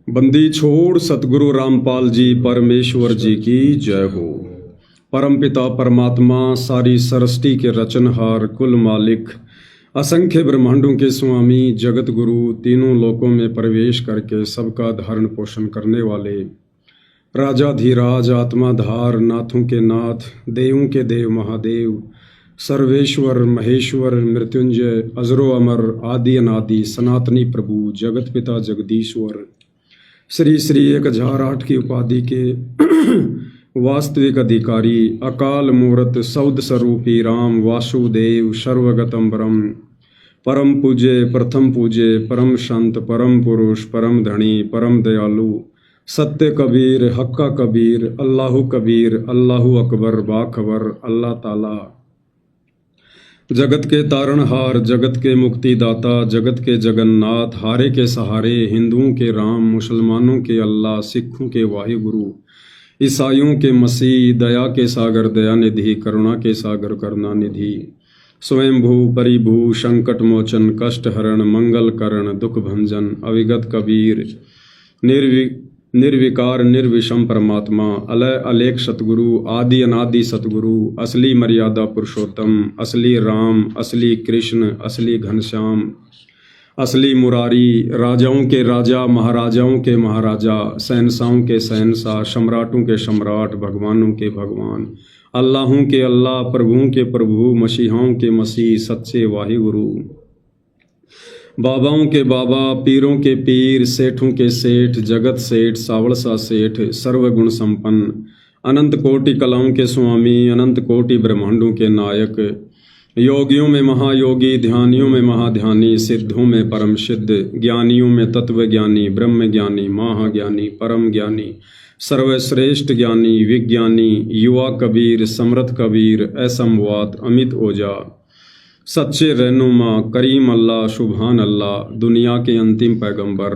बंदी छोड़ सतगुरु रामपाल जी परमेश्वर जी की जय हो। परमपिता परमात्मा सारी सृष्टि के रचनहार कुल मालिक असंख्य ब्रह्मांडों के स्वामी जगत गुरु तीनों लोकों में प्रवेश करके सबका धारण पोषण करने वाले राजाधिराज आत्माधार नाथों के नाथ देवों के देव महादेव सर्वेश्वर महेश्वर मृत्युंजय अजरो अमर आदि अनादि सनातनी प्रभु जगत पिता जगदीश्वर श्री श्री 1008 की उपाधि के वास्तविक अधिकारी अकाल मूर्त सौद स्वरूपी राम वासुदेव सर्वगतम परम पूज्य प्रथम पूज्य परम संत परम पुरुष परम धनी परम दयालु सत्य कबीर हक्का कबीर अल्लाहु कबीर अल्लाहु अकबर बाखबर अल्लाह ताला जगत के तारणहार जगत के मुक्तिदाता जगत के जगन्नाथ हारे के सहारे हिंदुओं के राम मुसलमानों के अल्लाह सिखों के वाहिगुरु ईसाइयों के मसीह दया के सागर दयानिधि करुणा के सागर करुणानिधि स्वयंभू परिभू संकट मोचन कष्ट हरण मंगल करण दुख भंजन अविगत कबीर निर्विकार निर्विषम परमात्मा अलय अलेख सतगुरु आदि अनादि सतगुरु असली मर्यादा पुरुषोत्तम असली राम असली कृष्ण असली घनश्याम असली मुरारी राजाओं के राजा महाराजाओं के महाराजा शहंशाहों के शहंशाह सम्राटों के सम्राट भगवानों के भगवान अल्लाहों के अल्लाह प्रभुओं के प्रभु मसीहाओं के मसीह सच्चे वाहिगुरु बाबाओं के बाबा पीरों के पीर सेठों के सेठ जगत सेठ सावड़सा सेठ सर्वगुण संपन्न अनंत कोटि कलाओं के स्वामी अनंत कोटि ब्रह्मांडों के नायक योगियों में महायोगी ध्यानियों में महाध्यानी सिद्धों में परम सिद्ध ज्ञानियों में तत्व ज्ञानी ब्रह्म ज्ञानी महाज्ञानी परम ज्ञानी सर्वश्रेष्ठ ज्ञानी विज्ञानी युवा कबीर समृद्ध कबीर असमवात अमित ओजा सच्चे रहनुमा करीम अल्लाह सुभान अल्लाह दुनिया के अंतिम पैगंबर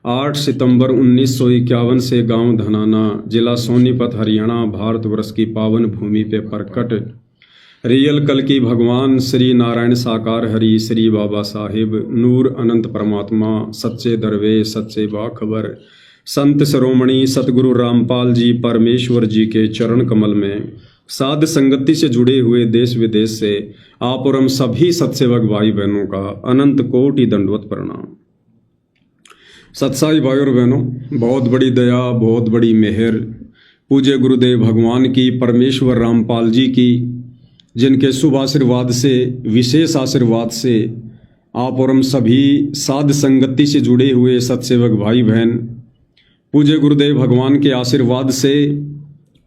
8 सितंबर 1951 से गांव धनाना जिला सोनीपत हरियाणा भारतवर्ष की पावन भूमि पे प्रकट रियल कल की भगवान श्री नारायण साकार हरि श्री बाबा साहिब नूर अनंत परमात्मा सच्चे दरवेश सच्चे बाखबर संत शिरोमणि सतगुरु रामपाल जी परमेश्वर जी के चरण कमल में साध संगति से जुड़े हुए देश विदेश से आप और हम सभी सत्सेवक भाई बहनों का अनंत कोटि दंडवत प्रणाम। सत्साई भाई और बहनों, बहुत बड़ी दया बहुत बड़ी मेहर पूज्य गुरुदेव भगवान की परमेश्वर रामपाल जी की जिनके शुभ आशीर्वाद से विशेष आशीर्वाद से आप और हम सभी साध संगति से जुड़े हुए सत्सेवक भाई बहन पूज्य गुरुदेव भगवान के आशीर्वाद से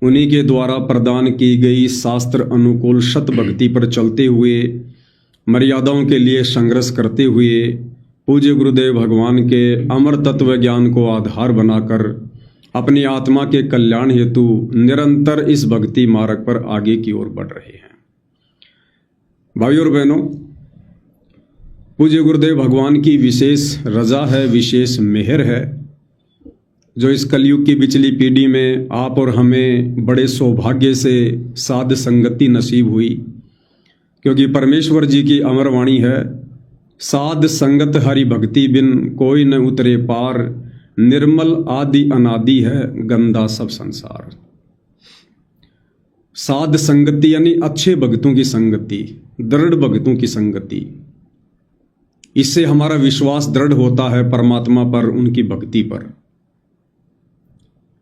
उन्हीं के द्वारा प्रदान की गई शास्त्र अनुकूल सत भक्ति पर चलते हुए मर्यादाओं के लिए संघर्ष करते हुए पूज्य गुरुदेव भगवान के अमर तत्व ज्ञान को आधार बनाकर अपनी आत्मा के कल्याण हेतु निरंतर इस भक्ति मार्ग पर आगे की ओर बढ़ रहे हैं। भाइयों और बहनों, पूज्य गुरुदेव भगवान की विशेष रजा है, विशेष मेहर है जो इस कलयुग की पिछली पीढ़ी में आप और हमें बड़े सौभाग्य से साध संगति नसीब हुई, क्योंकि परमेश्वर जी की अमर वाणी है साध संगत हरि भक्ति बिन कोई न उतरे पार निर्मल आदि अनादि है गंदा सब संसार। साध संगति यानी अच्छे भक्तों की संगति, दृढ़ भक्तों की संगति। इससे हमारा विश्वास दृढ़ होता है परमात्मा पर, उनकी भक्ति पर।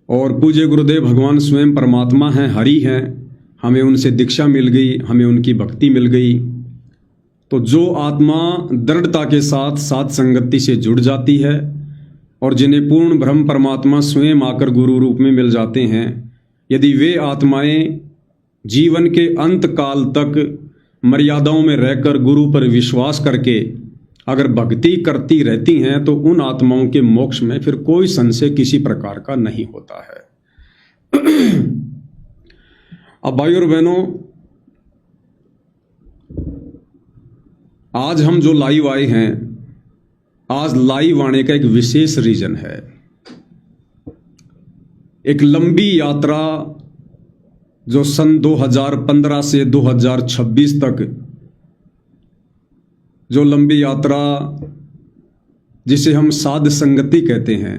और पूज्य गुरुदेव भगवान स्वयं परमात्मा हैं, हरि हैं, हमें उनसे दीक्षा मिल गई, हमें उनकी भक्ति मिल गई। तो जो आत्मा दृढ़ता के साथ साध संगति से जुड़ जाती है और जिन्हें पूर्ण ब्रह्म परमात्मा स्वयं आकर गुरु रूप में मिल जाते हैं, यदि वे आत्माएं जीवन के अंत काल तक मर्यादाओं में रहकर गुरु पर विश्वास करके अगर भक्ति करती रहती हैं तो उन आत्माओं के मोक्ष में फिर कोई संशय किसी प्रकार का नहीं होता है। अब भाइयों और बहनों, आज हम जो लाइव आए हैं, आज लाइव आने का एक विशेष रीजन है। एक लंबी यात्रा जो सन 2015 से 2026 तक जो लंबी यात्रा जिसे हम साध संगति कहते हैं,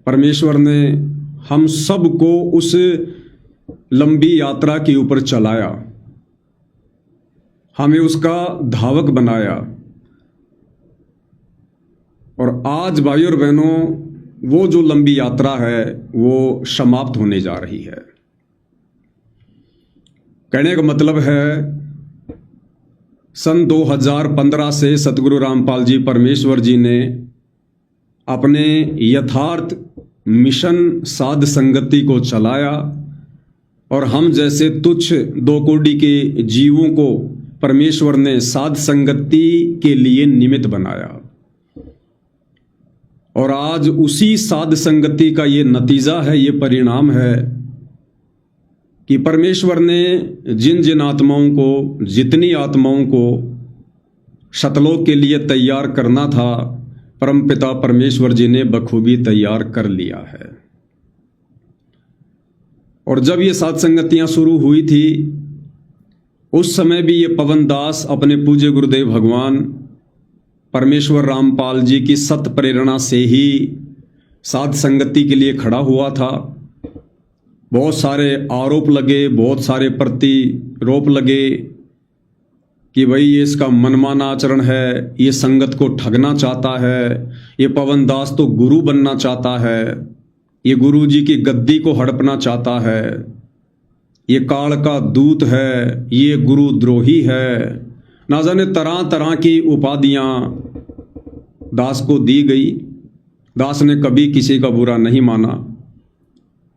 परमेश्वर ने हम सबको उस लंबी यात्रा के ऊपर चलाया, हमें उसका धावक बनाया। और आज भाइयों और बहनों, वो जो लंबी यात्रा है वो समाप्त होने जा रही है। कहने का मतलब है, सन 2015 से सतगुरु रामपाल जी परमेश्वर जी ने अपने यथार्थ मिशन साध संगति को चलाया और हम जैसे तुच्छ दो कोटि के जीवों को परमेश्वर ने साध संगति के लिए निमित्त बनाया। और आज उसी साध संगति का ये नतीजा है, ये परिणाम है कि परमेश्वर ने जिन जिन आत्माओं को, जितनी आत्माओं को सतलोक के लिए तैयार करना था, परमपिता परमेश्वर जी ने बखूबी तैयार कर लिया है। और जब ये साध संगतियां शुरू हुई थी, उस समय भी ये पवन दास अपने पूज्य गुरुदेव भगवान परमेश्वर रामपाल जी की सत प्रेरणा से ही साध संगति के लिए खड़ा हुआ था। बहुत सारे आरोप लगे, बहुत सारे प्रतिरोप लगे कि भाई ये इसका मनमाना आचरण है, ये संगत को ठगना चाहता है, ये पवन दास तो गुरु बनना चाहता है, ये गुरु जी की गद्दी को हड़पना चाहता है, ये काल का दूत है, ये गुरुद्रोही है। ना जाने तरह तरह की उपाधियां दास को दी गई। दास ने कभी किसी का बुरा नहीं माना,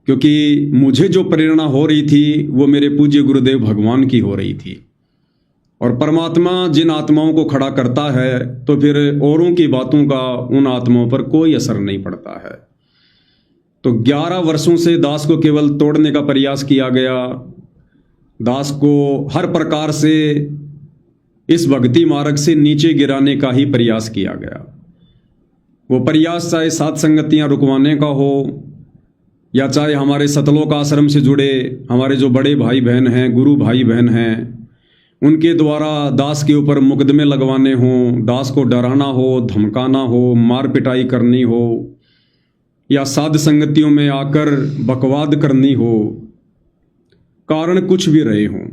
क्योंकि मुझे जो प्रेरणा हो रही थी वो मेरे पूज्य गुरुदेव भगवान की हो रही थी। और परमात्मा जिन आत्माओं को खड़ा करता है तो फिर औरों की बातों का उन आत्माओं पर कोई असर नहीं पड़ता है। तो 11 वर्षों से दास को केवल तोड़ने का प्रयास किया गया। दास को हर प्रकार से इस भक्ति मार्ग से नीचे गिराने का ही प्रयास किया गया। वो प्रयास चाहे साध संगतियां रुकवाने का हो, या चाहे हमारे सतलोक आश्रम से जुड़े हमारे जो बड़े भाई बहन हैं, गुरु भाई बहन हैं, उनके द्वारा दास के ऊपर मुकदमे लगवाने हों, दास को डराना हो, धमकाना हो, मार पिटाई करनी हो, या साध संगतियों में आकर बकवाद करनी हो, कारण कुछ भी रहे हों,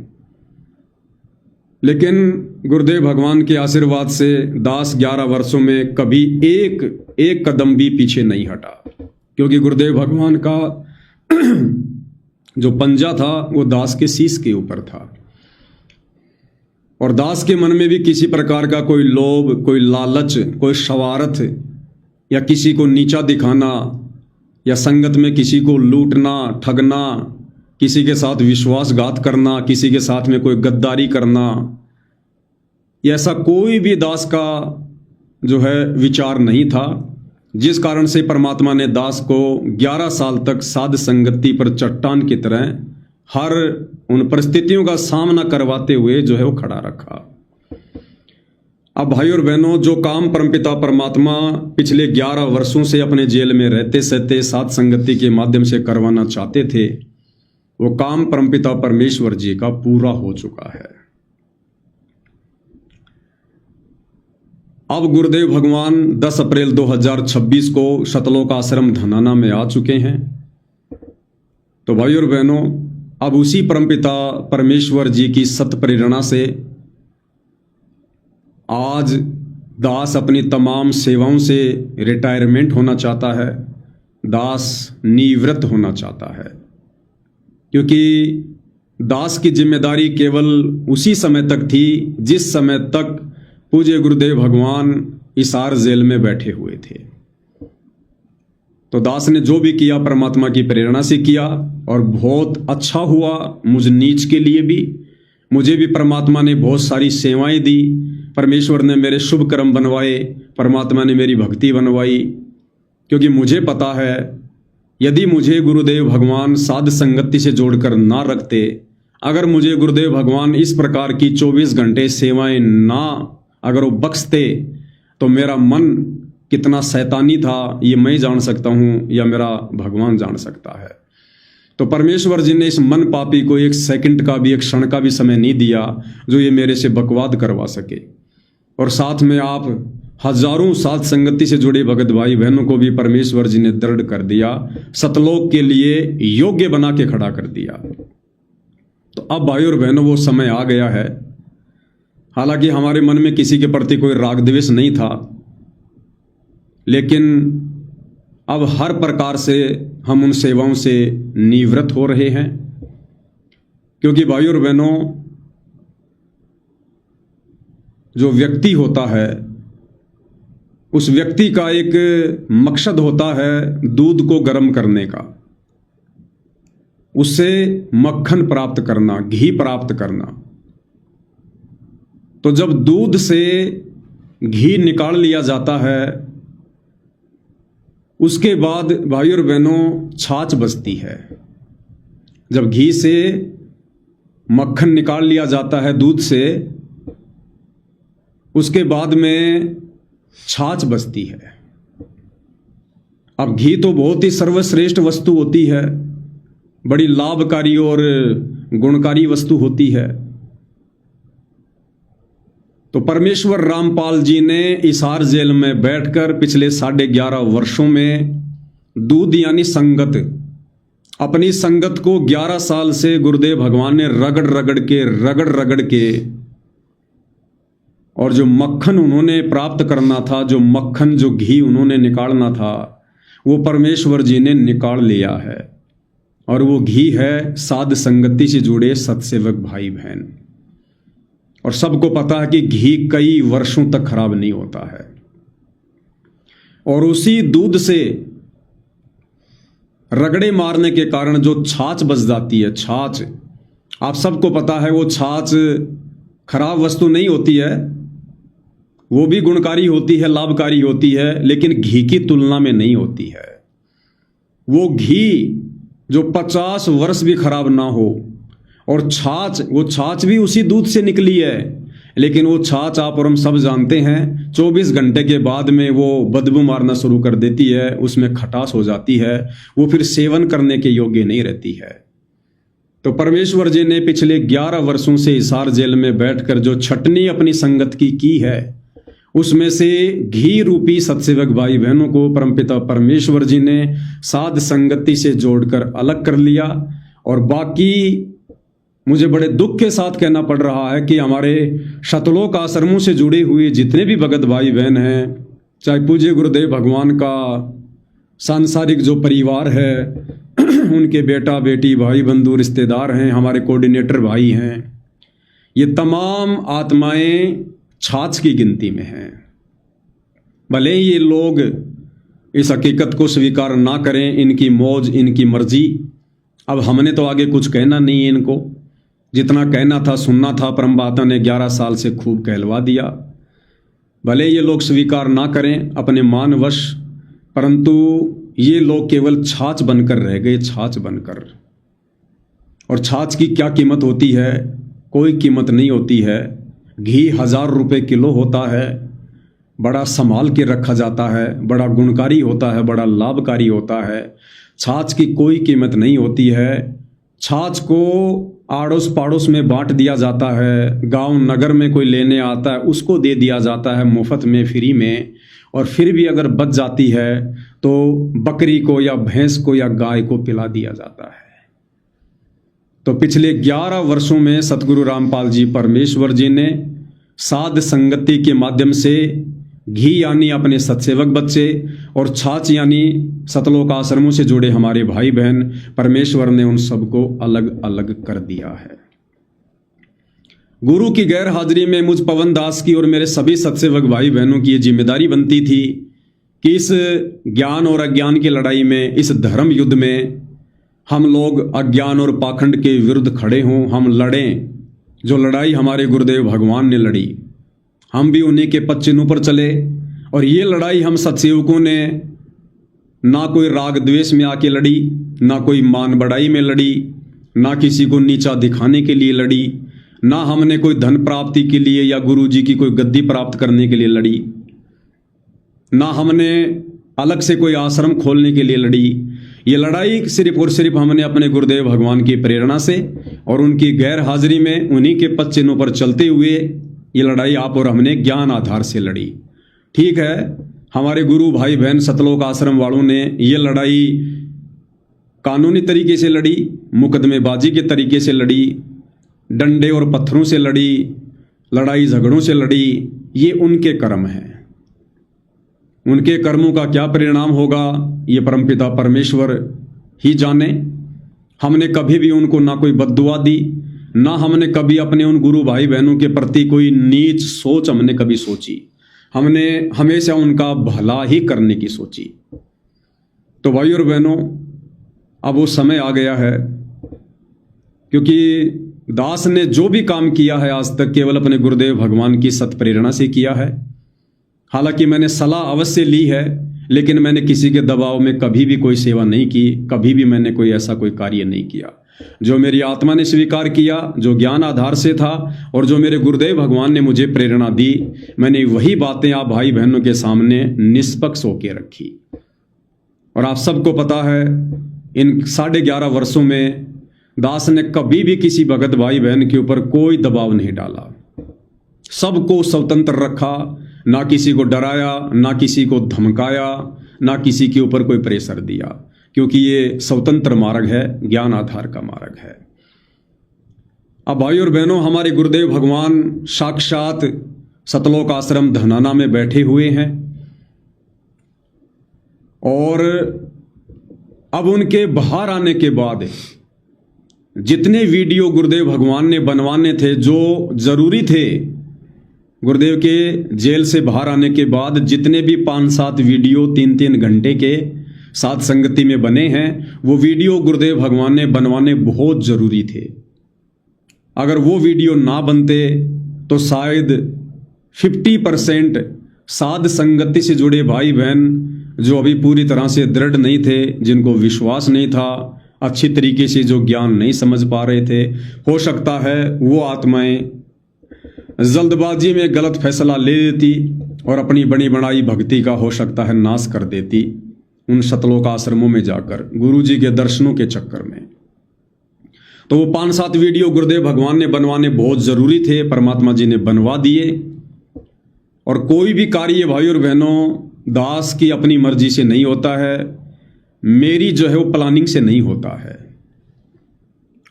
लेकिन गुरुदेव भगवान के आशीर्वाद से दास 11 वर्षों में कभी एक कदम भी पीछे नहीं हटा, क्योंकि गुरुदेव भगवान का जो पंजा था वो दास के शीश के ऊपर था। और दास के मन में भी किसी प्रकार का कोई लोभ, कोई लालच, कोई शवारत, या किसी को नीचा दिखाना, या संगत में किसी को लूटना, ठगना, किसी के साथ विश्वासघात करना, किसी के साथ में कोई गद्दारी करना, ऐसा कोई भी दास का जो है विचार नहीं था। जिस कारण से परमात्मा ने दास को 11 साल तक साध संगति पर चट्टान की तरह हर उन परिस्थितियों का सामना करवाते हुए जो है वो खड़ा रखा। अब भाई और बहनों, जो काम परमपिता परमात्मा पिछले 11 वर्षों से अपने जेल में रहते सहते साध संगति के माध्यम से करवाना चाहते थे, वो काम परमपिता परमेश्वर जी का पूरा हो चुका है। अब गुरुदेव भगवान 10 अप्रैल 2026 को सतलोक आश्रम धनाना में आ चुके हैं। तो भाई और बहनों, अब उसी परमपिता परमेश्वर जी की सत प्रेरणा से आज दास अपनी तमाम सेवाओं से रिटायरमेंट होना चाहता है, दास निवृत्त होना चाहता है, क्योंकि दास की जिम्मेदारी केवल उसी समय तक थी जिस समय तक पूज्य गुरुदेव भगवान हिसार जेल में बैठे हुए थे। तो दास ने जो भी किया परमात्मा की प्रेरणा से किया, और बहुत अच्छा हुआ मुझ नीच के लिए भी। मुझे भी परमात्मा ने बहुत सारी सेवाएं दी, परमेश्वर ने मेरे शुभ कर्म बनवाए, परमात्मा ने मेरी भक्ति बनवाई, क्योंकि मुझे पता है यदि मुझे गुरुदेव भगवान साध संगति से जोड़कर ना रखते, अगर मुझे गुरुदेव भगवान इस प्रकार की 24 घंटे सेवाएं ना अगर वो बख्शते, तो मेरा मन कितना शैतानी था ये मैं जान सकता हूँ, या मेरा भगवान जान सकता है। तो परमेश्वर जी ने इस मन पापी को एक सेकंड का भी, एक क्षण का भी समय नहीं दिया जो ये मेरे से बकवाद करवा सके। और साथ में आप हजारों साथ संगति से जुड़े भगत भाई बहनों को भी परमेश्वर जी ने दृढ़ कर दिया, सतलोक के लिए योग्य बना के खड़ा कर दिया। तो अब भाई और बहनों वो समय आ गया है। हालांकि हमारे मन में किसी के प्रति कोई राग द्वेष नहीं था, लेकिन अब हर प्रकार से हम उन सेवाओं से निवृत्त हो रहे हैं, क्योंकि भाई और बहनों जो व्यक्ति होता है उस व्यक्ति का एक मकसद होता है दूध को गर्म करने का, उससे मक्खन प्राप्त करना, घी प्राप्त करना। तो जब दूध से घी निकाल लिया जाता है उसके बाद भाई और बहनों छाछ बचती है। जब घी से मक्खन निकाल लिया जाता है दूध से, उसके बाद में छाछ बचती है। अब घी तो बहुत ही सर्वश्रेष्ठ वस्तु होती है, बड़ी लाभकारी और गुणकारी वस्तु होती है। तो परमेश्वर रामपाल जी ने हिसार जेल में बैठकर पिछले 11.5 वर्षों में दूध यानी संगत, अपनी संगत को 11 साल से गुरुदेव भगवान ने रगड़ रगड़ के और जो मक्खन उन्होंने प्राप्त करना था, जो मक्खन जो घी उन्होंने निकालना था, वो परमेश्वर जी ने निकाल लिया है। और वो घी है साध संगति से जुड़े सत्सेवक भाई बहन। और सबको पता है कि घी कई वर्षों तक खराब नहीं होता है। और उसी दूध से रगड़े मारने के कारण जो छाछ बच जाती है, छाछ आप सबको पता है वो छाछ खराब वस्तु नहीं होती है, वो भी गुणकारी होती है, लाभकारी होती है, लेकिन घी की तुलना में नहीं होती है। वो घी जो 50 वर्ष भी खराब ना हो, और छाछ, वो छाछ भी उसी दूध से निकली है, लेकिन वो छाछ आप और हम सब जानते हैं 24 घंटे के बाद में वो बदबू मारना शुरू कर देती है, उसमें खटास हो जाती है, वो फिर सेवन करने के योग्य नहीं रहती है। तो परमेश्वर जी ने पिछले 11 वर्षों से हिसार जेल में बैठकर जो छटनी अपनी संगत की है, उसमें से घी रूपी सत्सेवक भाई बहनों को परमपिता परमेश्वर जी ने साध संगति से जोड़कर अलग कर लिया। और बाकी मुझे बड़े दुख के साथ कहना पड़ रहा है कि हमारे शतलोक आश्रमों से जुड़े हुए जितने भी भगत भाई बहन हैं, चाहे पूज्य गुरुदेव भगवान का सांसारिक जो परिवार है, उनके बेटा बेटी भाई बंधु रिश्तेदार हैं, हमारे कोऑर्डिनेटर भाई हैं, ये तमाम आत्माएं छाछ की गिनती में हैं। भले ही ये लोग इस हकीकत को स्वीकार ना करें, इनकी मौज इनकी मर्जी। अब हमने तो आगे कुछ कहना नहीं है इनको, जितना कहना था सुनना था परमबाता ने 11 साल से खूब कहलवा दिया। भले ये लोग स्वीकार ना करें अपने मानवश, परंतु ये लोग केवल छाछ बनकर रह गए, छाछ बनकर। और छाछ की क्या कीमत होती है? कोई कीमत नहीं होती है। घी 1000 रुपये किलो होता है, बड़ा संभाल के रखा जाता है, बड़ा गुणकारी होता है, बड़ा लाभकारी होता है। छाछ की कोई कीमत नहीं होती है। छाछ को आड़ोस पाड़ोस में बांट दिया जाता है, गांव नगर में कोई लेने आता है उसको दे दिया जाता है मुफ्त में, फ्री में। और फिर भी अगर बच जाती है तो बकरी को या भैंस को या गाय को पिला दिया जाता है। तो पिछले 11 वर्षों में सतगुरु रामपाल जी परमेश्वर जी ने साध संगति के माध्यम से घी यानी अपने सत्सेवक बच्चे और छाछ यानी सतलोक आश्रमों से जुड़े हमारे भाई बहन, परमेश्वर ने उन सबको अलग अलग कर दिया है। गुरु की गैर हाजिरी में मुझ पवन दास की और मेरे सभी सत्सेवक भाई बहनों की ये जिम्मेदारी बनती थी कि इस ज्ञान और अज्ञान की लड़ाई में, इस धर्म युद्ध में हम लोग अज्ञान और पाखंड के विरुद्ध खड़े हों, हम लड़ें। जो लड़ाई हमारे गुरुदेव भगवान ने लड़ी, हम भी उन्हीं के पद चिन्हों पर चले। और ये लड़ाई हम सत्सेवकों ने ना कोई राग द्वेष में आके लड़ी, ना कोई मान बढ़ाई में लड़ी, ना किसी को नीचा दिखाने के लिए लड़ी, ना हमने कोई धन प्राप्ति के लिए या गुरु जी की कोई गद्दी प्राप्त करने के लिए लड़ी, ना हमने अलग से कोई आश्रम खोलने के लिए लड़ी। ये लड़ाई सिर्फ और सिर्फ हमने अपने गुरुदेव भगवान की प्रेरणा से और उनकी गैर हाजिरी में, उन्हीं के पद चिन्हों पर चलते हुए ये लड़ाई आप और हमने ज्ञान आधार से लड़ी। ठीक है, हमारे गुरु भाई बहन सतलोक आश्रम वालों ने ये लड़ाई कानूनी तरीके से लड़ी, मुकदमेबाजी के तरीके से लड़ी, डंडे और पत्थरों से लड़ी, लड़ाई झगड़ों से लड़ी। ये उनके कर्म हैं। उनके कर्मों का क्या परिणाम होगा ये परमपिता परमेश्वर ही जाने। हमने कभी भी उनको ना कोई बद्दुआ दी, ना हमने कभी अपने उन गुरु भाई बहनों के प्रति कोई नीच सोच हमने कभी सोची। हमने हमेशा उनका भला ही करने की सोची। तो भाई और बहनों, अब वो समय आ गया है, क्योंकि दास ने जो भी काम किया है आज तक केवल अपने गुरुदेव भगवान की सत प्रेरणा से किया है। हालांकि मैंने सलाह अवश्य ली है, लेकिन मैंने किसी के दबाव में कभी भी कोई सेवा नहीं की, कभी भी मैंने कोई ऐसा कोई कार्य नहीं किया। जो मेरी आत्मा ने स्वीकार किया, जो ज्ञान आधार से था और जो मेरे गुरुदेव भगवान ने मुझे प्रेरणा दी, मैंने वही बातें आप भाई बहनों के सामने निष्पक्ष होकर रखी। और आप सबको पता है, इन 11.5 वर्षों में दास ने कभी भी किसी भगत भाई बहन के ऊपर कोई दबाव नहीं डाला। सबको स्वतंत्र रखा, ना किसी को डराया, ना किसी को धमकाया, ना किसी के ऊपर कोई प्रेशर दिया, क्योंकि ये स्वतंत्र मार्ग है, ज्ञान आधार का मार्ग है। अब भाई और बहनों, हमारे गुरुदेव भगवान साक्षात सतलोक आश्रम धनाना में बैठे हुए हैं और अब उनके बाहर आने के बाद जितने वीडियो गुरुदेव भगवान ने बनवाने थे, जो जरूरी थे, गुरुदेव के जेल से बाहर आने के बाद जितने भी 5-7 वीडियो 3-3 घंटे के साथ संगति में बने हैं, वो वीडियो गुरुदेव भगवान ने बनवाने बहुत जरूरी थे। अगर वो वीडियो ना बनते तो शायद 50% साध संगति से जुड़े भाई बहन जो अभी पूरी तरह से दृढ़ नहीं थे, जिनको विश्वास नहीं था, अच्छी तरीके से जो ज्ञान नहीं समझ पा रहे थे, हो सकता है वो आत्माएं जल्दबाजी में गलत फैसला ले लेती और अपनी बड़ी बड़ाई भक्ति का हो सकता है नाश कर देती उन सतलोक आश्रमों में जाकर गुरु जी के दर्शनों के चक्कर में। तो वो 5-7 वीडियो गुरुदेव भगवान ने बनवाने बहुत जरूरी थे, परमात्मा जी ने बनवा दिए। और कोई भी कार्य भाई और बहनों दास की अपनी मर्जी से नहीं होता है, मेरी जो है वो प्लानिंग से नहीं होता है।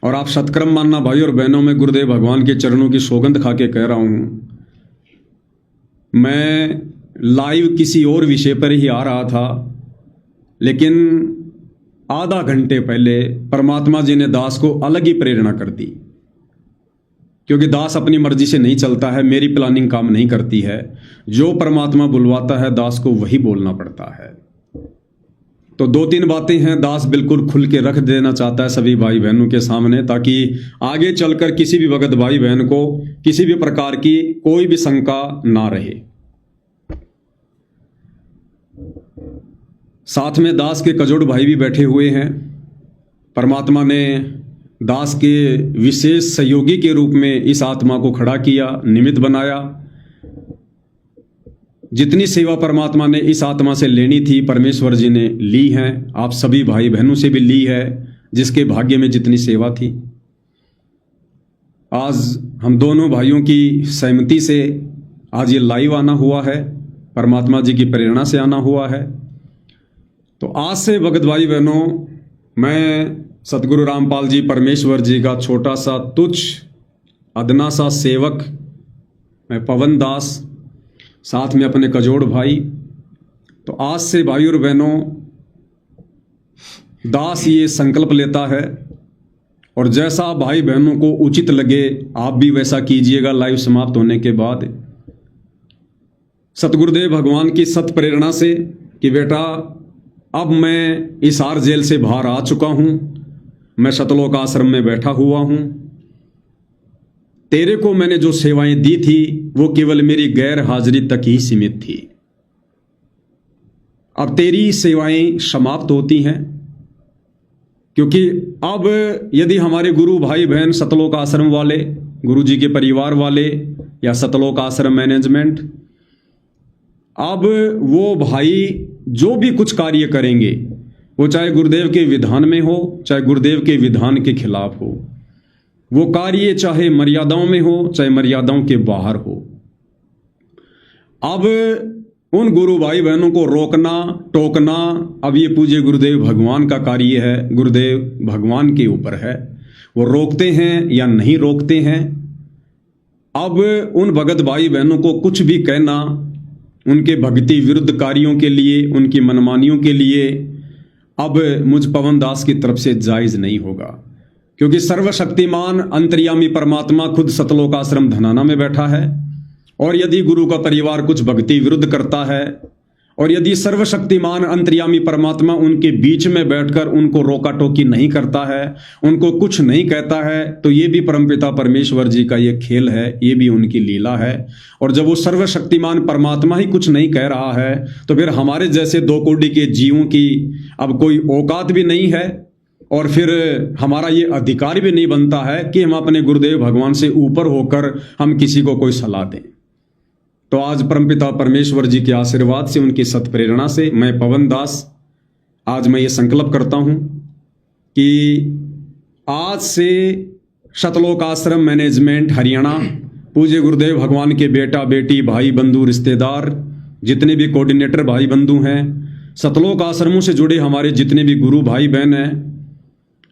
और आप सत्कर्म मानना भाई और बहनों, मैं गुरुदेव भगवान के चरणों की सौगंध खा के कह रहा हूं, मैं लाइव किसी और विषय पर ही आ रहा था, लेकिन आधा घंटे पहले परमात्मा जी ने दास को अलग ही प्रेरणा कर दी। क्योंकि दास अपनी मर्जी से नहीं चलता है, मेरी प्लानिंग काम नहीं करती है। जो परमात्मा बुलवाता है दास को वही बोलना पड़ता है। तो 2-3 बातें हैं दास बिल्कुल खुल के रख देना चाहता है सभी भाई बहनों के सामने, ताकि आगे चलकर किसी भी भगत भाई बहन को किसी भी प्रकार की कोई भी शंका ना रहे। साथ में दास के कजोड़ भाई भी बैठे हुए हैं। परमात्मा ने दास के विशेष सहयोगी के रूप में इस आत्मा को खड़ा किया, निमित्त बनाया। जितनी सेवा परमात्मा ने इस आत्मा से लेनी थी परमेश्वर जी ने ली है, आप सभी भाई बहनों से भी ली है, जिसके भाग्य में जितनी सेवा थी। आज हम दोनों भाइयों की सहमति से आज ये लाइव आना हुआ है, परमात्मा जी की प्रेरणा से आना हुआ है। तो आज से भगत भाई बहनों, मैं सतगुरु रामपाल जी परमेश्वर जी का छोटा सा तुच्छ अदना सा सेवक, मैं पवन दास, साथ में अपने कजोड़ भाई। तो आज से भाई और बहनों, दास ये संकल्प लेता है और जैसा भाई बहनों को उचित लगे आप भी वैसा कीजिएगा। लाइव समाप्त होने के बाद सतगुरुदेव भगवान की सत प्रेरणा से कि बेटा अब मैं इस आर जेल से बाहर आ चुका हूं, मैं सतलोक आश्रम में बैठा हुआ हूं, तेरे को मैंने जो सेवाएं दी थी वो केवल मेरी गैर हाजिरी तक ही सीमित थी। अब तेरी सेवाएं समाप्त होती हैं, क्योंकि अब यदि हमारे गुरु भाई बहन सतलोक आश्रम वाले, गुरु जी के परिवार वाले या सतलोक आश्रम मैनेजमेंट, अब वो भाई जो भी कुछ कार्य करेंगे वो चाहे गुरुदेव के विधान में हो, चाहे गुरुदेव के विधान के खिलाफ हो, वो कार्य चाहे मर्यादाओं में हो चाहे मर्यादाओं के बाहर हो, अब उन गुरु भाई बहनों को रोकना टोकना अब ये पूज्य गुरुदेव भगवान का कार्य है, गुरुदेव भगवान के ऊपर है, वो रोकते हैं या नहीं रोकते हैं। अब उन भगत भाई बहनों को कुछ भी कहना उनके भक्ति विरुद्ध कार्यों के लिए, उनकी मनमानियों के लिए अब मुझ पवन दास की तरफ से जायज़ नहीं होगा, क्योंकि सर्वशक्तिमान अंतर्यामी परमात्मा खुद सतलोक आश्रम धनाना में बैठा है। और यदि गुरु का परिवार कुछ भक्ति विरुद्ध करता है और यदि सर्वशक्तिमान अंतर्यामी परमात्मा उनके बीच में बैठकर उनको रोका टोकी नहीं करता है, उनको कुछ नहीं कहता है, तो ये भी परमपिता परमेश्वर जी का ये खेल है, ये भी उनकी लीला है। और जब वो सर्वशक्तिमान परमात्मा ही कुछ नहीं कह रहा है तो फिर हमारे जैसे दो कोटि के जीवों की अब कोई औकात भी नहीं है और फिर हमारा ये अधिकार भी नहीं बनता है कि हम अपने गुरुदेव भगवान से ऊपर होकर हम किसी को कोई सलाह दें। तो आज परमपिता परमेश्वर जी के आशीर्वाद से, उनकी सत्प्रेरणा से मैं पवन दास आज मैं ये संकल्प करता हूँ कि आज से सतलोक आश्रम मैनेजमेंट हरियाणा, पूज्य गुरुदेव भगवान के बेटा बेटी भाई बंधु रिश्तेदार जितने भी कोऑर्डिनेटर भाई बंधु हैं, सतलोक आश्रमों से जुड़े हमारे जितने भी गुरु भाई बहन हैं,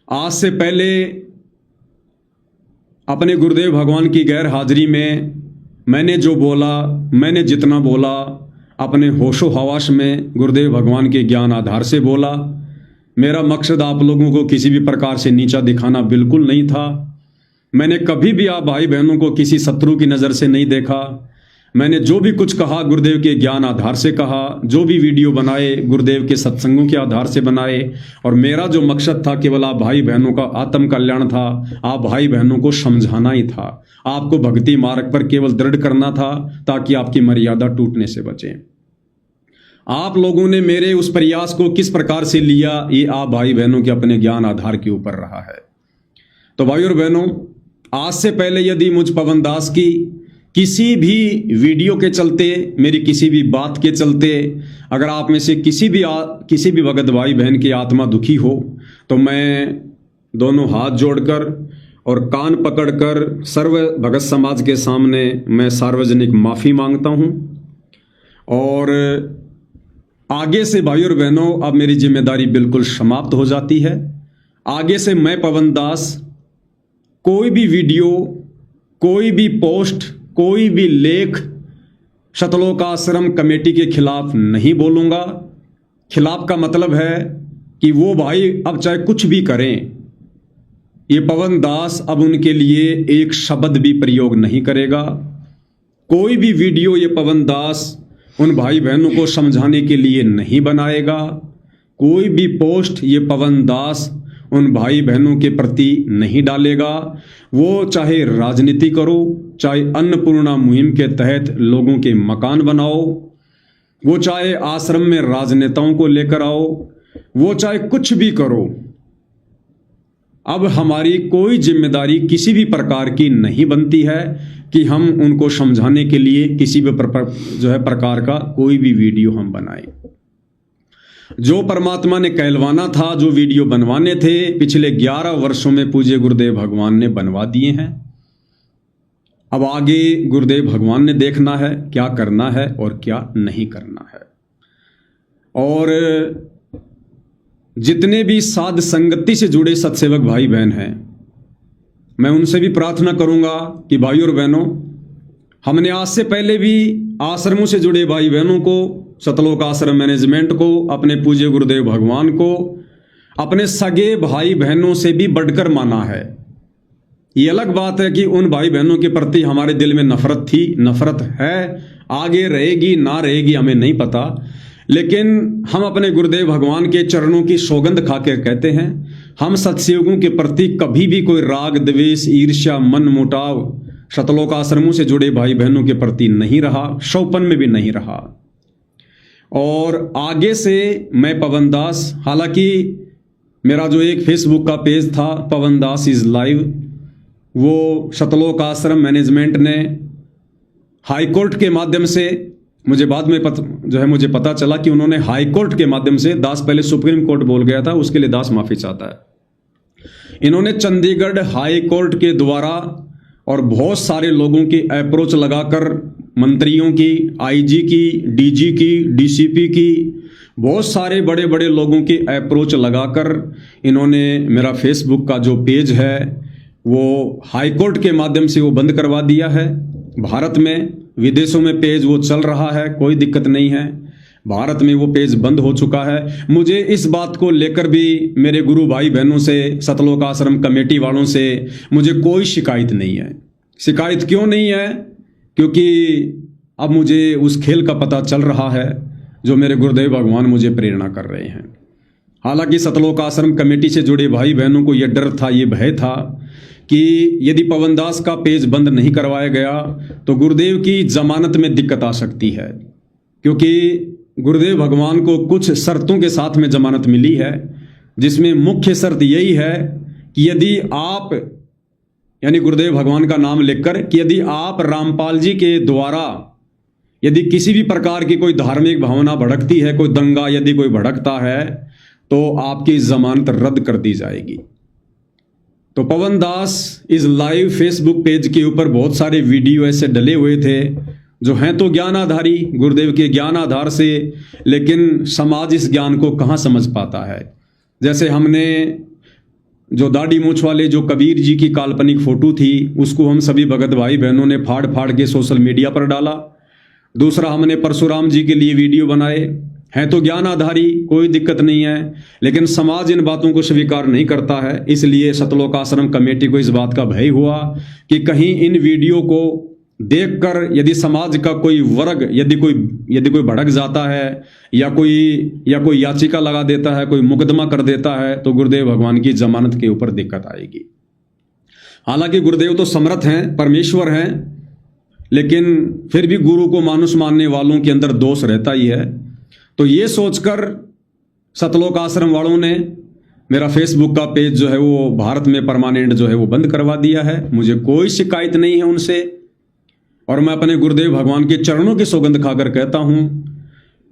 आज से पहले अपने गुरुदेव भगवान की गैर हाजिरी में मैंने जो बोला, मैंने जितना बोला अपने होशो हवास में गुरुदेव भगवान के ज्ञान आधार से बोला। मेरा मकसद आप लोगों को किसी भी प्रकार से नीचा दिखाना बिल्कुल नहीं था। मैंने कभी भी आप भाई बहनों को किसी शत्रु की नज़र से नहीं देखा। मैंने जो भी कुछ कहा गुरुदेव के ज्ञान आधार से कहा, जो भी वीडियो बनाए गुरुदेव के सत्संगों के आधार से बनाए। और मेरा जो मकसद था केवल आप भाई बहनों का आत्म कल्याण था, आप भाई बहनों को समझाना ही था, आपको भक्ति मार्ग पर केवल दृढ़ करना था ताकि आपकी मर्यादा टूटने से बचे। आप लोगों ने मेरे उस प्रयास को किस प्रकार से लिया, ये आप भाई बहनों के अपने ज्ञान आधार के ऊपर रहा है। तो भाई और बहनों, आज से पहले यदि मुझ पवन दास की किसी भी वीडियो के चलते, मेरी किसी भी बात के चलते अगर आप में से किसी भी भगत भाई बहन की आत्मा दुखी हो, तो मैं दोनों हाथ जोड़कर और कान पकड़कर सर्व भगत समाज के सामने मैं सार्वजनिक माफ़ी मांगता हूं। और आगे से भाई और बहनों अब मेरी जिम्मेदारी बिल्कुल समाप्त हो जाती है। आगे से मैं पवन दास कोई भी वीडियो, कोई भी पोस्ट, कोई भी लेख सतलोक आश्रम कमेटी के खिलाफ नहीं बोलूँगा। खिलाफ का मतलब है कि वो भाई अब चाहे कुछ भी करें, ये पवन दास अब उनके लिए एक शब्द भी प्रयोग नहीं करेगा। कोई भी वीडियो ये पवन दास उन भाई बहनों को समझाने के लिए नहीं बनाएगा। कोई भी पोस्ट ये पवन दास उन भाई बहनों के प्रति नहीं डालेगा। वो चाहे राजनीति करो, चाहे अन्नपूर्णा मुहिम के तहत लोगों के मकान बनाओ, वो चाहे आश्रम में राजनेताओं को लेकर आओ, वो चाहे कुछ भी करो, अब हमारी कोई जिम्मेदारी किसी भी प्रकार की नहीं बनती है कि हम उनको समझाने के लिए किसी भी प्रकार का कोई भी वीडियो हम बनाएं। जो परमात्मा ने कहलवाना था, जो वीडियो बनवाने थे, पिछले 11 वर्षों में पूज्य गुरुदेव भगवान ने बनवा दिए हैं। अब आगे गुरुदेव भगवान ने देखना है क्या करना है और क्या नहीं करना है। और जितने भी साध संगति से जुड़े सत्सेवक भाई बहन हैं, मैं उनसे भी प्रार्थना करूंगा कि भाई और बहनों, हमने आज से पहले भी आश्रमों से जुड़े भाई बहनों को, सतलोक आश्रम मैनेजमेंट को, अपने पूज्य गुरुदेव भगवान को अपने सगे भाई बहनों से भी बढ़कर माना है। ये अलग बात है कि उन भाई बहनों के प्रति हमारे दिल में नफरत थी, नफरत है, आगे रहेगी ना रहेगी हमें नहीं पता, लेकिन हम अपने गुरुदेव भगवान के चरणों की सौगंध खाकर कहते हैं, हम सत्सेवकों के प्रति कभी भी कोई राग द्वेष ईर्ष्या मन मुटाव सतलोक आश्रमों से जुड़े भाई बहनों के प्रति नहीं रहा, शौपन में भी नहीं रहा। और आगे से मैं पवन दास, हालांकि मेरा जो एक फेसबुक का पेज था पवन दास इज लाइव, वो सतलोक आश्रम मैनेजमेंट ने हाई कोर्ट के माध्यम से, मुझे बाद में मुझे पता चला कि उन्होंने हाई कोर्ट के माध्यम से, दास पहले सुप्रीम कोर्ट बोल गया था, उसके लिए दास माफी चाहता है। इन्होंने चंडीगढ़ हाई कोर्ट के द्वारा और बहुत सारे लोगों की अप्रोच लगाकर मंत्रियों की, आईजी की, डीजी की, डीसीपी की, बहुत सारे बड़े बड़े लोगों की अप्रोच लगाकर इन्होंने मेरा फेसबुक का जो पेज है वो हाईकोर्ट के माध्यम से वो बंद करवा दिया है। भारत में, विदेशों में पेज वो चल रहा है, कोई दिक्कत नहीं है। भारत में वो पेज बंद हो चुका है। मुझे इस बात को लेकर भी मेरे गुरु भाई बहनों से, सतलोक आश्रम कमेटी वालों से मुझे कोई शिकायत नहीं है। शिकायत क्यों नहीं है? क्योंकि अब मुझे उस खेल का पता चल रहा है जो मेरे गुरुदेव भगवान मुझे प्रेरणा कर रहे हैं। हालांकि सतलोक आश्रम कमेटी से जुड़े भाई बहनों को यह डर था, ये भय था कि यदि पवन दास का पेज बंद नहीं करवाया गया तो गुरुदेव की जमानत में दिक्कत आ सकती है, क्योंकि गुरुदेव भगवान को कुछ शर्तों के साथ में जमानत मिली है, जिसमें मुख्य शर्त यही है कि यदि आप, यानी गुरुदेव भगवान का नाम लेकर, कि यदि आप रामपाल जी के द्वारा यदि किसी भी प्रकार की कोई धार्मिक भावना भड़कती है, कोई दंगा यदि कोई भड़कता है, तो आपकी जमानत रद्द कर दी जाएगी। तो पवन दास इस लाइव फेसबुक पेज के ऊपर बहुत सारे वीडियो ऐसे डले हुए थे जो हैं तो ज्ञान आधारी, गुरुदेव के ज्ञान आधार से, लेकिन समाज इस ज्ञान को कहाँ समझ पाता है। जैसे हमने जो दाढ़ी मूछ वाले जो कबीर जी की काल्पनिक फोटो थी, उसको हम सभी भगत भाई बहनों ने फाड़ फाड़ के सोशल मीडिया पर डाला। दूसरा, हमने परशुराम जी के लिए वीडियो बनाए, हैं तो ज्ञान आधारी, कोई दिक्कत नहीं है, लेकिन समाज इन बातों को स्वीकार नहीं करता है। इसलिए सतलोक आश्रम कमेटी को इस बात का भय हुआ कि कहीं इन वीडियो को देखकर यदि समाज का कोई वर्ग यदि कोई भड़क जाता है या कोई याचिका लगा देता है, कोई मुकदमा कर देता है, तो गुरुदेव भगवान की जमानत के ऊपर दिक्कत आएगी। हालांकि गुरुदेव तो समर्थ हैं, परमेश्वर हैं, लेकिन फिर भी गुरु को मानुष मानने वालों के अंदर दोष रहता ही है। तो ये सोचकर सतलोक आश्रम वालों ने मेरा फेसबुक का पेज जो है वो भारत में परमानेंट जो है वो बंद करवा दिया है। मुझे कोई शिकायत नहीं है उनसे, और मैं अपने गुरुदेव भगवान के चरणों की सौगंध खाकर कहता हूं,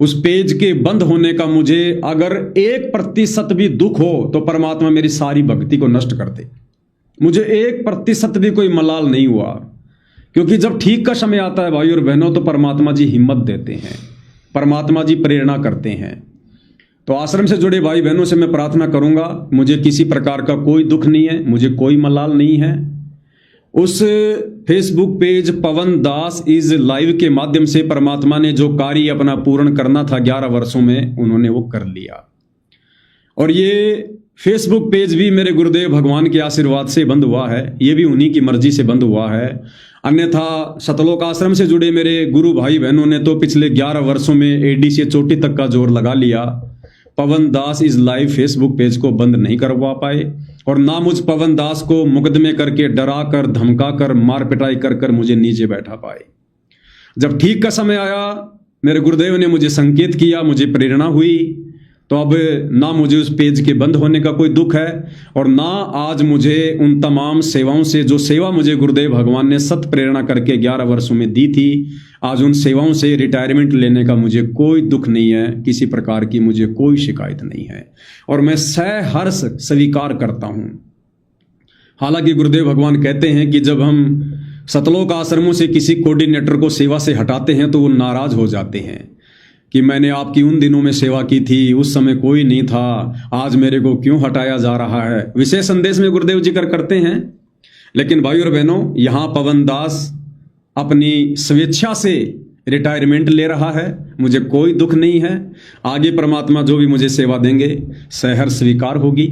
उस पेज के बंद होने का मुझे अगर 1% भी दुख हो तो परमात्मा मेरी सारी भक्ति को नष्ट कर दे। मुझे 1% भी कोई मलाल नहीं हुआ, क्योंकि जब ठीक का समय आता है भाई और बहनों, तो परमात्मा जी हिम्मत देते हैं, परमात्मा जी प्रेरणा करते हैं। तो आश्रम से जुड़े भाई बहनों से मैं प्रार्थना करूंगा, मुझे किसी प्रकार का कोई दुख नहीं है, मुझे कोई मलाल नहीं है। उस Facebook page Pawan Das is live के माध्यम से परमात्मा ने जो कार्य अपना पूर्ण करना था 11 वर्षों में, उन्होंने वो कर लिया। और ये फेसबुक पेज भी मेरे गुरुदेव भगवान के आशीर्वाद से बंद हुआ है, ये भी उन्हीं की मर्जी से बंद हुआ है। अन्यथा सतलोक आश्रम से जुड़े मेरे गुरु भाई बहनों ने तो पिछले 11 वर्षों में एडी से चोटी तक का जोर लगा लिया, पवन दास इज लाइव फेसबुक पेज को बंद नहीं करवा पाए, और ना मुझ पवन दास को मुकदमे करके, डरा कर, धमका कर, मार पिटाई कर मुझे नीचे बैठा पाए। जब ठीक का समय आया, मेरे गुरुदेव ने मुझे संकेत किया, मुझे प्रेरणा हुई, तो अब ना मुझे उस पेज के बंद होने का कोई दुख है, और ना आज मुझे उन तमाम सेवाओं से, जो सेवा मुझे गुरुदेव भगवान ने सत प्रेरणा करके 11 वर्षों में दी थी, आज उन सेवाओं से रिटायरमेंट लेने का मुझे कोई दुख नहीं है, किसी प्रकार की मुझे कोई शिकायत नहीं है, और मैं सहर्ष स्वीकार करता हूं। हालांकि गुरुदेव भगवान कहते हैं कि जब हम सतलोक आश्रमों से किसी कोऑर्डिनेटर को सेवा से हटाते हैं तो वो नाराज हो जाते हैं कि मैंने आपकी उन दिनों में सेवा की थी, उस समय कोई नहीं था, आज मेरे को क्यों हटाया जा रहा है। विशेष संदेश में गुरुदेव जिक्र करते हैं। लेकिन भाई और बहनों, यहां पवन दास अपनी स्वेच्छा से रिटायरमेंट ले रहा है, मुझे कोई दुख नहीं है। आगे परमात्मा जो भी मुझे सेवा देंगे सहर्ष स्वीकार होगी,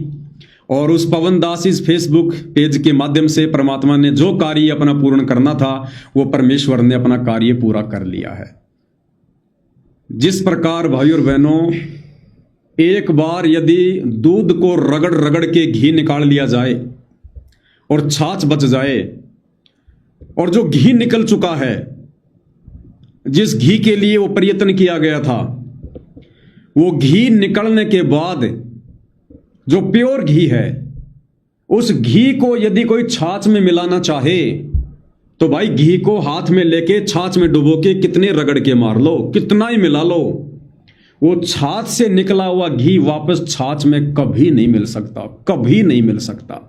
और उस पवन दास इस फेसबुक पेज के माध्यम से परमात्मा ने जो कार्य अपना पूर्ण करना था, वो परमेश्वर ने अपना कार्य पूरा कर लिया है। जिस प्रकार भाई और बहनों, एक बार यदि दूध को रगड़ रगड़ के घी निकाल लिया जाए और छाछ बच जाए, और जो घी निकल चुका है, जिस घी के लिए वो प्रयत्न किया गया था, वो घी निकलने के बाद जो प्योर घी है, उस घी को यदि कोई छाछ में मिलाना चाहे तो भाई घी को हाथ में लेके छाछ में डुबो के कितने रगड़ के मार लो, कितना ही मिला लो, वो छाछ से निकला हुआ घी वापस छाछ में कभी नहीं मिल सकता, कभी नहीं मिल सकता।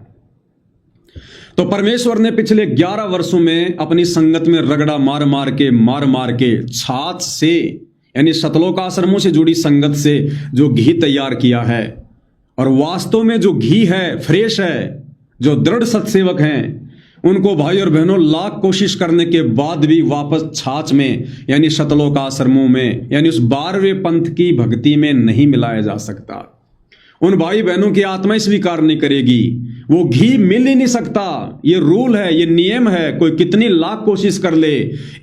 तो परमेश्वर ने पिछले 11 वर्षों में अपनी संगत में रगड़ा मार मार के छाछ से यानी सतलोक आश्रमों से जुड़ी संगत से जो घी तैयार किया है, और वास्तव में जो घी है फ्रेश है, जो दृढ़ सत्सेवक हैं उनको भाई और बहनों लाख कोशिश करने के बाद भी वापस छाछ में यानी सतलोक आश्रमों में यानी उस 12वें पंथ की भक्ति में नहीं मिलाया जा सकता। उन भाई बहनों की आत्मा स्वीकार नहीं करेगी, वो घी मिल ही नहीं सकता। ये रूल है, ये नियम है। कोई कितनी लाख कोशिश कर ले,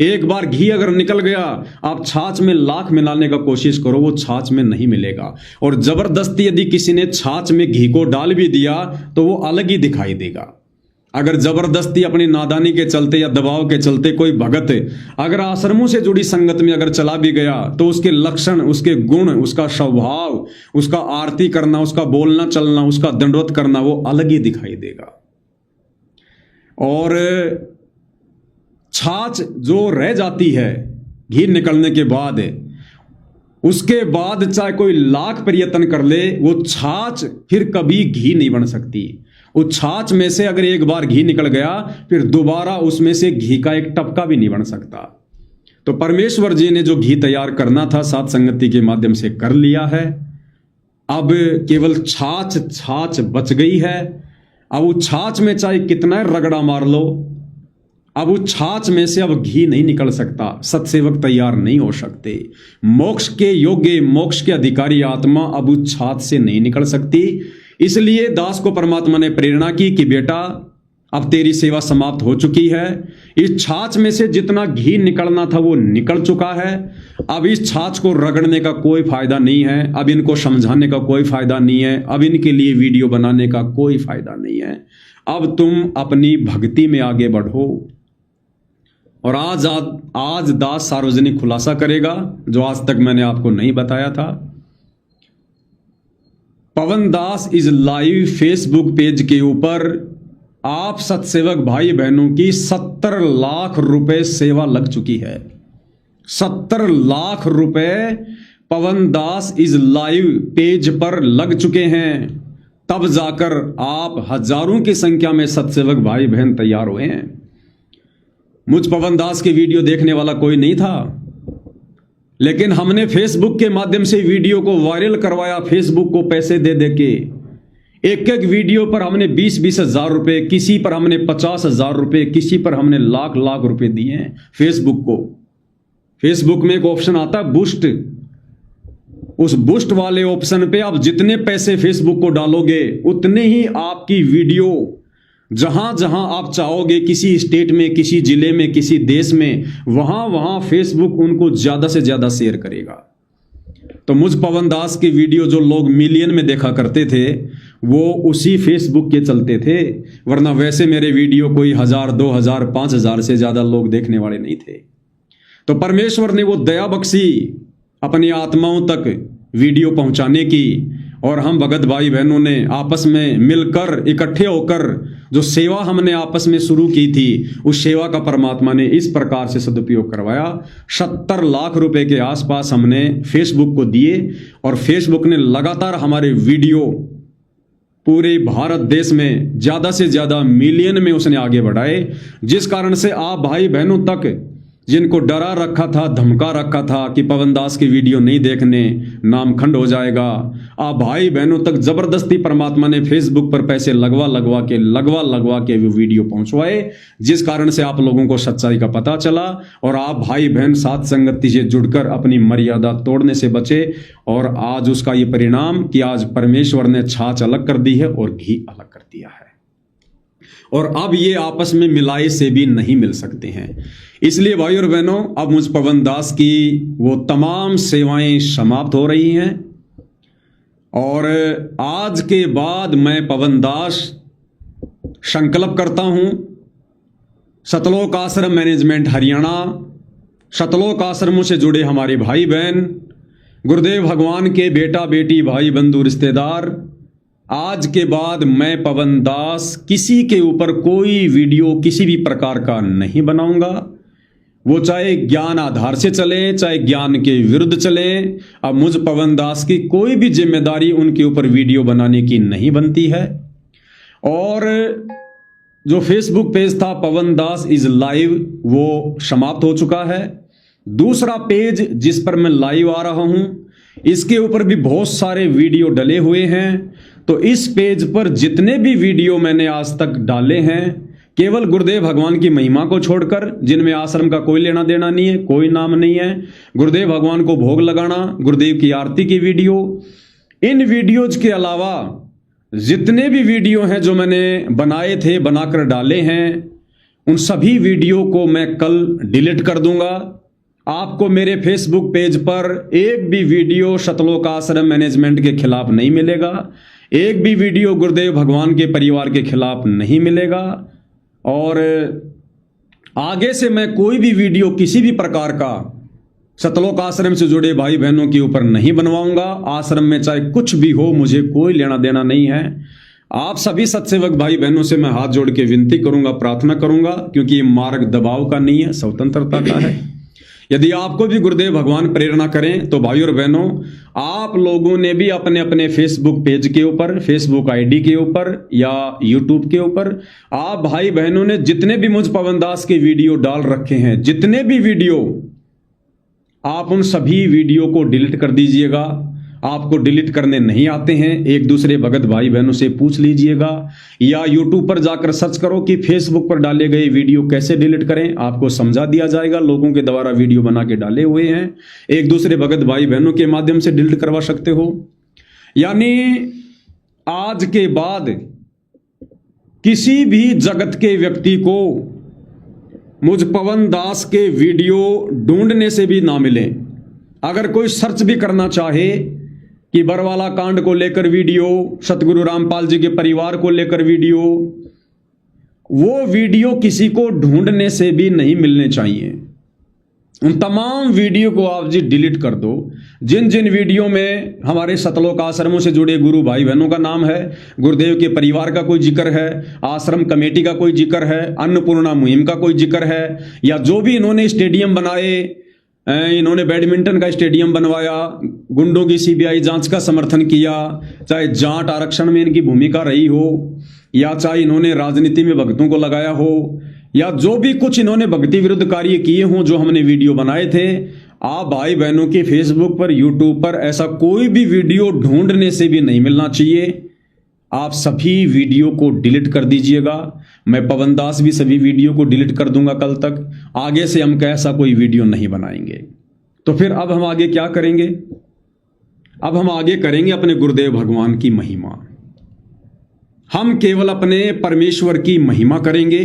एक बार घी अगर निकल गया, आप छाछ में लाख मिलाने का कोशिश करो, वो छाछ में नहीं मिलेगा। और जबरदस्ती यदि किसी ने छाछ में घी को डाल भी दिया तो वो अलग ही दिखाई देगा। अगर जबरदस्ती अपनी नादानी के चलते या दबाव के चलते कोई भगत अगर आश्रमों से जुड़ी संगत में अगर चला भी गया तो उसके लक्षण, उसके गुण, उसका स्वभाव, उसका आरती करना, उसका बोलना चलना, उसका दंडवत करना वो अलग ही दिखाई देगा। और छाछ जो रह जाती है घी निकलने के बाद, उसके बाद चाहे कोई लाख प्रयत्न कर ले, वो छाछ फिर कभी घी नहीं बन सकती। उस छाछ में से अगर एक बार घी निकल गया फिर दोबारा उसमें से घी का एक टपका भी नहीं बन सकता। तो परमेश्वर जी ने जो घी तैयार करना था सात संगति के माध्यम से कर लिया है। अब केवल छाछ बच गई है। अब वो छाछ में चाहे कितना रगड़ा मार लो, अब वो छाछ में से अब घी नहीं निकल सकता। सत्सेवक तैयार नहीं हो सकते। मोक्ष के योग्य, मोक्ष के अधिकारी आत्मा अब उस छाछ से नहीं निकल सकती। इसलिए दास को परमात्मा ने प्रेरणा की कि बेटा अब तेरी सेवा समाप्त हो चुकी है। इस छाछ में से जितना घी निकलना था वो निकल चुका है। अब इस छाछ को रगड़ने का कोई फायदा नहीं है, अब इनको समझाने का कोई फायदा नहीं है, अब इनके लिए वीडियो बनाने का कोई फायदा नहीं है। अब तुम अपनी भक्ति में आगे बढ़ो। और आज दास सार्वजनिक खुलासा करेगा जो आज तक मैंने आपको नहीं बताया था। पवन दास इज लाइव फेसबुक पेज के ऊपर आप सत्सेवक भाई बहनों की 70 लाख रुपए सेवा लग चुकी है। 70 लाख रुपए पवन दास इज लाइव पेज पर लग चुके हैं। तब जाकर आप हजारों की संख्या में सत्सेवक भाई बहन तैयार हुए हैं। मुझ पवन दास की वीडियो देखने वाला कोई नहीं था, लेकिन हमने फेसबुक के माध्यम से वीडियो को वायरल करवाया। फेसबुक को पैसे दे दे के एक वीडियो पर हमने 20-20 हजार रुपए, किसी पर हमने 50 हजार रुपए, किसी पर हमने लाख रुपए दिए हैं फेसबुक को। फेसबुक में एक ऑप्शन आता है बूस्ट, उस बूस्ट वाले ऑप्शन पे आप जितने पैसे फेसबुक को डालोगे उतने ही आपकी वीडियो जहां जहां आप चाहोगे, किसी स्टेट में, किसी जिले में, किसी देश में, वहां फेसबुक उनको ज्यादा से ज्यादा शेयर करेगा। तो मुझ पवन दास की वीडियो जो लोग मिलियन में देखा करते थे वो उसी फेसबुक के चलते थे, वरना वैसे मेरे वीडियो कोई 1000, 2000, 5000 से ज्यादा लोग देखने वाले नहीं थे। तो परमेश्वर ने वो दया बख्शी अपनी आत्माओं तक वीडियो पहुंचाने की, और हम भगत भाई बहनों ने आपस में मिलकर इकट्ठे होकर जो सेवा हमने आपस में शुरू की थी, उस सेवा का परमात्मा ने इस प्रकार से सदुपयोग करवाया। 70 लाख रुपए के आसपास हमने फेसबुक को दिए, और फेसबुक ने लगातार हमारे वीडियो पूरे भारत देश में ज्यादा से ज्यादा मिलियन में उसने आगे बढ़ाए, जिस कारण से आप भाई बहनों तक जिनको डरा रखा था, धमका रखा था कि पवन दास की वीडियो नहीं देखने, नाम खंड हो जाएगा, आप भाई बहनों तक जबरदस्ती परमात्मा ने फेसबुक पर पैसे लगवा के वो वीडियो पहुंचवाए, जिस कारण से आप लोगों को सच्चाई का पता चला और आप भाई बहन साथ संगति से जुड़कर अपनी मर्यादा तोड़ने से बचे। और आज उसका ये परिणाम कि आज परमेश्वर ने छाछ अलग कर दी है और घी अलग कर दिया है, और अब ये आपस में मिलाए से भी नहीं मिल सकते हैं। इसलिए भाई और बहनों, अब मुझ पवन दास की वो तमाम सेवाएं समाप्त हो रही हैं, और आज के बाद मैं पवन दास संकल्प करता हूं, सतलोक आश्रम मैनेजमेंट हरियाणा, सतलोक आश्रमों से जुड़े हमारे भाई बहन, गुरुदेव भगवान के बेटा बेटी, भाई बंधु रिश्तेदार, आज के बाद मैं पवन दास किसी के ऊपर कोई वीडियो किसी भी प्रकार का नहीं बनाऊंगा। वो चाहे ज्ञान आधार से चले, चाहे ज्ञान के विरुद्ध चले। अब मुझ पवन दास की कोई भी जिम्मेदारी उनके ऊपर वीडियो बनाने की नहीं बनती है। और जो फेसबुक पेज था पवन दास इज लाइव, वो समाप्त हो चुका है। दूसरा पेज जिस पर मैं लाइव आ रहा हूं, इसके ऊपर भी बहुत सारे वीडियो डले हुए हैं। तो इस पेज पर जितने भी वीडियो मैंने आज तक डाले हैं, केवल गुरुदेव भगवान की महिमा को छोड़कर, जिनमें आश्रम का कोई लेना देना नहीं है, कोई नाम नहीं है, गुरुदेव भगवान को भोग लगाना, गुरुदेव की आरती की वीडियो, इन वीडियोज के अलावा जितने भी वीडियो हैं जो मैंने बनाए थे, बनाकर डाले हैं, उन सभी वीडियो को मैं कल डिलीट कर दूंगा। आपको मेरे फेसबुक पेज पर एक भी वीडियो सतलोक आश्रम मैनेजमेंट के खिलाफ नहीं मिलेगा, एक भी वीडियो गुरुदेव भगवान के परिवार के खिलाफ नहीं मिलेगा। और आगे से मैं कोई भी वीडियो किसी भी प्रकार का सतलोक आश्रम से जुड़े भाई बहनों के ऊपर नहीं बनवाऊंगा। आश्रम में चाहे कुछ भी हो, मुझे कोई लेना देना नहीं है। आप सभी सत्सेवक भाई बहनों से मैं हाथ जोड़ के विनती करूंगा, प्रार्थना करूंगा, क्योंकि ये मार्ग दबाव का नहीं है, स्वतंत्रता का है। यदि आपको भी गुरुदेव भगवान प्रेरणा करें तो भाई और बहनों, आप लोगों ने भी अपने अपने फेसबुक पेज के ऊपर, फेसबुक आईडी के ऊपर या यूट्यूब के ऊपर, आप भाई बहनों ने जितने भी मुझ पवन दास के वीडियो डाल रखे हैं, जितने भी वीडियो, आप उन सभी वीडियो को डिलीट कर दीजिएगा। आपको डिलीट करने नहीं आते हैं, एक दूसरे भगत भाई बहनों से पूछ लीजिएगा, या यूट्यूब पर जाकर सर्च करो कि फेसबुक पर डाले गए वीडियो कैसे डिलीट करें, आपको समझा दिया जाएगा। लोगों के द्वारा वीडियो बना के डाले हुए हैं, एक दूसरे भगत भाई बहनों के माध्यम से डिलीट करवा सकते हो। यानी आज के बाद किसी भी जगत के व्यक्ति को मुझ पवन दास के वीडियो ढूंढने से भी ना मिले। अगर कोई सर्च भी करना चाहे कि बरवाला कांड को लेकर वीडियो, सतगुरु रामपाल जी के परिवार को लेकर वीडियो, वो वीडियो किसी को ढूंढने से भी नहीं मिलने चाहिए। उन तमाम वीडियो को आप जी डिलीट कर दो। जिन जिन वीडियो में हमारे सतलोक आश्रमों से जुड़े गुरु भाई बहनों का नाम है, गुरुदेव के परिवार का कोई जिक्र है, आश्रम कमेटी का कोई जिक्र है, अन्नपूर्णा मुहिम का कोई जिक्र है, या जो भी इन्होंने स्टेडियम बनाए, इन्होंने बैडमिंटन का स्टेडियम बनवाया, गुंडों की सीबीआई जांच का समर्थन किया, चाहे जाट आरक्षण में इनकी भूमिका रही हो, या चाहे इन्होंने राजनीति में भक्तों को लगाया हो, या जो भी कुछ इन्होंने भक्ति विरुद्ध कार्य किए हों, जो हमने वीडियो बनाए थे, आप भाई बहनों के फेसबुक पर, यूट्यूब पर ऐसा कोई भी वीडियो ढूंढने से भी नहीं मिलना चाहिए। आप सभी वीडियो को डिलीट कर दीजिएगा। मैं पवन दास भी सभी वीडियो को डिलीट कर दूंगा कल तक। आगे से हम ऐसा कोई वीडियो नहीं बनाएंगे। तो फिर अब हम आगे क्या करेंगे? अब हम आगे करेंगे अपने गुरुदेव भगवान की महिमा। हम केवल अपने परमेश्वर की महिमा करेंगे।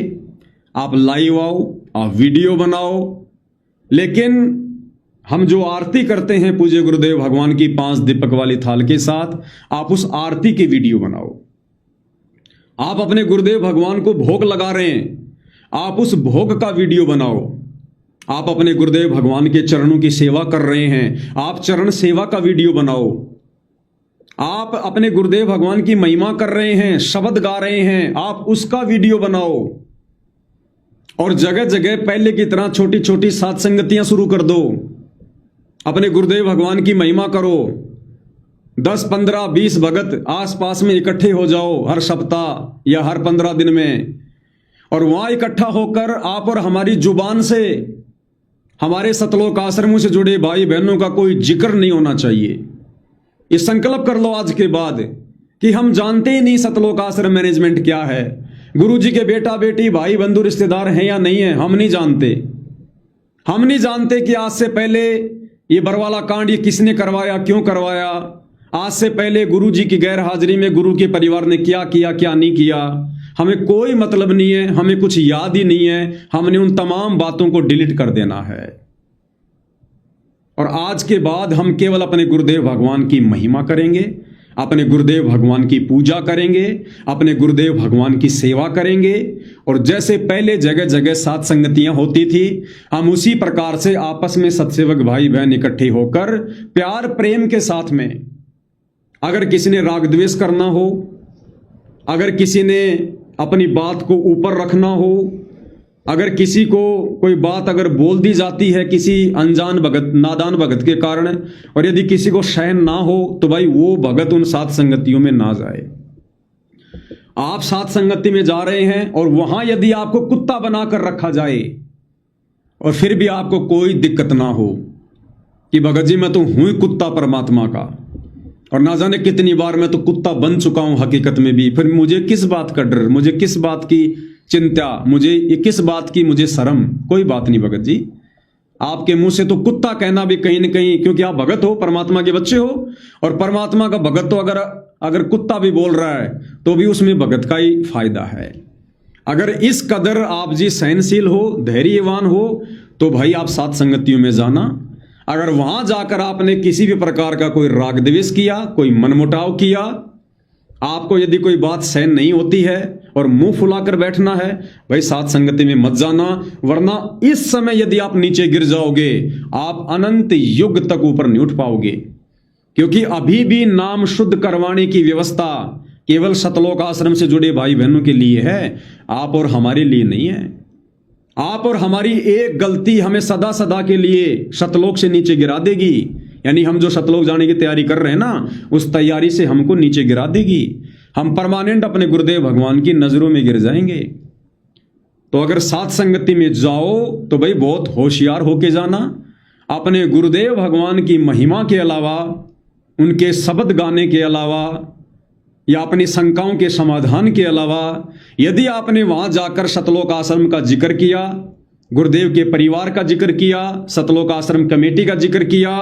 आप लाइव आओ, आप वीडियो बनाओ, लेकिन हम जो आरती करते हैं पूज्य गुरुदेव भगवान की 5 दीपक वाली थाल के साथ, आप उस आरती की वीडियो बनाओ। आप अपने गुरुदेव भगवान को भोग लगा रहे हैं, आप उस भोग का वीडियो बनाओ। आप अपने गुरुदेव भगवान के चरणों की सेवा कर रहे हैं, आप चरण सेवा का वीडियो बनाओ। आप अपने गुरुदेव भगवान की महिमा कर रहे हैं, शब्द गा रहे हैं, आप उसका वीडियो बनाओ। और जगह जगह पहले की तरह छोटी छोटी सत्संगतियां शुरू कर दो। अपने गुरुदेव भगवान की महिमा करो। 10, 15, 20 भगत आसपास में इकट्ठे हो जाओ हर सप्ताह या हर 15 दिन में, और वहां इकट्ठा होकर आप और हमारी जुबान से हमारे सतलोक आश्रमों से जुड़े भाई बहनों का कोई जिक्र नहीं होना चाहिए। ये संकल्प कर लो आज के बाद कि हम जानते ही नहीं सतलोक आश्रम मैनेजमेंट क्या है। गुरु जी के बेटा बेटी भाई बंधु रिश्तेदार हैं या नहीं है, हम नहीं जानते। हम नहीं जानते कि आज से पहले ये बरवाला कांड ये किसने करवाया, क्यों करवाया। आज से पहले गुरु जी की गैर हाजिरी में गुरु के परिवार ने क्या किया, क्या नहीं किया, हमें कोई मतलब नहीं है, हमें कुछ याद ही नहीं है। हमने उन तमाम बातों को डिलीट कर देना है। और आज के बाद हम केवल अपने गुरुदेव भगवान की महिमा करेंगे, अपने गुरुदेव भगवान की पूजा करेंगे, अपने गुरुदेव भगवान की सेवा करेंगे। और जैसे पहले जगह जगह सात संगतियां होती थी, हम उसी प्रकार से आपस में सत्सेवक भाई बहन इकट्ठे होकर प्यार प्रेम के साथ में, अगर किसी ने राग द्वेष करना हो, अगर किसी ने अपनी बात को ऊपर रखना हो, अगर किसी को कोई बात अगर बोल दी जाती है किसी अनजान भगत, नादान भगत के कारण, और यदि किसी को सहन ना हो तो भाई वो भगत उन सात संगतियों में ना जाए। आप साथ संगति में जा रहे हैं और वहां यदि आपको कुत्ता बनाकर रखा जाए और फिर भी आपको कोई दिक्कत ना हो कि भगत जी मैं तो हूं ही कुत्ता परमात्मा का, और ना जाने कितनी बार मैं तो कुत्ता बन चुका हूं हकीकत में भी, फिर मुझे किस बात का डर, मुझे किस बात की चिंता, मुझे ये किस बात की मुझे शर्म? कोई बात नहीं भगत जी, आपके मुंह से तो कुत्ता कहना भी कहीं ना कहीं, क्योंकि आप भगत हो, परमात्मा के बच्चे हो, और परमात्मा का भगत तो अगर कुत्ता भी बोल रहा है तो भी उसमें भगत का ही फायदा है। अगर इस कदर आप जी सहनशील हो, धैर्यवान हो, तो भाई आप सात संगतियों में जाना। अगर वहां जाकर आपने किसी भी प्रकार का कोई राग द्वेष किया, कोई मनमुटाव किया, आपको यदि कोई बात सहन नहीं होती है और मुंह फुलाकर बैठना है, भाई सात संगति में मत जाना, वरना इस समय यदि आप नीचे गिर जाओगे, आप अनंत युग तक ऊपर नहीं उठ पाओगे। क्योंकि अभी भी नाम शुद्ध करवाने की व्यवस्था केवल सतलोक आश्रम से जुड़े भाई बहनों के लिए है, आप और हमारे लिए नहीं है। आप और हमारी एक गलती हमें सदा सदा के लिए सतलोक से नीचे गिरा देगी, यानी हम जो सतलोक जाने की तैयारी कर रहे हैं ना, उस तैयारी से हमको नीचे गिरा देगी। हम परमानेंट अपने गुरुदेव भगवान की नजरों में गिर जाएंगे। तो अगर सात संगति में जाओ तो भाई बहुत होशियार होके जाना। अपने गुरुदेव भगवान की महिमा के अलावा, उनके शब्द गाने के अलावा, या अपनी शंकाओं के समाधान के अलावा, यदि आपने वहां जाकर सतलोक आश्रम का जिक्र किया, गुरुदेव के परिवार का जिक्र किया, सतलोक आश्रम कमेटी का जिक्र किया,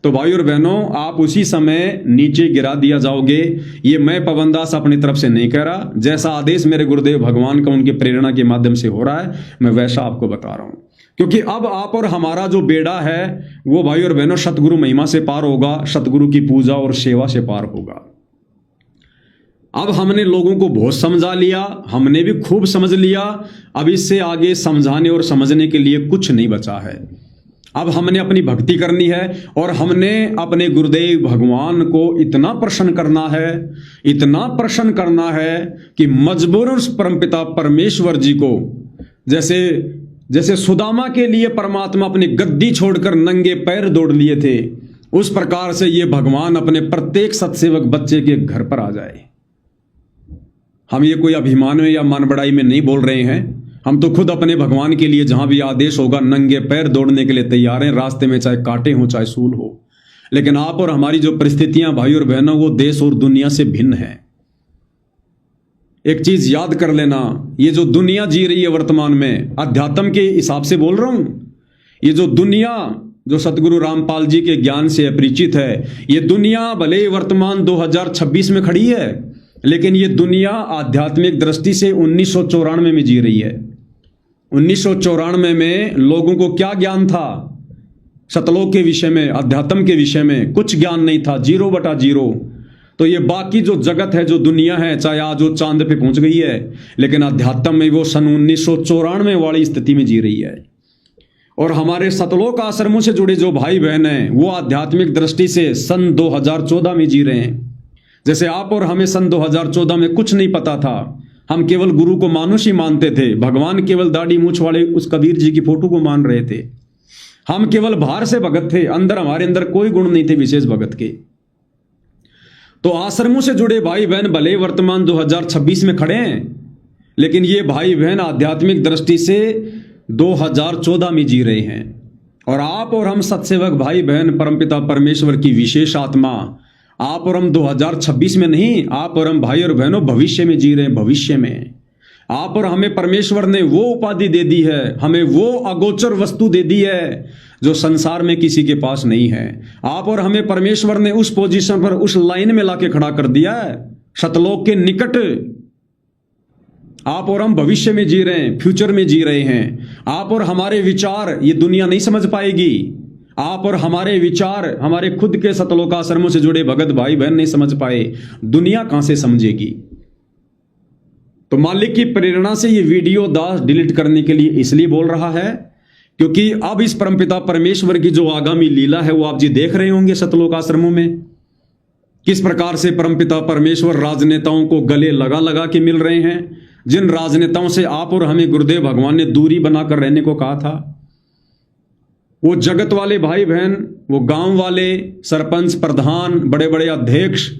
तो भाई और बहनों आप उसी समय नीचे गिरा दिया जाओगे। ये मैं पवन दास अपनी तरफ से नहीं कह रहा, जैसा आदेश मेरे गुरुदेव भगवान का उनके प्रेरणा के माध्यम से हो रहा है, मैं वैसा आपको बता रहा हूं। क्योंकि अब आप और हमारा जो बेड़ा है वो भाई और बहनों सतगुरु महिमा से पार होगा, सतगुरु की पूजा और सेवा से पार होगा। अब हमने लोगों को बहुत समझा लिया, हमने भी खूब समझ लिया, अब इससे आगे समझाने और समझने के लिए कुछ नहीं बचा है। अब हमने अपनी भक्ति करनी है और हमने अपने गुरुदेव भगवान को इतना प्रसन्न करना है, इतना प्रसन्न करना है कि मजबूरन परमपिता परमेश्वर जी को, जैसे सुदामा के लिए परमात्मा अपनी गद्दी छोड़कर नंगे पैर दौड़ लिए थे, उस प्रकार से ये भगवान अपने प्रत्येक सत्सेवक बच्चे के घर पर आ जाए। हम ये कोई अभिमान में या मन बढ़ाई में नहीं बोल रहे हैं, हम तो खुद अपने भगवान के लिए जहां भी आदेश होगा नंगे पैर दौड़ने के लिए तैयार हैं, रास्ते में चाहे कांटे हो चाहे सूल हो। लेकिन आप और हमारी जो परिस्थितियां भाई और बहनों, वो देश और दुनिया से भिन्न है। एक चीज याद कर लेना, ये जो दुनिया जी रही है वर्तमान में, अध्यात्म के हिसाब से बोल रहा हूं, ये जो दुनिया जो सतगुरु रामपाल जी के ज्ञान से अपरिचित है, ये दुनिया भले वर्तमान 2026 में खड़ी है, लेकिन ये दुनिया आध्यात्मिक दृष्टि से 1994 में जी रही है। 1994 में लोगों को क्या ज्ञान था सतलोक के विषय में, अध्यात्म के विषय में? कुछ ज्ञान नहीं था, 0/0। तो ये बाकी जो जगत है, जो दुनिया है, चाहे आज वो चांद पे पहुंच गई है, लेकिन अध्यात्म में वो सन 1994 वाली स्थिति में जी रही है। और हमारे सतलोक आश्रमों से जुड़े जो भाई बहन हैं, वो आध्यात्मिक दृष्टि से सन 2014 में जी रहे हैं। जैसे आप और हमें सन 2014 में कुछ नहीं पता था, हम केवल गुरु को मानुष ही मानते थे, भगवान केवल दाढ़ी मूछ वाले उस कबीर जी की फोटो को मान रहे थे, हम केवल बाहर से भगत थे, अंदर हमारे अंदर कोई गुण नहीं थे विशेष भगत के। तो आश्रमों से जुड़े भाई बहन भले वर्तमान 2026 में खड़े हैं, लेकिन ये भाई बहन आध्यात्मिक दृष्टि से 2014 में जी रहे हैं। और आप और हम सत्सेवक भाई बहन परमपिता परमेश्वर की विशेष आत्मा, आप और हम 2026 में नहीं, आप और हम भाई और बहनों भविष्य में जी रहे हैं। भविष्य में आप और हमें परमेश्वर ने वो उपाधि दे दी है, हमें वो अगोचर वस्तु दे दी है जो संसार में किसी के पास नहीं है। आप और हमें परमेश्वर ने उस पोजीशन पर, उस लाइन में लाके खड़ा कर दिया है, सतलोक के निकट। आप और हम भविष्य में जी रहे हैं, फ्यूचर में जी रहे हैं। आप और हमारे विचार ये दुनिया नहीं समझ पाएगी, आप और हमारे विचार हमारे खुद के सतलोक आश्रमों से जुड़े भगत भाई बहन नहीं समझ पाए, दुनिया कहां से समझेगी? तो मालिक की प्रेरणा से ये वीडियो दास डिलीट करने के लिए इसलिए बोल रहा है, क्योंकि अब इस परमपिता परमेश्वर की जो आगामी लीला है वो आप जी देख रहे होंगे सतलोक आश्रमों में, किस प्रकार से परमपिता परमेश्वर राजनेताओं को गले लगा लगा के मिल रहे हैं, जिन राजनेताओं से आप और हमें गुरुदेव भगवान ने दूरी बनाकर रहने को कहा था। वो जगत वाले भाई बहन, वो गांव वाले सरपंच, प्रधान, बड़े बड़े अध्यक्ष,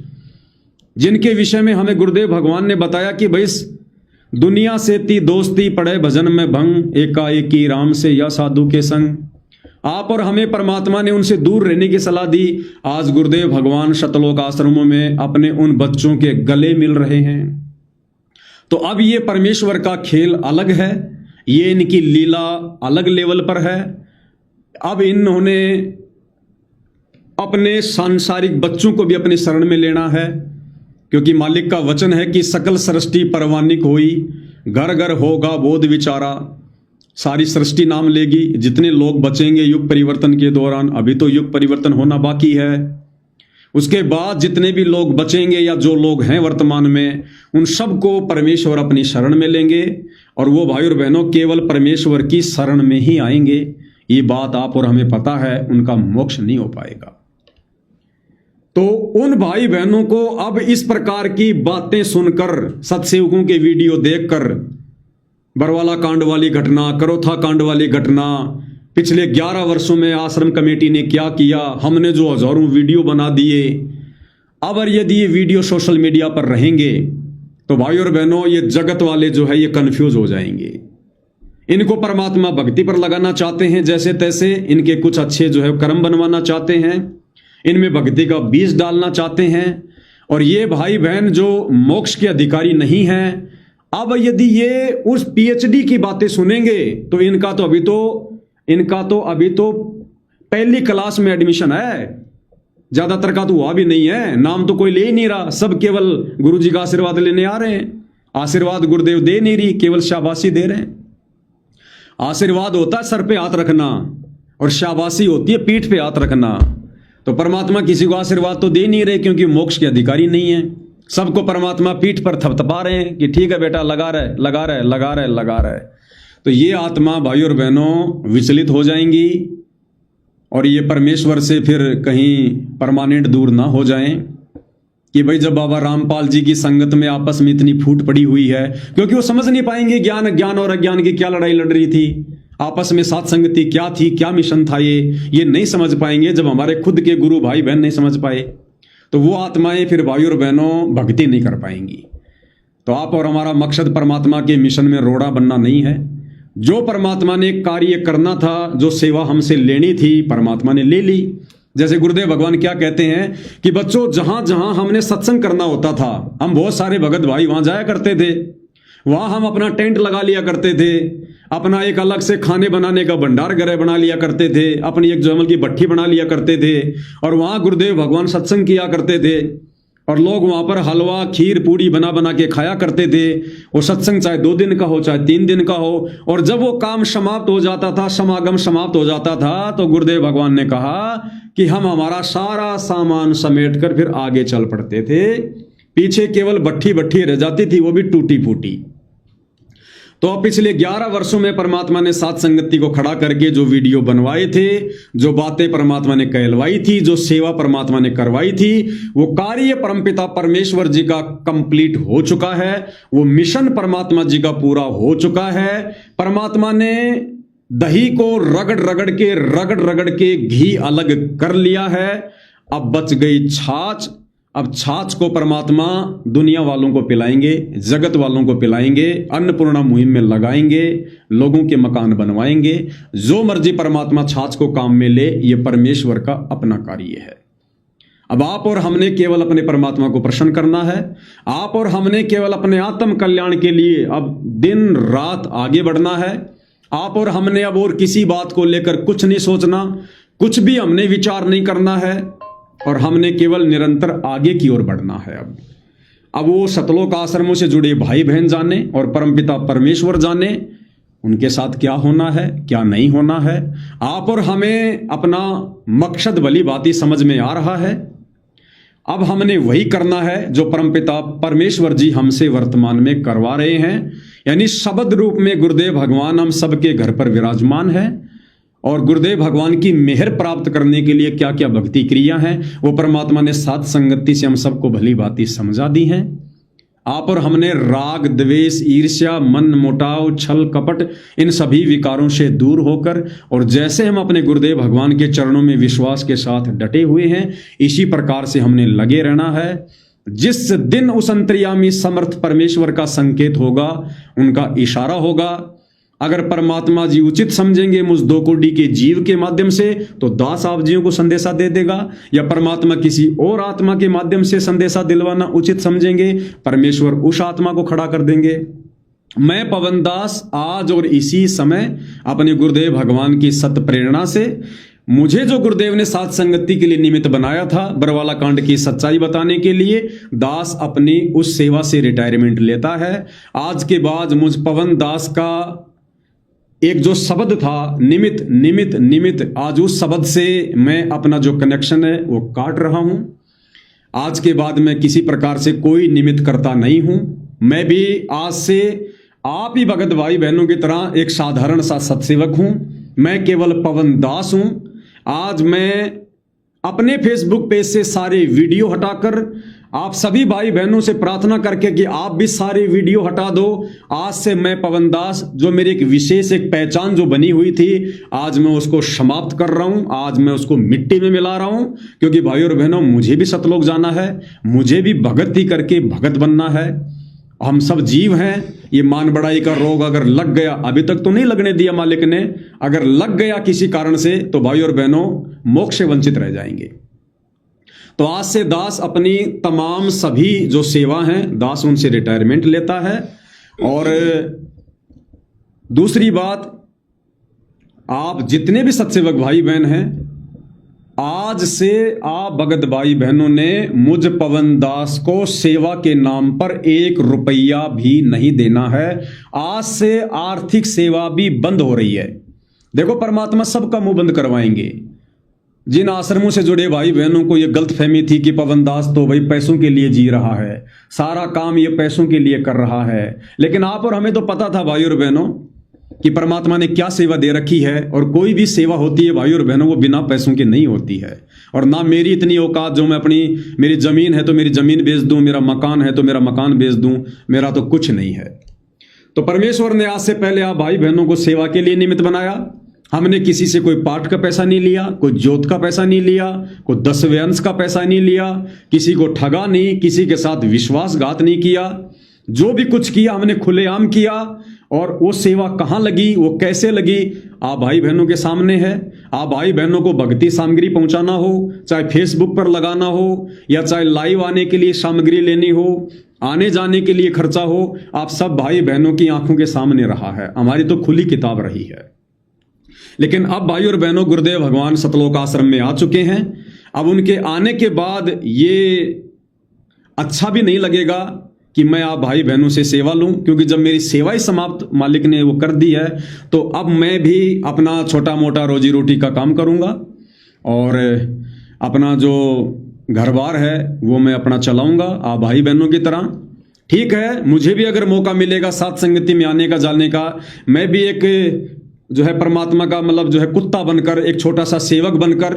जिनके विषय में हमें गुरुदेव भगवान ने बताया कि भाई दुनिया से ती दोस्ती पड़े भजन में भंग, एकाएकी राम से या साधु के संग। आप और हमें परमात्मा ने उनसे दूर रहने की सलाह दी। आज गुरुदेव भगवान शतलोक आश्रमों में अपने उन बच्चों के गले मिल रहे हैं। तो अब ये परमेश्वर का खेल अलग है, ये इनकी लीला अलग लेवल पर है। अब इन्होंने अपने सांसारिक बच्चों को भी अपनी शरण में लेना है, क्योंकि मालिक का वचन है कि सकल सृष्टि परवानिक होई, घर घर होगा बोध विचारा। सारी सृष्टि नाम लेगी, जितने लोग बचेंगे युग परिवर्तन के दौरान, अभी तो युग परिवर्तन होना बाकी है, उसके बाद जितने भी लोग बचेंगे या जो लोग हैं वर्तमान में, उन सबको परमेश्वर अपनी शरण में लेंगे और वो भाई और बहनों केवल परमेश्वर की शरण में ही आएंगे। ये बात आप और हमें पता है, उनका मोक्ष नहीं हो पाएगा। तो उन भाई बहनों को अब इस प्रकार की बातें सुनकर, सत्सेवकों के वीडियो देखकर, बरवाला कांड वाली घटना, करोथा कांड वाली घटना, पिछले 11 वर्षों में आश्रम कमेटी ने क्या किया, हमने जो हजारों वीडियो बना दिए, अब यदि ये वीडियो सोशल मीडिया पर रहेंगे तो भाई और बहनों ये जगत वाले जो है ये कंफ्यूज हो जाएंगे। इनको परमात्मा भक्ति पर लगाना चाहते हैं जैसे तैसे, इनके कुछ अच्छे जो है कर्म बनवाना चाहते हैं, इनमें भक्ति का बीज डालना चाहते हैं, और ये भाई बहन जो मोक्ष के अधिकारी नहीं हैं, अब यदि ये उस पीएचडी की बातें सुनेंगे तो इनका तो अभी तो पहली क्लास में एडमिशन है, ज्यादातर का तो हुआ भी नहीं है, नाम तो कोई ले ही नहीं रहा, सब केवल गुरुजी का आशीर्वाद लेने आ रहे हैं। आशीर्वाद गुरुदेव दे नहीं रही, केवल शाबाशी दे रहे हैं। आशीर्वाद होता है सर पे हाथ रखना और शाबाशी होती है पीठ पे हाथ रखना। तो परमात्मा किसी को आशीर्वाद तो दे नहीं रहे, क्योंकि मोक्ष के अधिकारी नहीं है। सबको परमात्मा पीठ पर थपथपा रहे हैं कि ठीक है बेटा, लगा रहे। तो ये आत्मा भाई और बहनों विचलित हो जाएंगी और ये परमेश्वर से फिर कहीं परमानेंट दूर ना हो जाएं कि भाई जब बाबा रामपाल जी की संगत में आपस में इतनी फूट पड़ी हुई है, क्योंकि वो समझ नहीं पाएंगे ज्ञान और अज्ञान की क्या लड़ाई लड़ रही थी, आपस में साथ संगति क्या थी, क्या मिशन था, ये नहीं समझ पाएंगे जब हमारे खुद के गुरु भाई बहन नहीं समझ पाए। तो वो आत्माएं फिर भाई और बहनों भक्ति नहीं कर पाएंगी। तो आप और हमारा मकसद परमात्मा के मिशन में रोड़ा बनना नहीं है। जो परमात्मा ने कार्य करना था, जो सेवा हमसे लेनी थी, परमात्मा ने ले ली। जैसे गुरुदेव भगवान क्या कहते हैं कि बच्चों, जहां जहां हमने सत्संग करना होता था, हम बहुत सारे भगत भाई वहां जाया करते थे, वहां हम अपना टेंट लगा लिया करते थे, अपना एक अलग से खाने बनाने का भंडार गृह बना लिया करते थे, अपनी एक जमल की भट्ठी बना लिया करते थे, और वहां गुरुदेव भगवान सत्संग किया करते थे, और लोग वहां पर हलवा खीर पूड़ी बना बना के खाया करते थे। वो सत्संग चाहे 2 दिन का हो चाहे 3 दिन का हो, और जब वो काम समाप्त हो जाता था, समागम समाप्त हो जाता था, तो गुरुदेव भगवान ने कहा कि हम हमारा सारा सामान समेट कर फिर आगे चल पड़ते थे। पीछे केवल भट्ठी रह जाती थी, वो भी टूटी फूटी। तो पिछले 11 वर्षों में परमात्मा ने साथ संगति को खड़ा करके जो वीडियो बनवाए थे, जो बातें परमात्मा ने कहलवाई थी, जो सेवा परमात्मा ने करवाई थी, वो कार्य परमपिता परमेश्वर जी का कंप्लीट हो चुका है। वो मिशन परमात्मा जी का पूरा हो चुका है। परमात्मा ने दही को रगड़ के घी अलग कर लिया है। अब बच गई छाछ। अब छाछ को परमात्मा दुनिया वालों को पिलाएंगे, जगत वालों को पिलाएंगे, अन्नपूर्णा मुहिम में लगाएंगे, लोगों के मकान बनवाएंगे। जो मर्जी परमात्मा छाछ को काम में ले, ये परमेश्वर का अपना कार्य है। अब आप और हमने केवल अपने परमात्मा को प्रसन्न करना है। आप और हमने केवल अपने आत्म कल्याण के लिए अब दिन रात आगे बढ़ना है। आप और हमने अब और किसी बात को लेकर कुछ नहीं सोचना, कुछ भी हमने विचार नहीं करना है, और हमने केवल निरंतर आगे की ओर बढ़ना है। अब वो सतलोक आश्रमों से जुड़े भाई बहन जाने और परमपिता परमेश्वर जाने उनके साथ क्या होना है, क्या नहीं होना है। आप और हमें अपना मकसद भली भांति समझ में आ रहा है। अब हमने वही करना है जो परमपिता परमेश्वर जी हमसे वर्तमान में करवा रहे हैं, यानी शब्द रूप में गुरुदेव भगवान हम सबके घर पर विराजमान है। और गुरुदेव भगवान की मेहर प्राप्त करने के लिए क्या क्या भक्ति क्रिया हैं, वो परमात्मा ने साथ संगति से हम सबको भली भांति समझा दी हैं। आप और हमने राग द्वेष ईर्ष्या मन मोटाव छल कपट इन सभी विकारों से दूर होकर, और जैसे हम अपने गुरुदेव भगवान के चरणों में विश्वास के साथ डटे हुए हैं, इसी प्रकार से हमने लगे रहना है। जिस दिन उस अंतर्यामी समर्थ परमेश्वर का संकेत होगा, उनका इशारा होगा, अगर परमात्मा जी उचित समझेंगे मुझ दो कोटि के जीव के माध्यम से, तो दास आप जियों को संदेशा दे देगा, या परमात्मा किसी और आत्मा के माध्यम से संदेशा दिलवाना उचित समझेंगे, परमेश्वर उस आत्मा को खड़ा कर देंगे। मैं पवन दास आज और इसी समय अपने गुरुदेव भगवान की सत्य प्रेरणा से, मुझे जो गुरुदेव ने साथ संगति के लिए निमित्त बनाया था, बरवाला कांड की सच्चाई बताने के लिए, दास अपनी उस सेवा से रिटायरमेंट लेता है। आज के बाद मुझ पवन दास का एक जो शब्द था निमित्त निमित्त निमित्त, आज उस शब्द से मैं अपना जो कनेक्शन है वो काट रहा हूं। आज के बाद मैं किसी प्रकार से कोई निमित्त करता नहीं हूं। मैं भी आज से आप ही भगत भाई बहनों की तरह एक साधारण सा सत्सेवक हूं। मैं केवल पवन दास हूं। आज मैं अपने फेसबुक पेज से सारे वीडियो हटाकर आप सभी भाई बहनों से प्रार्थना करके कि आप भी सारे वीडियो हटा दो। आज से मैं पवन दास, जो मेरी एक विशेष एक पहचान जो बनी हुई थी, आज मैं उसको समाप्त कर रहा हूं। आज मैं उसको मिट्टी में मिला रहा हूं, क्योंकि भाई और बहनों मुझे भी सतलोक जाना है, मुझे भी भगत ही करके भगत बनना है। हम सब जीव हैं। ये मान बढ़ाई का रोग अगर लग गया, अभी तक तो नहीं लगने दिया मालिक ने, अगर लग गया किसी कारण से, तो भाई और बहनों मोक्ष से वंचित रह जाएंगे। तो आज से दास अपनी तमाम सभी जो सेवा हैं, दास उनसे रिटायरमेंट लेता है। और दूसरी बात, आप जितने भी सत्सेवक भाई बहन हैं, आज से आप भगत भाई बहनों ने मुझ पवन दास को सेवा के नाम पर 1 रुपया भी नहीं देना है। आज से आर्थिक सेवा भी बंद हो रही है। देखो, परमात्मा सबका मुंह बंद करवाएंगे। जिन आश्रमों से जुड़े भाई बहनों को यह गलत फहमी थी कि पवन दास तो भाई पैसों के लिए जी रहा है, सारा काम ये पैसों के लिए कर रहा है, लेकिन आप और हमें तो पता था भाई और बहनों कि परमात्मा ने क्या सेवा दे रखी है। और कोई भी सेवा होती है भाई और बहनों, वो बिना पैसों के नहीं होती है। और ना मेरी इतनी औकात जो मैं अपनी, मेरी जमीन है तो मेरी जमीन बेच दूं, मेरा मकान है तो मेरा मकान बेच दूं, मेरा तो कुछ नहीं है। तो परमेश्वर ने आज से पहले आप भाई बहनों को सेवा के लिए निमित्त बनाया। हमने किसी से कोई पाठ का पैसा नहीं लिया, कोई जोत का पैसा नहीं लिया, कोई 10वें अंश का पैसा नहीं लिया, किसी को ठगा नहीं, किसी के साथ विश्वासघात नहीं किया। जो भी कुछ किया हमने खुलेआम किया। और वो सेवा कहाँ लगी, वो कैसे लगी, आप भाई बहनों के सामने है। आप भाई बहनों को भक्ति सामग्री पहुंचाना हो, चाहे फेसबुक पर लगाना हो, या चाहे लाइव आने के लिए सामग्री लेनी हो, आने जाने के लिए खर्चा हो, आप सब भाई बहनों की आंखों के सामने रहा है। हमारी तो खुली किताब रही है। लेकिन अब भाई और बहनों, गुरुदेव भगवान सतलोक आश्रम में आ चुके हैं। अब उनके आने के बाद ये अच्छा भी नहीं लगेगा कि मैं आप भाई बहनों से सेवा लूं, क्योंकि जब मेरी सेवा ही समाप्त मालिक ने वो कर दी है, तो अब मैं भी अपना छोटा मोटा रोजी रोटी का काम करूंगा और अपना जो घर बार है वो मैं अपना चलाऊंगा आप भाई बहनों की तरह। ठीक है, मुझे भी अगर मौका मिलेगा साथ संगति में आने का, जाने का, मैं भी एक जो है परमात्मा का मतलब जो है कुत्ता बनकर, एक छोटा सा सेवक बनकर,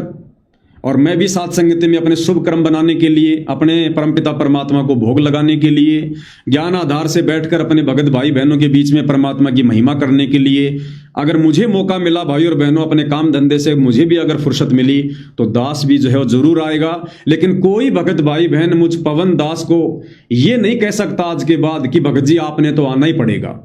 और मैं भी साथ संगति में अपने शुभ कर्म बनाने के लिए, अपने परमपिता परमात्मा को भोग लगाने के लिए, ज्ञान आधार से बैठकर अपने भगत भाई बहनों के बीच में परमात्मा की महिमा करने के लिए, अगर मुझे मौका मिला भाई और बहनों, अपने काम धंधे से मुझे भी अगर फुर्सत मिली, तो दास भी जो है वो जरूर आएगा। लेकिन कोई भगत भाई बहन मुझ पवन दास को ये नहीं कह सकता आज के बाद कि भगत जी आपने तो आना ही पड़ेगा।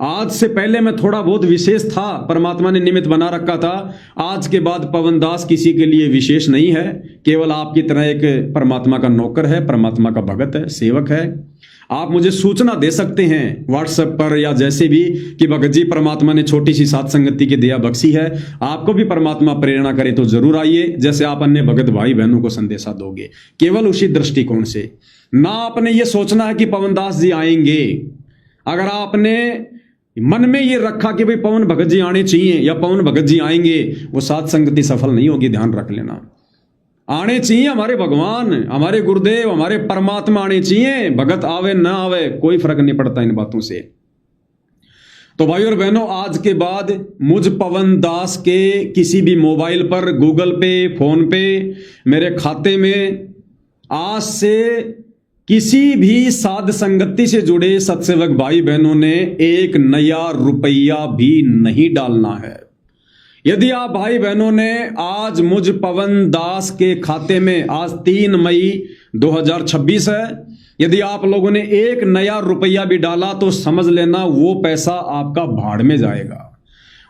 आज से पहले मैं थोड़ा बहुत विशेष था, परमात्मा ने निमित्त बना रखा था। आज के बाद पवन दास किसी के लिए विशेष नहीं है, केवल आपकी तरह एक परमात्मा का नौकर है, परमात्मा का भगत है, सेवक है। आप मुझे सूचना दे सकते हैं व्हाट्सएप पर या जैसे भी कि भगत जी परमात्मा ने छोटी सी साथ संगति की दया बख्शी है, आपको भी परमात्मा प्रेरणा करे तो जरूर आइए, जैसे आप अन्य भगत भाई बहनों को संदेशा दोगे, केवल उसी दृष्टिकोण से। ना आपने ये सोचना है कि पवन दास जी आएंगे। अगर आपने मन में ये रखा कि भाई पवन भगत जी आने चाहिए या पवन भगत जी आएंगे, वो साथ संगति सफल नहीं होगी, ध्यान रख लेना। आने चाहिए हमारे भगवान, हमारे गुरुदेव, हमारे परमात्मा आने चाहिए। भगत आवे ना आवे कोई फर्क नहीं पड़ता इन बातों से। तो भाई और बहनों, आज के बाद मुझ पवन दास के किसी भी मोबाइल पर, गूगल पे, फोन पे, मेरे खाते में आज से किसी भी साध संगति से जुड़े सत्सेवक भाई बहनों ने 1 नया रुपया भी नहीं डालना है। यदि आप भाई बहनों ने आज मुझ पवन दास के खाते में आज 3 मई 2026 है। यदि आप लोगों ने एक नया रुपया भी डाला तो समझ लेना वो पैसा आपका भाड़ में जाएगा।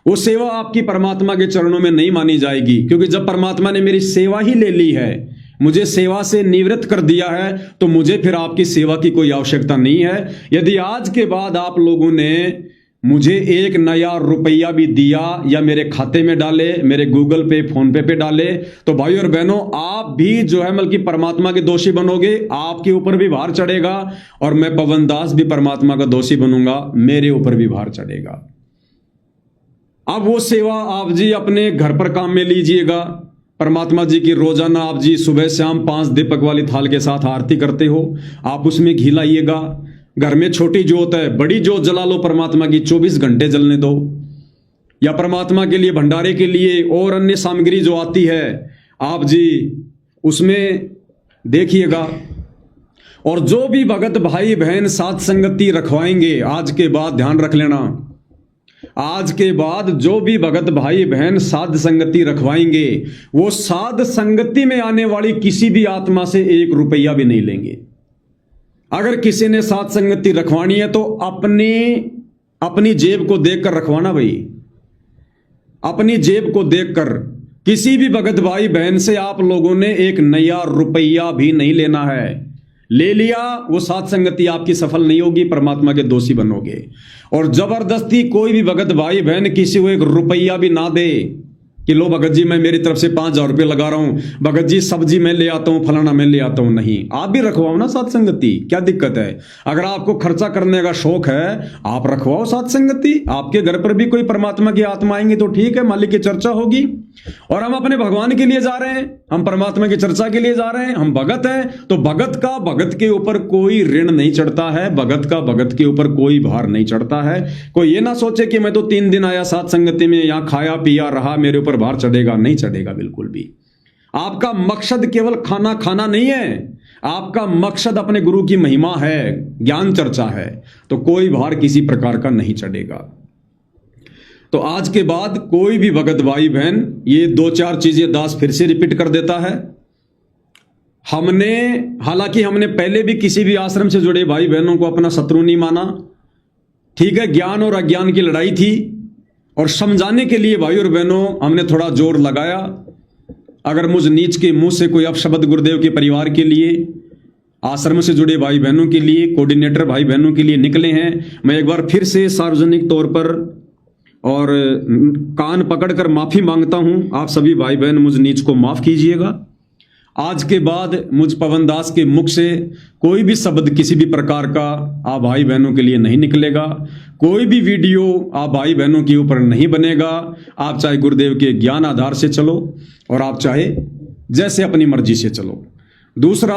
वो सेवा आपकी परमात्मा के चरणों में नहीं मानी जाएगी, क्योंकि जब परमात्मा ने मेरी सेवा ही ले ली है, मुझे सेवा से निवृत्त कर दिया है, तो मुझे फिर आपकी सेवा की कोई आवश्यकता नहीं है। यदि आज के बाद आप लोगों ने मुझे एक नया रुपया भी दिया या मेरे खाते में डाले, मेरे गूगल पे फोन पे डाले, तो भाई और बहनों आप भी जो है बल्कि परमात्मा के दोषी बनोगे, आपके ऊपर भी भार चढ़ेगा, और मैं पवन दास भी परमात्मा का दोषी बनूंगा, मेरे ऊपर भी भार चढ़ेगा। अब वो सेवा आप जी अपने घर पर काम में लीजिएगा। परमात्मा जी की रोजाना आप जी सुबह शाम 5 दीपक वाली थाल के साथ आरती करते हो, आप उसमें घी लाइएगा। घर में छोटी जोत है, बड़ी जोत जला लो, परमात्मा की 24 घंटे जलने दो। या परमात्मा के लिए भंडारे के लिए और अन्य सामग्री जो आती है आप जी उसमें देखिएगा। और जो भी भगत भाई बहन साथ संगति रखवाएंगे, आज के बाद ध्यान रख लेना, आज के बाद जो भी भगत भाई बहन साध संगति रखवाएंगे, वो साध संगति में आने वाली किसी भी आत्मा से 1 रुपया भी नहीं लेंगे। अगर किसी ने साध संगति रखवानी है तो अपनी जेब को देखकर रखवाना भाई, अपनी जेब को देखकर। किसी भी भगत भाई बहन से आप लोगों ने 1 नया रुपया भी नहीं लेना है। ले लिया वो साध संगति आपकी सफल नहीं होगी, परमात्मा के दोषी बनोगे। और जबरदस्ती कोई भी भगत भाई बहन किसी को 1 रुपया भी ना दे कि लो भगत जी मैं मेरी तरफ से 5,000 रुपये लगा रहा हूं, भगत जी सब्जी मैं ले आता हूं, फलाना मैं ले आता हूं। नहीं, आप भी रखवाओ ना साथ संगति, क्या दिक्कत है? अगर आपको खर्चा करने का शौक है, आप रखवाओ साथ संगति। आपके घर पर भी कोई परमात्मा की आत्मा आएंगी तो ठीक है, मालिक की चर्चा होगी। और हम अपने भगवान के लिए जा रहे हैं, हम परमात्मा की चर्चा के लिए जा रहे हैं, हम भगत हैं, तो भगत का भगत के ऊपर कोई ऋण नहीं चढ़ता है, भगत का भगत के ऊपर कोई भार नहीं चढ़ता है। कोई ये ना सोचे कि मैं तो 3 दिन आया साथ संगति में, यहां खाया पिया रहा, मेरे ऊपर भार चढ़ेगा, नहीं चढ़ेगा बिल्कुल भी। आपका मकसद केवल खाना खाना नहीं है, आपका मकसद अपने गुरु की महिमा है, ज्ञान चर्चा है, तो कोई भार किसी प्रकार का नहीं चढ़ेगा। तो आज के बाद कोई भी भगत भाई बहन, ये 2-4 चीजें दास फिर से रिपीट कर देता है। हालांकि हमने पहले भी किसी भी आश्रम से जुड़े भाई बहनों को अपना शत्रु नहीं माना, ठीक है, ज्ञान और अज्ञान की लड़ाई थी, और समझाने के लिए भाई और बहनों हमने थोड़ा जोर लगाया। अगर मुझ नीच के मुंह से कोई अपशब्द गुरुदेव के परिवार के लिए, आश्रम से जुड़े भाई बहनों के लिए, कोऑर्डिनेटर भाई बहनों के लिए निकले हैं, मैं एक बार फिर से सार्वजनिक तौर पर और कान पकड़कर माफी मांगता हूं। आप सभी भाई बहन मुझ नीच को माफ कीजिएगा। आज के बाद मुझ पवन दास के मुख से कोई भी शब्द किसी भी प्रकार का आप भाई बहनों के लिए नहीं निकलेगा, कोई भी वीडियो आप भाई बहनों के ऊपर नहीं बनेगा। आप चाहे गुरुदेव के ज्ञान आधार से चलो और आप चाहे जैसे अपनी मर्जी से चलो। दूसरा,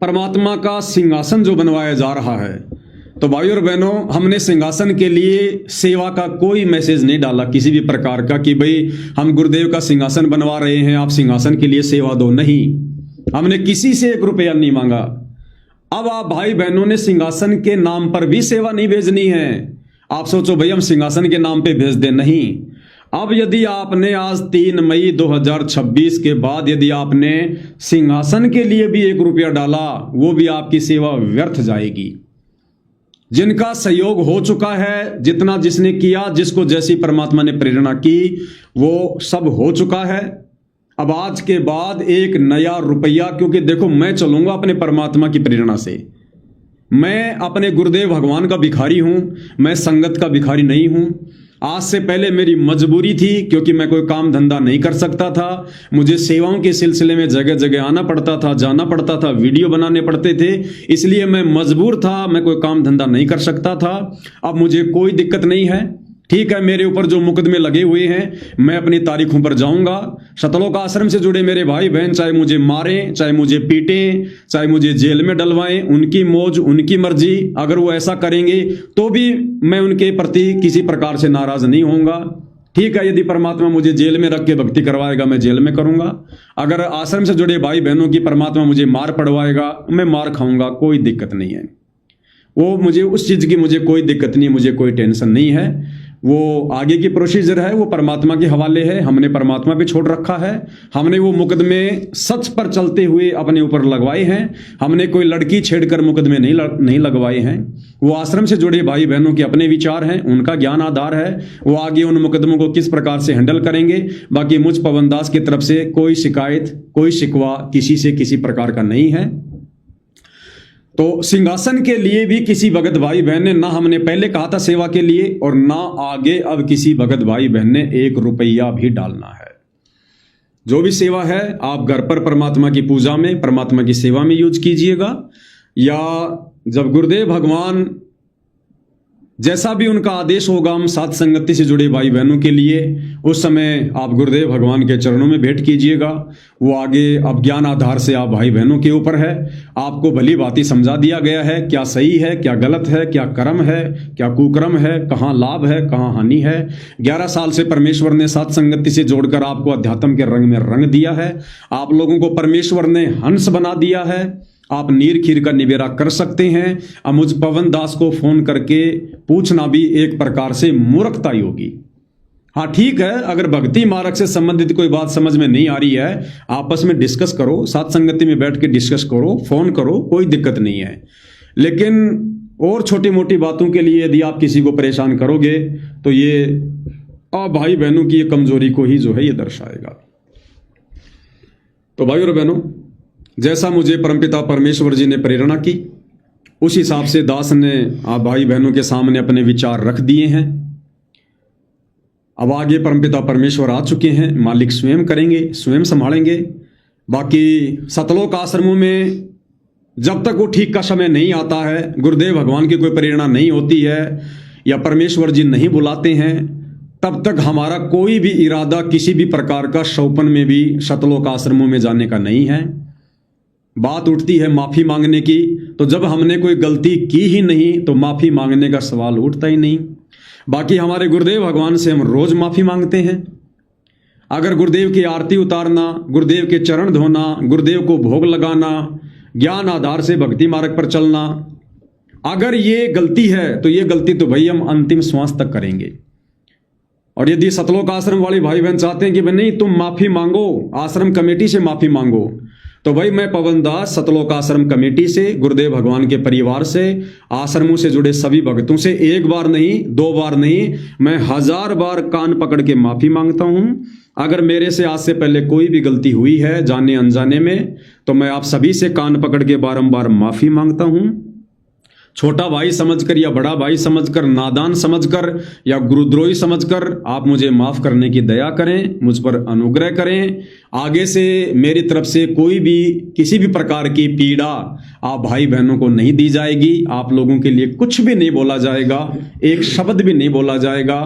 परमात्मा का सिंहासन जो बनवाया जा रहा है, तो भाई और बहनों हमने सिंहासन के लिए सेवा का कोई मैसेज नहीं डाला किसी भी प्रकार का कि भाई हम गुरुदेव का सिंहासन बनवा रहे हैं, आप सिंहासन के लिए सेवा दो। नहीं, हमने किसी से 1 रुपया नहीं मांगा। अब आप भाई बहनों ने सिंहासन के नाम पर भी सेवा नहीं भेजनी है। आप सोचो भाई हम सिंहासन के नाम पे भेज दें, नहीं। अब यदि आपने आज 3 मई 2026 के बाद यदि आपने सिंहासन के लिए भी 1 रुपया डाला, वो भी आपकी सेवा व्यर्थ जाएगी। जिनका सहयोग हो चुका है, जितना जिसने किया, जिसको जैसी परमात्मा ने प्रेरणा की, वो सब हो चुका है। अब आज के बाद 1 नया रुपया, क्योंकि देखो मैं चलूंगा अपने परमात्मा की प्रेरणा से, मैं अपने गुरुदेव भगवान का भिखारी हूं, मैं संगत का भिखारी नहीं हूं। आज से पहले मेरी मजबूरी थी, क्योंकि मैं कोई काम धंधा नहीं कर सकता था, मुझे सेवाओं के सिलसिले में जगह जगह आना पड़ता था, जाना पड़ता था, वीडियो बनाने पड़ते थे, इसलिए मैं मजबूर था, मैं कोई काम धंधा नहीं कर सकता था। अब मुझे कोई दिक्कत नहीं है, ठीक है। मेरे ऊपर जो मुकदमे लगे हुए हैं, मैं अपनी तारीखों पर जाऊंगा। सतलोक आश्रम से जुड़े मेरे भाई बहन चाहे मुझे मारें, चाहे मुझे पीटें, चाहे मुझे जेल में डलवाएं, उनकी मौज, उनकी मर्जी। अगर वो ऐसा करेंगे तो भी मैं उनके प्रति किसी प्रकार से नाराज नहीं होऊंगा, ठीक है। यदि परमात्मा मुझे जेल में रख के भक्ति करवाएगा, मैं जेल में करूंगा। अगर आश्रम से जुड़े भाई बहनों की परमात्मा मुझे मार पड़वाएगा, मैं मार खाऊंगा, कोई दिक्कत नहीं है। वो मुझे उस चीज की मुझे कोई दिक्कत नहीं, मुझे कोई टेंशन नहीं है। वो आगे की प्रोसीजर है वो परमात्मा के हवाले है। हमने परमात्मा पे छोड़ रखा है। हमने वो मुकदमे सच पर चलते हुए अपने ऊपर लगवाए हैं। हमने कोई लड़की छेड़कर मुकदमे नहीं लगवाए हैं। वो आश्रम से जुड़े भाई बहनों के अपने विचार हैं, उनका ज्ञान आधार है, वो आगे उन मुकदमों को किस प्रकार से हैंडल करेंगे। बाकी मुझ पवन दास की तरफ से कोई शिकायत, कोई शिकवा किसी से किसी प्रकार का नहीं है। तो सिंहासन के लिए भी किसी भगत भाई बहन ने, ना हमने पहले कहा था सेवा के लिए, और ना आगे अब किसी भगत भाई बहन ने 1 रुपया भी डालना है। जो भी सेवा है आप घर पर परमात्मा की पूजा में, परमात्मा की सेवा में यूज कीजिएगा, या जब गुरुदेव भगवान जैसा भी उनका आदेश होगा हम साथ संगति से जुड़े भाई बहनों के लिए, उस समय आप गुरुदेव भगवान के चरणों में भेंट कीजिएगा। वो आगे अब ज्ञान आधार से आप भाई बहनों के ऊपर है। आपको भली भांति समझा दिया गया है क्या सही है, क्या गलत है, क्या कर्म है, क्या कुकर्म है, कहाँ लाभ है, कहाँ हानि है। 11 साल से परमेश्वर ने साथ संगति से जोड़कर आपको अध्यात्म के रंग में रंग दिया है। आप लोगों को परमेश्वर ने हंस बना दिया है। आप नीर खीर का निबेरा कर सकते हैं। अब मुझ पवन दास को फोन करके पूछना भी एक प्रकार से मूर्खता ही होगी। हाँ ठीक है, अगर भक्ति मार्ग से संबंधित कोई बात समझ में नहीं आ रही है, आपस में डिस्कस करो, साथ संगति में बैठ के डिस्कस करो, फोन करो, कोई दिक्कत नहीं है। लेकिन और छोटी मोटी बातों के लिए यदि आप किसी को परेशान करोगे तो ये भाई बहनों की ये कमजोरी को ही जो है ये दर्शाएगा। तो भाई और बहनों, जैसा मुझे परमपिता परमेश्वर जी ने प्रेरणा की, उस हिसाब से दास ने आप भाई बहनों के सामने अपने विचार रख दिए हैं। अब आगे परमपिता परमेश्वर आ चुके हैं, मालिक स्वयं करेंगे, स्वयं संभालेंगे। बाकी सतलोक आश्रमों में जब तक वो ठीक का समय नहीं आता है, गुरुदेव भगवान की कोई प्रेरणा नहीं होती है या परमेश्वर जी नहीं बुलाते हैं, तब तक हमारा कोई भी इरादा किसी भी प्रकार का शौपन में भी सतलोक आश्रमों में जाने का नहीं है। बात उठती है माफी मांगने की, तो जब हमने कोई गलती की ही नहीं तो माफी मांगने का सवाल उठता ही नहीं। बाकी हमारे गुरुदेव भगवान से हम रोज माफी मांगते हैं। अगर गुरुदेव की आरती उतारना, गुरुदेव के चरण धोना, गुरुदेव को भोग लगाना, ज्ञान आधार से भक्ति मार्ग पर चलना, अगर ये गलती है तो ये गलती तो भाई हम अंतिम श्वास तक करेंगे। और यदि सतलोक आश्रम वाले भाई बहन चाहते हैं कि भाई नहीं तुम माफी मांगो, आश्रम कमेटी से माफी मांगो, तो भाई मैं पवन दास सतलोक आश्रम कमेटी से, गुरुदेव भगवान के परिवार से, आश्रमों से जुड़े सभी भक्तों से 1 बार नहीं, 2 बार नहीं, मैं 1000 बार कान पकड़ के माफी मांगता हूं। अगर मेरे से आज से पहले कोई भी गलती हुई है जाने अनजाने में, तो मैं आप सभी से कान पकड़ के बारंबार माफी मांगता हूं। छोटा भाई समझकर या बड़ा भाई समझकर, नादान समझकर या गुरुद्रोही समझकर आप मुझे माफ करने की दया करें, मुझ पर अनुग्रह करें। आगे से मेरी तरफ से कोई भी किसी भी प्रकार की पीड़ा आप भाई बहनों को नहीं दी जाएगी। आप लोगों के लिए कुछ भी नहीं बोला जाएगा, एक शब्द भी नहीं बोला जाएगा।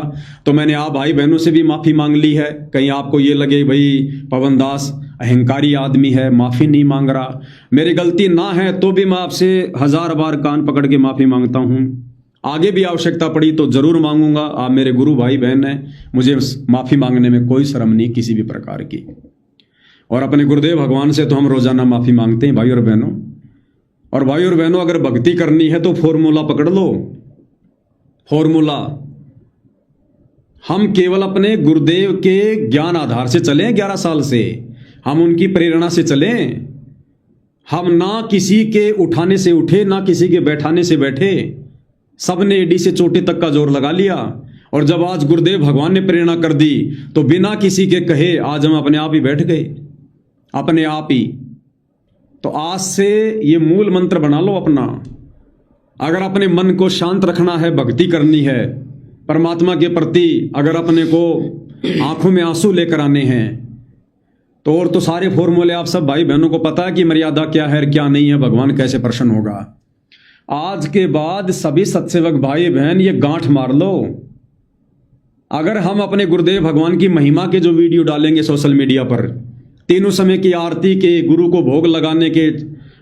तो मैंने आप भाई बहनों से भी माफी मांग ली है। कहीं आपको ये लगे भाई पवन दास अहंकारी आदमी है, माफी नहीं मांग रहा, मेरी गलती ना है तो भी मैं आपसे 1000 बार कान पकड़ के माफी मांगता हूं। आगे भी आवश्यकता पड़ी तो जरूर मांगूंगा। आप मेरे गुरु भाई बहन हैं, मुझे माफी मांगने में कोई शर्म नहीं किसी भी प्रकार की। और अपने गुरुदेव भगवान से तो हम रोजाना माफी मांगते हैं भाई और बहनों। और भाई और बहनों, अगर भक्ति करनी है तो फॉर्मूला पकड़ लो। फॉर्मूला, हम केवल अपने गुरुदेव के ज्ञान आधार से चलें। 11 साल से हम उनकी प्रेरणा से चलें। हम ना किसी के उठाने से उठे, ना किसी के बैठाने से बैठे। सबने एडी से चोटी तक का जोर लगा लिया। और जब आज गुरुदेव भगवान ने प्रेरणा कर दी तो बिना किसी के कहे आज हम अपने आप ही बैठ गए, अपने आप ही। तो आज से ये मूल मंत्र बना लो अपना। अगर अपने मन को शांत रखना है, भक्ति करनी है परमात्मा के प्रति, अगर अपने को आंखों में आंसू लेकर आने हैं, तो और तो सारे फॉर्मूले आप सब भाई बहनों को पता है कि मर्यादा क्या है क्या नहीं है, भगवान कैसे प्रसन्न होगा। आज के बाद सभी सत्सेवक भाई बहन ये गांठ मार लो। अगर हम अपने गुरुदेव भगवान की महिमा के जो वीडियो डालेंगे सोशल मीडिया पर, तीनों समय की आरती के, गुरु को भोग लगाने के,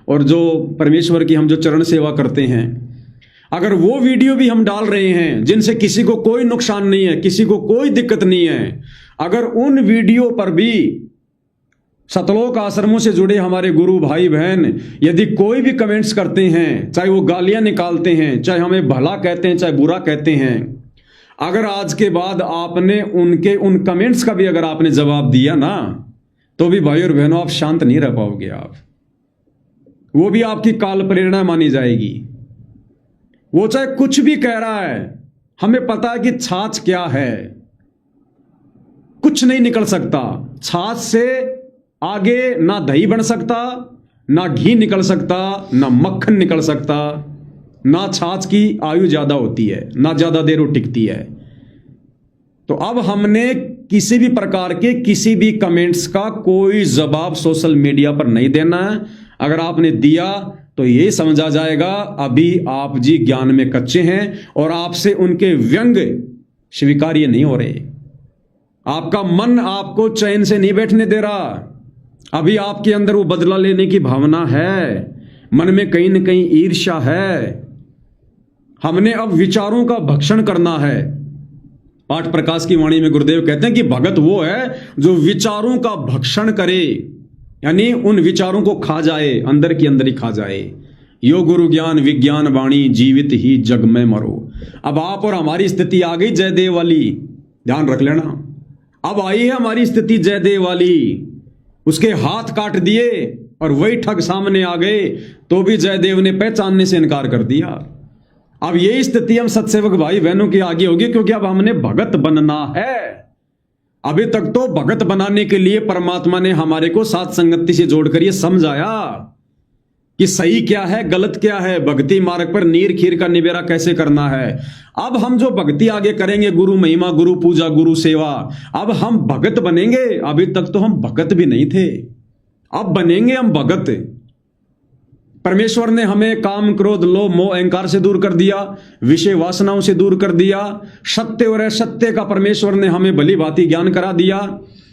और जो परमेश्वर की हम जो चरण सेवा करते हैं, अगर वो वीडियो भी हम डाल रहे हैं जिनसे किसी को कोई नुकसान नहीं है, किसी को कोई दिक्कत नहीं है, अगर उन वीडियो पर भी सतलोक आश्रमों से जुड़े हमारे गुरु भाई बहन यदि कोई भी कमेंट्स करते हैं, चाहे वो गालियां निकालते हैं, चाहे हमें भला कहते हैं, चाहे बुरा कहते हैं, अगर आज के बाद आपने उनके उन कमेंट्स का भी अगर आपने जवाब दिया ना, तो भी भाई और बहनों आप शांत नहीं रह पाओगे। आप वो भी आपकी काल प्रेरणा मानी जाएगी। वो चाहे कुछ भी कह रहा है, हमें पता है कि छाछ क्या है, कुछ नहीं निकल सकता। छाछ से आगे ना दही बन सकता, ना घी निकल सकता, ना मक्खन निकल सकता, ना छाछ की आयु ज्यादा होती है, ना ज्यादा देर वो टिकती है। तो अब हमने किसी भी प्रकार के किसी भी कमेंट्स का कोई जवाब सोशल मीडिया पर नहीं देना है। अगर आपने दिया तो ये समझा जाएगा अभी आप जी ज्ञान में कच्चे हैं और आपसे उनके व्यंग स्वीकार्य नहीं हो रहे। आपका मन आपको चैन से नहीं बैठने दे रहा। अभी आपके अंदर वो बदला लेने की भावना है, मन में कहीं ना कहीं ईर्ष्या है। हमने अब विचारों का भक्षण करना है। पाठ प्रकाश की वाणी में गुरुदेव कहते हैं कि भगत वो है जो विचारों का भक्षण करे, यानी उन विचारों को खा जाए, अंदर की अंदर ही खा जाए। यो गुरु ज्ञान विज्ञान वाणी, जीवित ही जग में मरो। अब आप और हमारी स्थिति आ गई जयदेव वाली, ध्यान रख लेना। अब आई है हमारी स्थिति जयदेव वाली। उसके हाथ काट दिए और वही ठग सामने आ गए, तो भी जयदेव ने पहचानने से इनकार कर दिया। अब यही स्थिति हम सत्सेवक भाई बहनों की आगे होगी, क्योंकि अब हमने भगत बनना है। अभी तक तो भगत बनाने के लिए परमात्मा ने हमारे को साथ संगति से जोड़कर ये समझाया कि सही क्या है, गलत क्या है, भक्ति मार्ग पर नीर खीर का निबेरा कैसे करना है। अब हम जो भक्ति आगे करेंगे, गुरु महिमा, गुरु पूजा, गुरु सेवा, अब हम भगत बनेंगे। अभी तक तो हम भगत भी नहीं थे, अब बनेंगे हम भगत। परमेश्वर ने हमें काम, क्रोध, लोभ, मोह, अहंकार से दूर कर दिया, विषय वासनाओं से दूर कर दिया। सत्य और असत्य का परमेश्वर ने हमें भली भांति ज्ञान करा दिया।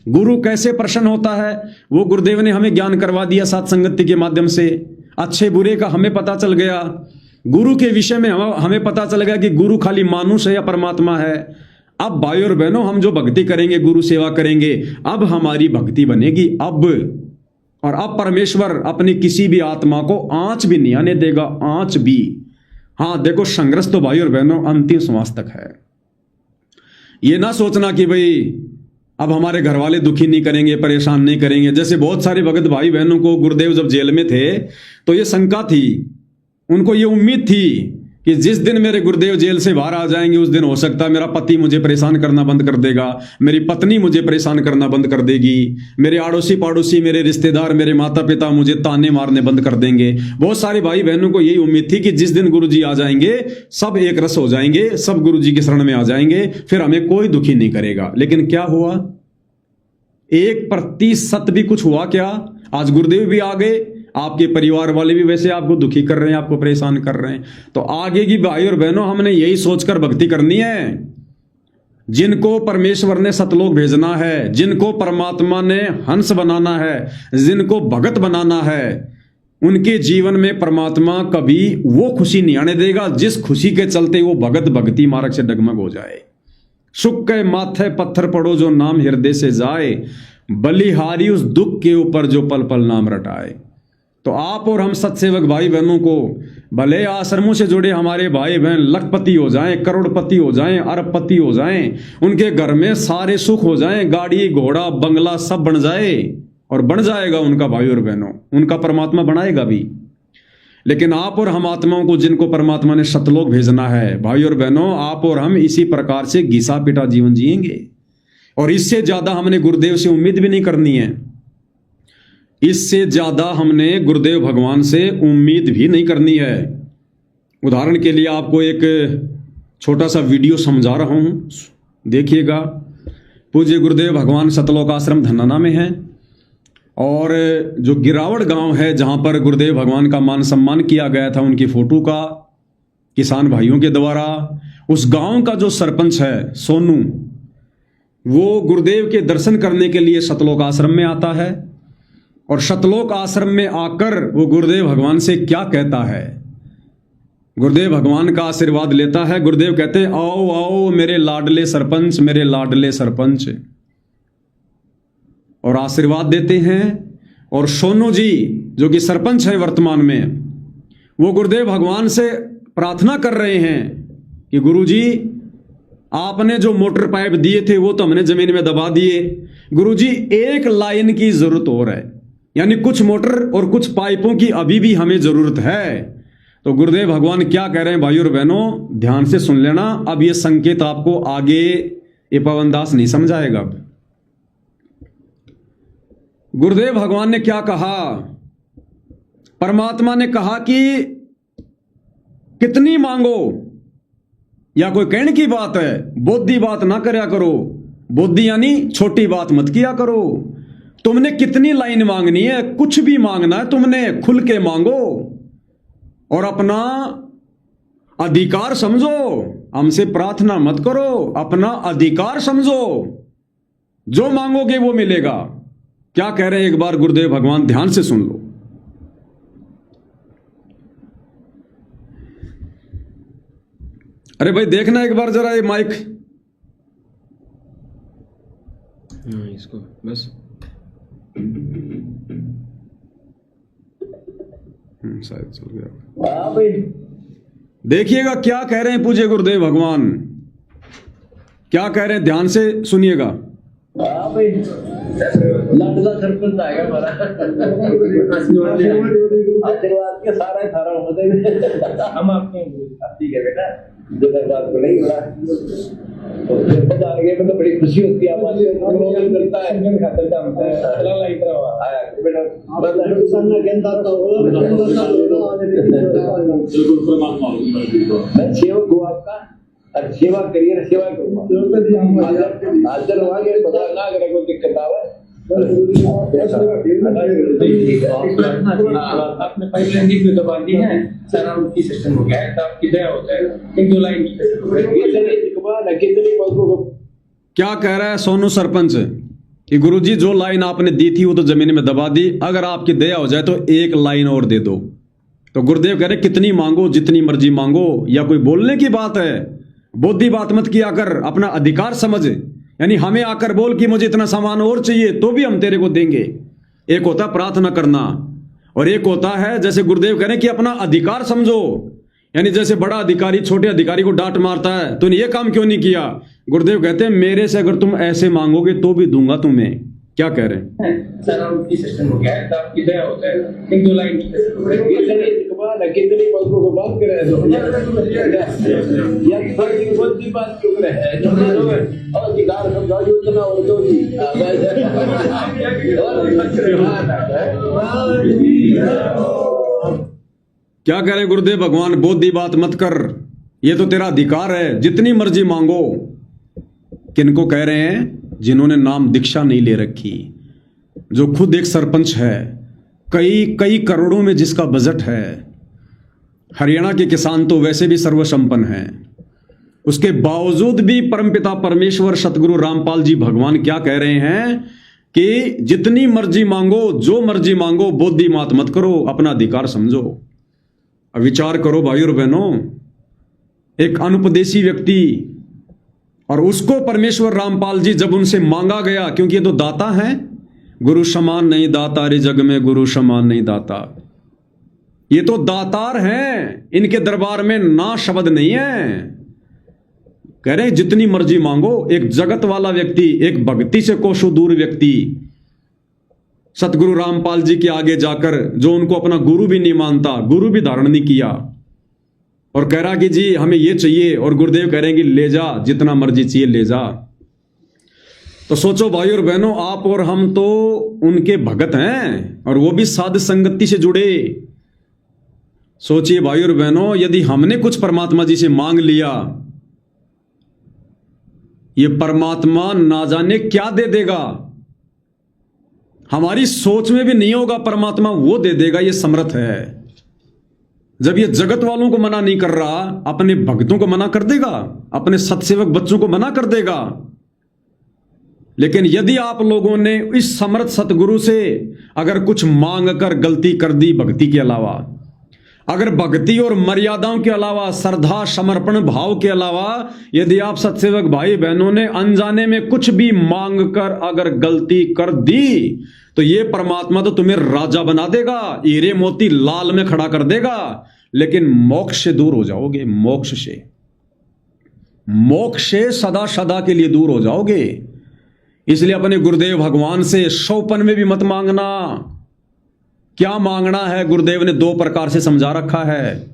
गुरु कैसे प्रसन्न होता है वो गुरुदेव ने हमें ज्ञान करवा दिया साथ संगति के माध्यम से। अच्छे बुरे का हमें पता चल गया। गुरु के विषय में हमें पता चल गया कि गुरु खाली मानुष है या परमात्मा है। अब भाई और बहनों, हम जो भक्ति करेंगे, गुरु सेवा करेंगे, अब हमारी भक्ति बनेगी अब। और अब परमेश्वर अपनी किसी भी आत्मा को आंच भी नहीं आने देगा, आंच भी। हां देखो, संघर्ष तो भाई और बहनों अंतिम श्वास तक है। ये ना सोचना कि भाई अब हमारे घर वाले दुखी नहीं करेंगे, परेशान नहीं करेंगे। जैसे बहुत सारे भगत भाई बहनों को गुरुदेव जब जेल में थे तो ये शंका थी, उनको ये उम्मीद थी कि जिस दिन मेरे गुरुदेव जेल से बाहर आ जाएंगे उस दिन हो सकता है मेरा पति मुझे परेशान करना बंद कर देगा, मेरी पत्नी मुझे परेशान करना बंद कर देगी, मेरे आड़ोसी पड़ोसी, मेरे रिश्तेदार, मेरे माता पिता मुझे ताने मारने बंद कर देंगे। बहुत सारे भाई बहनों को यही उम्मीद थी कि जिस दिन गुरुजी आ जाएंगे सब एक रस हो जाएंगे, सब गुरुजी की शरण में आ जाएंगे, फिर हमें कोई दुखी नहीं करेगा। लेकिन क्या हुआ? 1% भी कुछ हुआ क्या? आज गुरुदेव भी आ गए, आपके परिवार वाले भी वैसे आपको दुखी कर रहे हैं, आपको परेशान कर रहे हैं। तो आगे की भाई और बहनों, हमने यही सोचकर भक्ति करनी है। जिनको परमेश्वर ने सतलोक भेजना है, जिनको परमात्मा ने हंस बनाना है, जिनको भगत बनाना है, उनके जीवन में परमात्मा कभी वो खुशी नहीं आने देगा जिस खुशी के चलते वो भगत भक्ति मार्ग से डगमग हो जाए। सुख के माथे पत्थर पड़ो जो नाम हृदय से जाए, बलिहारी उस दुख के ऊपर जो पल पल नाम रटाए। तो आप और हम सत्सेवक भाई बहनों को, भले आश्रमों से जुड़े हमारे भाई बहन लखपति हो जाएं, करोड़पति हो जाएं, अरबपति हो जाएं, उनके घर में सारे सुख हो जाएं, गाड़ी घोड़ा बंगला सब बन जाए, और बन जाएगा उनका भाई और बहनों, उनका परमात्मा बनाएगा भी। लेकिन आप और हम आत्माओं को जिनको परमात्मा ने सतलोक भेजना है, भाई और बहनों, आप और हम इसी प्रकार से घिसा पिटा जीवन जिएंगे। और इससे ज्यादा हमने गुरुदेव से उम्मीद भी नहीं करनी है। इससे ज्यादा हमने गुरुदेव भगवान से उम्मीद भी नहीं करनी है। उदाहरण के लिए आपको एक छोटा सा वीडियो समझा रहा हूं, देखिएगा। पूज्य गुरुदेव भगवान सतलोक आश्रम धन्ना में है, और जो गिरावड़ गांव है जहां पर गुरुदेव भगवान का मान सम्मान किया गया था उनकी फोटो का किसान भाइयों के द्वारा, उस गांव का जो सरपंच है सोनू, वो गुरुदेव के दर्शन करने के लिए सतलोक आश्रम में आता है। और सतलोक आश्रम में आकर वो गुरुदेव भगवान से क्या कहता है? गुरुदेव भगवान का आशीर्वाद लेता है। गुरुदेव कहते हैं, आओ आओ मेरे लाडले सरपंच, मेरे लाडले सरपंच, और आशीर्वाद देते हैं। और सोनू जी जो कि सरपंच है वर्तमान में, वो गुरुदेव भगवान से प्रार्थना कर रहे हैं कि गुरुजी आपने जो मोटर पाइप दिए थे वो तो हमने जमीन में दबा दिए। गुरुजी एक लाइन की जरूरत और है, यानी कुछ मोटर और कुछ पाइपों की अभी भी हमें जरूरत है। तो गुरुदेव भगवान क्या कह रहे हैं भाइयों और बहनों, ध्यान से सुन लेना। अब ये संकेत आपको आगे ये पवन दास नहीं समझाएगा। अब गुरुदेव भगवान ने क्या कहा, परमात्मा ने कहा कि कितनी मांगो, या कोई कहने की बात है, बोधी बात ना करया करो। बोधी यानी छोटी बात मत किया करो। तुमने कितनी लाइन मांगनी है, कुछ भी मांगना है तुमने खुल के मांगो और अपना अधिकार समझो। हमसे प्रार्थना मत करो, अपना अधिकार समझो। जो मांगोगे वो मिलेगा। क्या कह रहे हैं एक बार गुरुदेव भगवान, ध्यान से सुन लो। अरे भाई देखना एक बार जरा ये माइक, इसको बस शायद चल गया। देखिएगा क्या कह रहे हैं पूज्य गुरुदेव भगवान, क्या कह रहे हैं, ध्यान से सुनिएगा। लाडला सरपंच आएगा हमारा आशीर्वाद के सारा थारा होता हम आपके ठीक है बेटा, जो बात को नहीं हो रहा तो बता रहे हैं, तो बड़ी खुशी होती है हमारे करता है खातर का होता है चला लाई तरह आया बेटा बता सामने गेंदा तो मैं सेवक हूं आपका, और सेवा करिए, सेवा करूंगा। हाजिर हुआ ये पता ना अगर कोई दिक्कत आवे आपने पाइपलाइन भी दबा दी है, सारा उनकी सिस्टम हो गया है। तो आपकी दया होता है एक दो लाइन क्या कह रहा है सोनू सरपंच कि गुरुजी जो लाइन आपने दी थी वो तो जमीन में दबा दी, अगर आपकी दया हो जाए तो एक लाइन और दे दो। तो गुरुदेव कह रहे कितनी मांगो, जितनी मर्जी मांगो। या कोई बोलने की बात है, बोधी बात मत किया कर, अपना अधिकार समझ। यानी हमें आकर बोल कि मुझे इतना सामान और चाहिए तो भी हम तेरे को देंगे। एक होता है प्रार्थना करना और एक होता है जैसे गुरुदेव कह रहे हैं कि अपना अधिकार समझो। यानी जैसे बड़ा अधिकारी छोटे अधिकारी को डांट मारता है, तूने ये काम क्यों नहीं किया। गुरुदेव कहते हैं मेरे से अगर तुम ऐसे मांगोगे तो भी दूंगा तुम्हें। क्या कह रहे हैं, सारा उनकी सिस्टम हो गया है। तो आपकी दया होता है एक दो लाइन कितनी बातों को बात कर रहे बात क्यों कर रहे हैं और अधिकार समझाओ योजना और तो क्या कह रहे हैं गुरुदेव भगवान, बोधी बात मत कर, ये तो तेरा अधिकार है, जितनी मर्जी मांगो। किनको कह रहे हैं, जिन्होंने नाम दीक्षा नहीं ले रखी, जो खुद एक सरपंच है, कई करोड़ों में जिसका बजट है। हरियाणा के किसान तो वैसे भी सर्वसंपन्न हैं, उसके बावजूद भी परमपिता परमेश्वर सतगुरु रामपाल जी भगवान क्या कह रहे हैं कि जितनी मर्जी मांगो, जो मर्जी मांगो, बोधी बात मत करो, अपना अधिकार समझो। अब विचार करो भाइयों और बहनों, एक अनुपदेशी व्यक्ति और उसको परमेश्वर रामपाल जी जब उनसे मांगा गया, क्योंकि ये तो दाता हैं, गुरु समान नहीं दाता रे जग में, गुरु समान नहीं दाता। ये तो दातार हैं, इनके दरबार में ना शब्द नहीं है। कह रहे हैं जितनी मर्जी मांगो। एक जगत वाला व्यक्ति, एक भक्ति से कोसों दूर व्यक्ति सतगुरु रामपाल जी के आगे जाकर, जो उनको अपना गुरु भी नहीं मानता, गुरु भी धारण नहीं किया, और कह रहा कि जी हमें ये चाहिए, और गुरुदेव कह रहे हैं कि ले जा, जितना मर्जी चाहिए ले जा। तो सोचो भाई और बहनों, आप और हम तो उनके भगत हैं, और वो भी साध संगति से जुड़े। सोचिए भाई और बहनों, यदि हमने कुछ परमात्मा जी से मांग लिया, ये परमात्मा ना जाने क्या दे देगा, हमारी सोच में भी नहीं होगा, परमात्मा वो दे देगा। ये समर्थ है। जब ये जगत वालों को मना नहीं कर रहा, अपने भक्तों को मना कर देगा, अपने सत्सेवक बच्चों को मना कर देगा। लेकिन यदि आप लोगों ने इस समर्थ सतगुरु से अगर कुछ मांग कर गलती कर दी, भक्ति के अलावा, अगर भक्ति और मर्यादाओं के अलावा, श्रद्धा समर्पण भाव के अलावा, यदि आप सत्सेवक भाई बहनों ने अनजाने में कुछ भी मांग कर अगर गलती कर दी, तो ये परमात्मा तो तुम्हें राजा बना देगा, हीरे मोती लाल में खड़ा कर देगा, लेकिन मोक्ष से दूर हो जाओगे, मोक्ष से। मोक्ष से सदा सदा के लिए दूर हो जाओगे। इसलिए अपने गुरुदेव भगवान से 100पन में भी मत मांगना। क्या मांगना है गुरुदेव ने 2 प्रकार से समझा रखा है।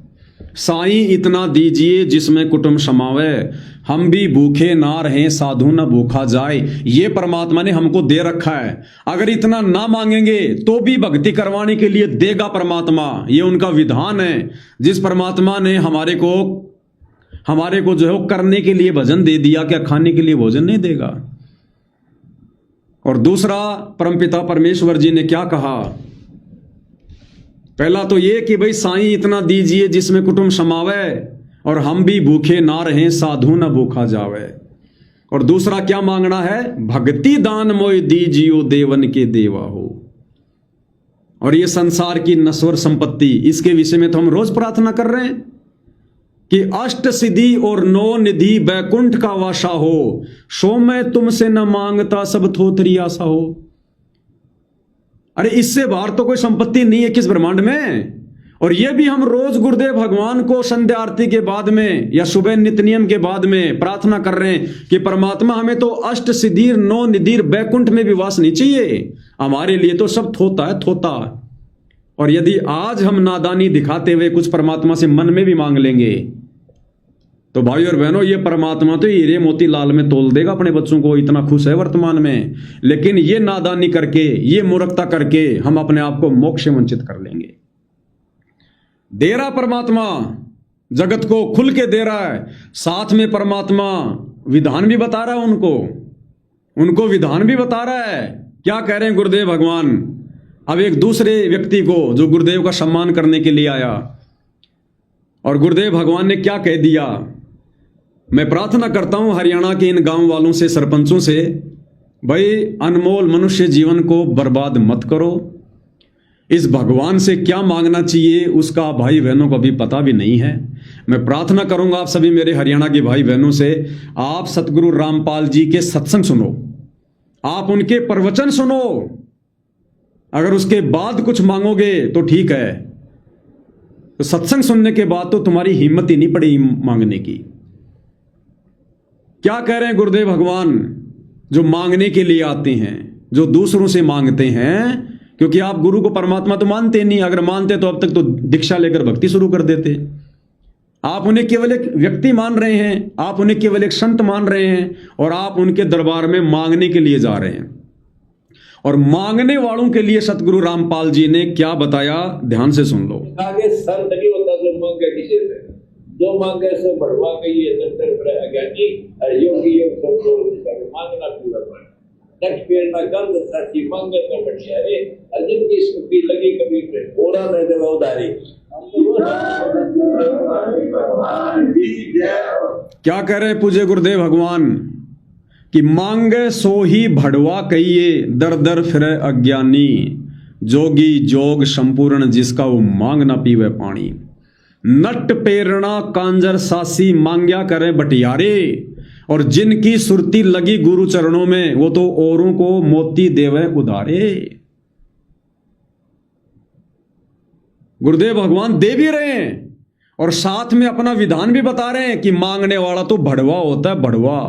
साईं इतना दीजिए जिसमें कुटुंब समावे, हम भी भूखे ना रहें साधु न भूखा जाए। ये परमात्मा ने हमको दे रखा है। अगर इतना ना मांगेंगे तो भी भक्ति करवाने के लिए देगा परमात्मा। ये उनका विधान है। जिस परमात्मा ने हमारे को जो है करने के लिए भजन दे दिया, क्या खाने के लिए भोजन नहीं देगा। और दूसरा, परमपिता परमेश्वर जी ने क्या कहा। पहला तो ये कि भाई साईं इतना दीजिए जिसमें कुटुंब समावे, और हम भी भूखे ना रहें साधु न भूखा जावे। और दूसरा क्या मांगना है, भक्ति दान मोय दीजियो देवन के देवा हो। और ये संसार की नश्वर संपत्ति, इसके विषय में तो हम रोज प्रार्थना कर रहे हैं कि अष्ट सिद्धि और 9 निधि बैकुंठ का वासा हो, सो मैं तुमसे न मांगता सब थोथरी आशा हो। अरे इससे बाहर तो कोई संपत्ति नहीं है किस ब्रह्मांड में। और ये भी हम रोज गुरुदेव भगवान को संध्या आरती के बाद में या सुबह नित्य नियम के बाद में प्रार्थना कर रहे हैं कि परमात्मा हमें तो अष्ट सिद्धि 9 निधि बैकुंठ में भी वास नहीं चाहिए। हमारे लिए तो सब थोता है, थोता। और यदि आज हम नादानी दिखाते हुए कुछ परमात्मा से मन में भी मांग लेंगे तो भाई और बहनों, ये परमात्मा तो हीरे मोती लाल में तोल देगा अपने बच्चों को, इतना खुश है वर्तमान में। लेकिन ये नादानी करके, ये मूर्खता करके हम अपने आप को मोक्ष से वंचित कर लेंगे। दे रहा परमात्मा, जगत को खुल के दे रहा है। साथ में परमात्मा विधान भी बता रहा है उनको विधान भी बता रहा है। क्या कह रहे हैं गुरुदेव भगवान। अब एक दूसरे व्यक्ति को जो गुरुदेव का सम्मान करने के लिए आया, और गुरुदेव भगवान ने क्या कह दिया। मैं प्रार्थना करता हूं हरियाणा के इन गांव वालों से, सरपंचों से, भाई अनमोल मनुष्य जीवन को बर्बाद मत करो। इस भगवान से क्या मांगना चाहिए उसका भाई बहनों को अभी पता भी नहीं है। मैं प्रार्थना करूंगा आप सभी मेरे हरियाणा के भाई बहनों से, आप सतगुरु रामपाल जी के सत्संग सुनो, आप उनके प्रवचन सुनो। अगर उसके बाद कुछ मांगोगे तो ठीक है, तो सत्संग सुनने के बाद तो तुम्हारी हिम्मत ही नहीं पड़ेगी मांगने की। क्या कह रहे हैं गुरुदेव भगवान। जो मांगने के लिए आते हैं, जो दूसरों से मांगते हैं, क्योंकि आप गुरु को परमात्मा तो मानते नहीं। अगर मानते तो अब तक तो दीक्षा लेकर भक्ति शुरू कर देते। आप उन्हें केवल एक व्यक्ति मान रहे हैं, आप उन्हें केवल एक संत मान रहे हैं, और आप उनके दरबार में मांगने के लिए जा रहे हैं। और मांगने वालों के लिए सतगुरु रामपाल जी ने क्या बताया, ध्यान से सुन लो। आगे संत नहीं होता जो मांगे किसी से, जो मांगे से बढ़वा गई है दफ्तर पर अज्ञानी और योगी योग सबको मांगना पूरा कर। नेक्स्ट ना गंद सच्ची मांगे तो बढ़िया रे, अजिन की स्कूटी लगी कभी ओरा दे दे उधारी। क्या कह रहे पूज्य गुरुदेव भगवान कि मांगे सो ही भड़वा कहिए, दर दर फिरे अज्ञानी, जोगी जोग संपूर्ण जिसका वो मांग ना पीवे पानी। नट पेरणा कांजर सासी मांग्या करे बटियारे, और जिनकी सुरती लगी गुरु चरणों में वो तो औरों को मोती देवे उधारे। गुरुदेव भगवान दे भी रहे हैं और साथ में अपना विधान भी बता रहे हैं कि मांगने वाला तो भड़वा होता है, भड़वा।